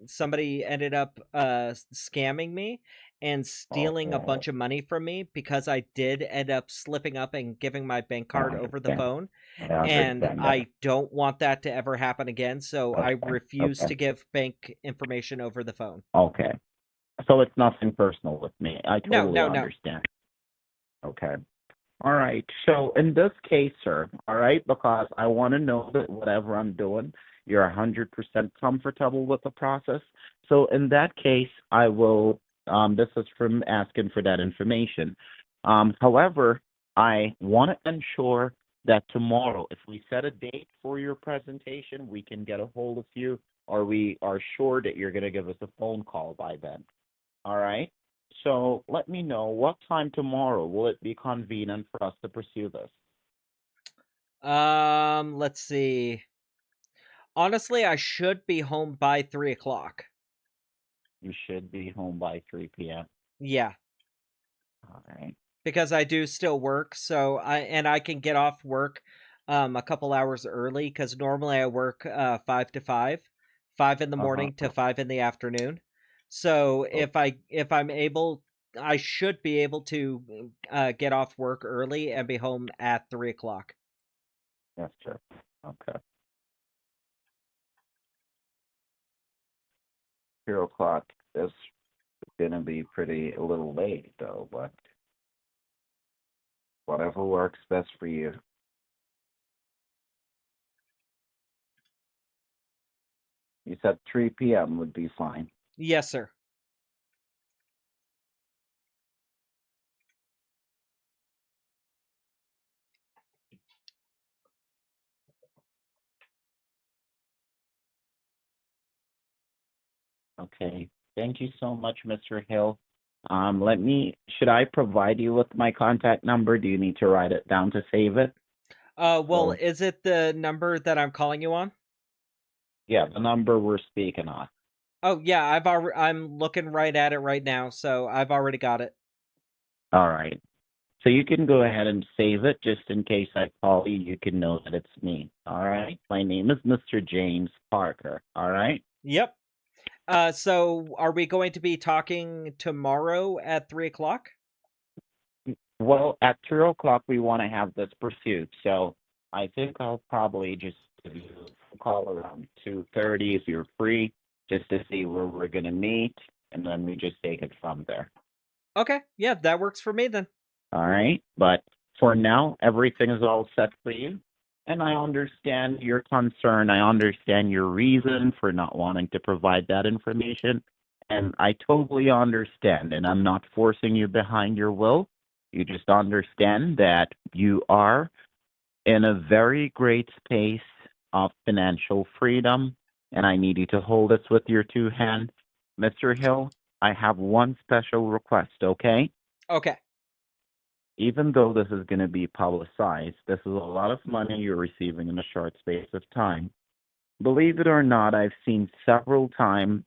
somebody ended up scamming me and stealing a Okay. bunch of money from me because I did end up slipping up and giving my bank I card over the understand. phone. I And understand that. I don't want that to ever happen again, so I Okay. refuse Okay. to give bank information over the phone. Okay. So it's nothing personal with me. I No, totally no. understand. Okay. All right. So in this case, sir, all right, because I want to know that whatever I'm doing, you're 100% comfortable with the process. So in that case, I will, this is from asking for that information. However, I want to ensure that tomorrow, if we set a date for your presentation, we can get a hold of you, or we are sure that you're going to give us a phone call by then. All right? So let me know what time tomorrow will it be convenient for us to pursue this? Let's see. Honestly, I should be home by 3 o'clock. You should be home by 3 p.m. Yeah, All right. because I do still work, so I can get off work a couple hours early because normally I work 5 in the Uh-huh. morning to 5 in the afternoon. So Oh, if I'm able, I should be able to get off work early and be home at 3 o'clock. yes, sir. Okay. 3 o'clock is gonna be a little late though, but whatever works best for you. You said 3 p.m. would be fine. Yes, sir. Okay. Thank you so much, Mr. Hill. Should I provide you with my contact number? Do you need to write it down to save it? Well, Or, is it the number that I'm calling you on? yeah, the number we're speaking on. Oh yeah, I'm looking right at it right now, so I've already got it. All right. So you can go ahead and save it just in case I call you. You can know that it's me. All right. My name is Mr. James Parker. All right. Yep. So are we going to be talking tomorrow at 3 o'clock? Well, at 2 o'clock, we want to have this pursuit. So I think I'll probably just give you a call around 2:30 if you're free. just to see where we're going to meet, and then we just take it from there. Okay, yeah, that works for me then. All right? But for now, everything is all set for you. And I understand your concern. I understand your reason for not wanting to provide that information. And I totally understand. And I'm not forcing you behind your will. You just understand that you are in a very great space of financial freedom. And I need you to hold this with your two hands. Mr. Hill, I have one special request, okay? Okay. Even though this is going to be publicized, this is a lot of money you're receiving in a short space of time. Believe it or not, I've seen several times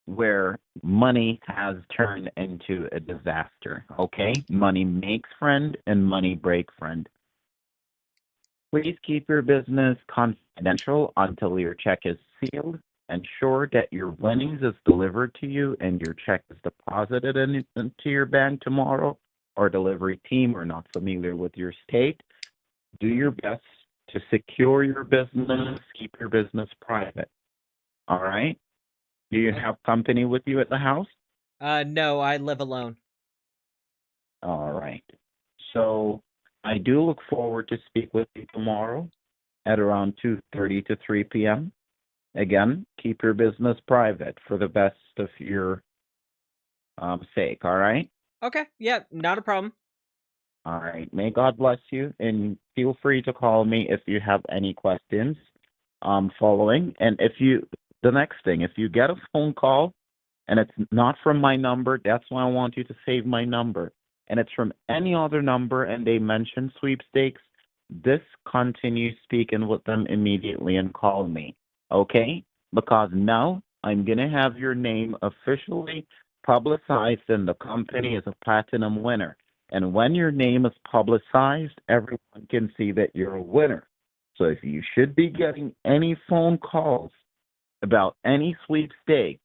where money has turned into a disaster, okay? Money makes friend and money break friend. Please keep your business confidential until your check is sealed. Ensure that your winnings is delivered to you and your check is deposited into your bank tomorrow. Or delivery team are not familiar with your state. Do your best to secure your business, keep your business private. All right? Do you have company with you at the house? No, I live alone. All right. So I do look forward to speak with you tomorrow at around 2:30 to 3 p.m. Again, keep your business private for the best of your sake, all right? Okay, yeah, not a problem. All right. May God bless you, and feel free to call me if you have any questions following. And the next thing, if you get a phone call and it's not from my number, that's why I want you to save my number. And it's from any other number and they mention sweepstakes, discontinue speaking with them immediately and call me, okay? Because now I'm going to have your name officially publicized and the company is a platinum winner. And when your name is publicized, everyone can see that you're a winner. So if you should be getting any phone calls about any sweepstakes,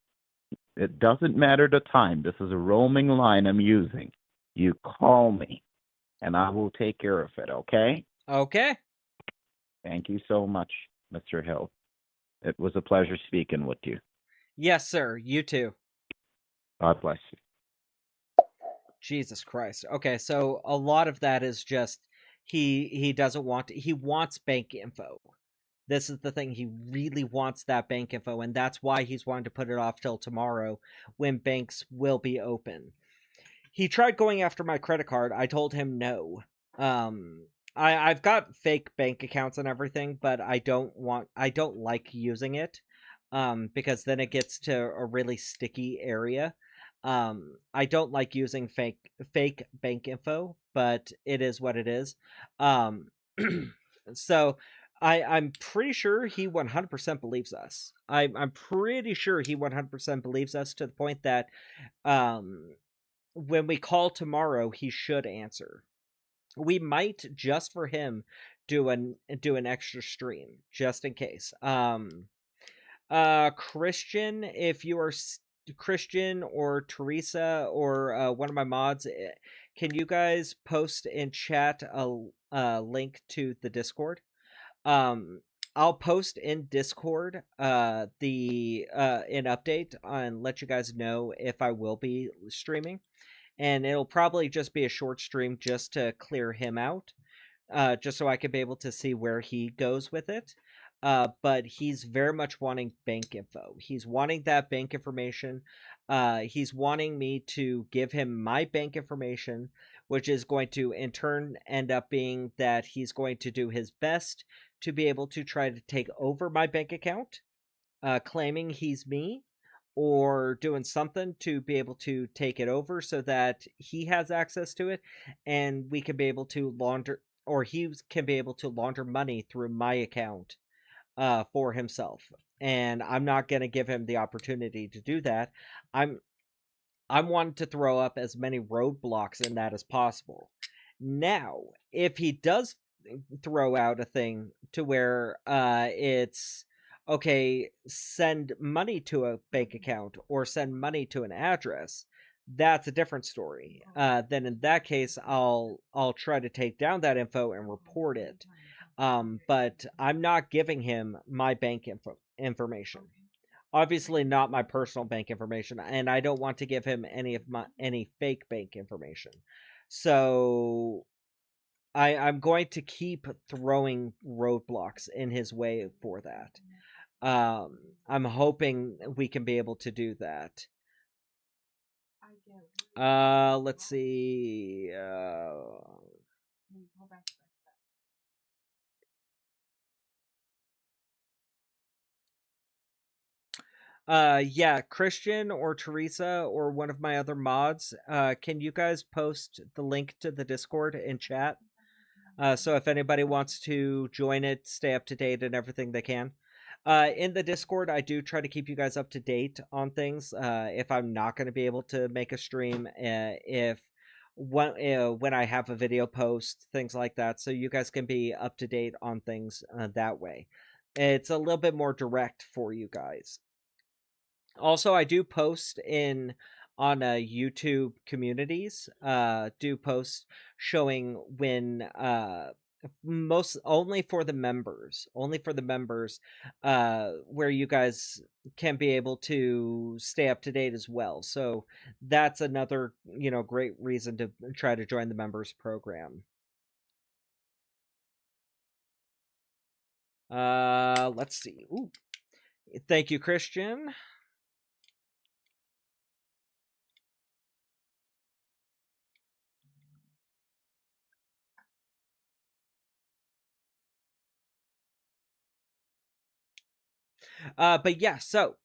it doesn't matter the time. This is a roaming line I'm using. You call me, and I will take care of it, okay? Okay. Thank you so much, Mr. Hill. It was a pleasure speaking with you. Yes, sir. You too. God bless you. Jesus Christ. Okay, so a lot of that is just he doesn't want he wants bank info. This is the thing, he really wants that bank info, and that's why he's wanting to put it off till tomorrow when banks will be open. He tried going after my credit card. I told him no. I've got fake bank accounts and everything, but I don't like using it. Because then it gets to a really sticky area. I don't like using fake bank info, but it is what it is. So I'm pretty sure he 100% believes us. I'm pretty sure he 100% believes us to the point that when we call tomorrow, he should answer. We might, just for him, do an extra stream just in case. Christian, if you are Christian or Teresa or one of my mods, can you guys post in chat a link to the Discord? I'll post in Discord the an update and let you guys know if I will be streaming, and it'll probably just be a short stream just to clear him out, just so I can be able to see where he goes with it. But he's very much wanting bank info. He's wanting that bank information. He's wanting me to give him my bank information, which is going to in turn end up being that he's going to do his best to be able to try to take over my bank account, claiming he's me, or doing something to be able to take it over so that he has access to it, and we can be able to launder, or he can be able to launder money through my account for himself. And I'm not going to give him the opportunity to do that. I'm wanting to throw up as many roadblocks in that as possible. Now, if he does throw out a thing to where it's okay, send money to a bank account or send money to an address, that's a different story. Then in that case, I'll try to take down that info and report it. But I'm not giving him my bank information. Obviously not my personal bank information, and I don't want to give him any fake bank information. So I'm going to keep throwing roadblocks in his way for that. I'm hoping we can be able to do that. Let's see. Yeah, Christian or Teresa or one of my other mods, can you guys post the link to the Discord in chat? So if anybody wants to join it, stay up to date and everything they can. In the Discord, I do try to keep you guys up to date on things. If I'm not going to be able to make a stream, when I have a video post, things like that, so you guys can be up to date on things that way. It's a little bit more direct for you guys. Also, I do post on YouTube communities. Do post showing when only for the members, where you guys can be able to stay up to date as well. So that's another great reason to try to join the members program. Let's see. Ooh, thank you, Christian. But yeah, so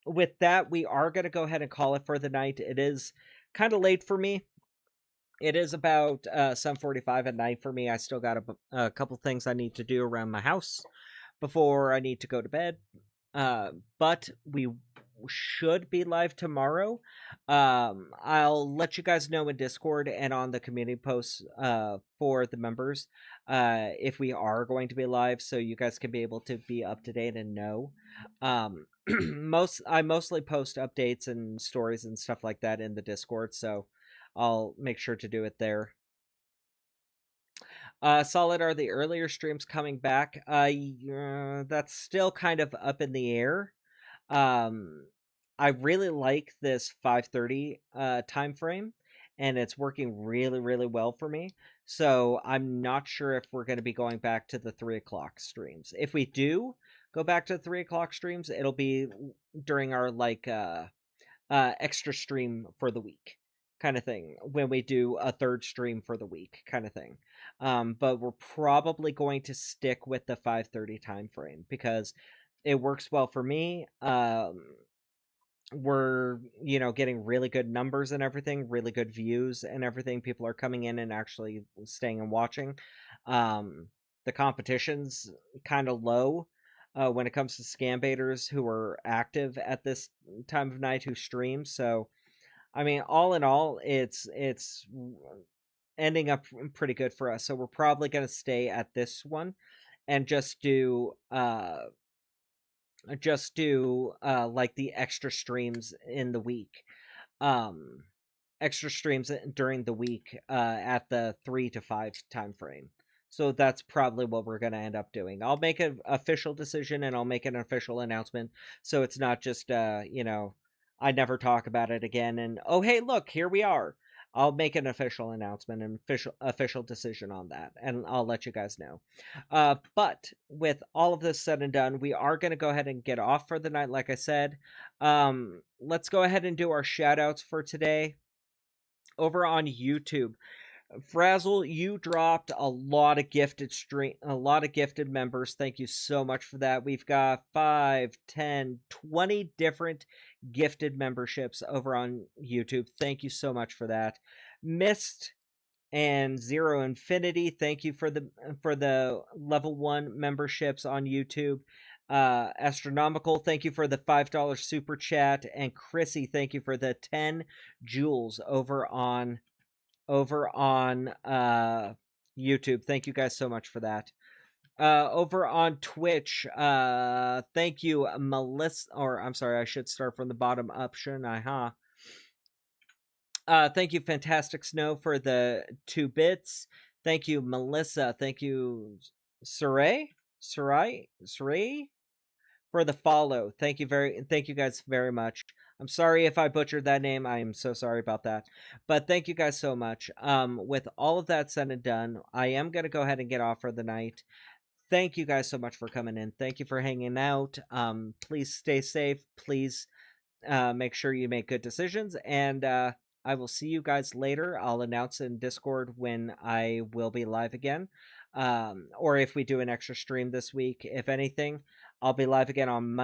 with that, we are gonna go ahead and call it for the night. It is kind of late for me. It is about 7:45 at night for me. I still got a couple things I need to do around my house before I need to go to bed. But we should be live tomorrow. I'll let you guys know in Discord and on the community posts for the members if we are going to be live, so you guys can be able to be up to date and know. I mostly post updates and stories and stuff like that in the Discord, so I'll make sure to do it there. Solid, are the earlier streams coming back? That's still kind of up in the air. I really like this 5:30 time frame, and it's working really, really well for me. So I'm not sure if we're going to be going back to the 3 o'clock streams. If we do go back to the 3 o'clock streams, it'll be during our extra stream for the week kind of thing, when we do a third stream for the week kind of thing. But we're probably going to stick with the 5:30 time frame because it works well for me. We're getting really good numbers and everything, really good views and everything. People are coming in and actually staying and watching. The competition's kind of low when it comes to scam baiters who are active at this time of night who stream. So I mean, all in all, it's ending up pretty good for us. So we're probably going to stay at this one and just do like the extra streams in the week. Extra streams during the week at the 3 to 5 time frame. So that's probably what we're going to end up doing. I'll make an official decision and I'll make an official announcement, so it's not just I never talk about it again and oh hey look, here we are. I'll make an official announcement and official decision on that, and I'll let you guys know. But with all of this said and done, we are going to go ahead and get off for the night, like I said. Let's go ahead and do our shout outs for today. Over on YouTube, Frazzle, you dropped a lot of gifted members. Thank you so much for that. We've got 5, 10, 20 different gifted memberships over on YouTube. Thank you so much for that. Mist and Zero Infinity, thank you for the level 1 memberships on YouTube. Astronomical, thank you for the $5 super chat, and Chrissy, thank you for the 10 jewels over on YouTube. Thank you guys so much for that. Over on Twitch, thank you, Melissa, or I'm sorry, I should start from the bottom up, shouldn't I, huh? Thank you, Fantastic Snow, for the 2 bits. Thank you, Melissa. Thank you, Sarai, for the follow. Thank you guys very much. I'm sorry if I butchered that name. I am so sorry about that. But thank you guys so much. With all of that said and done, I am going to go ahead and get off for the night. Thank you guys so much for coming in. Thank you for hanging out. Please stay safe. Please make sure you make good decisions. And I will see you guys later. I'll announce in Discord when I will be live again. Or if we do an extra stream this week. If anything, I'll be live again on Monday.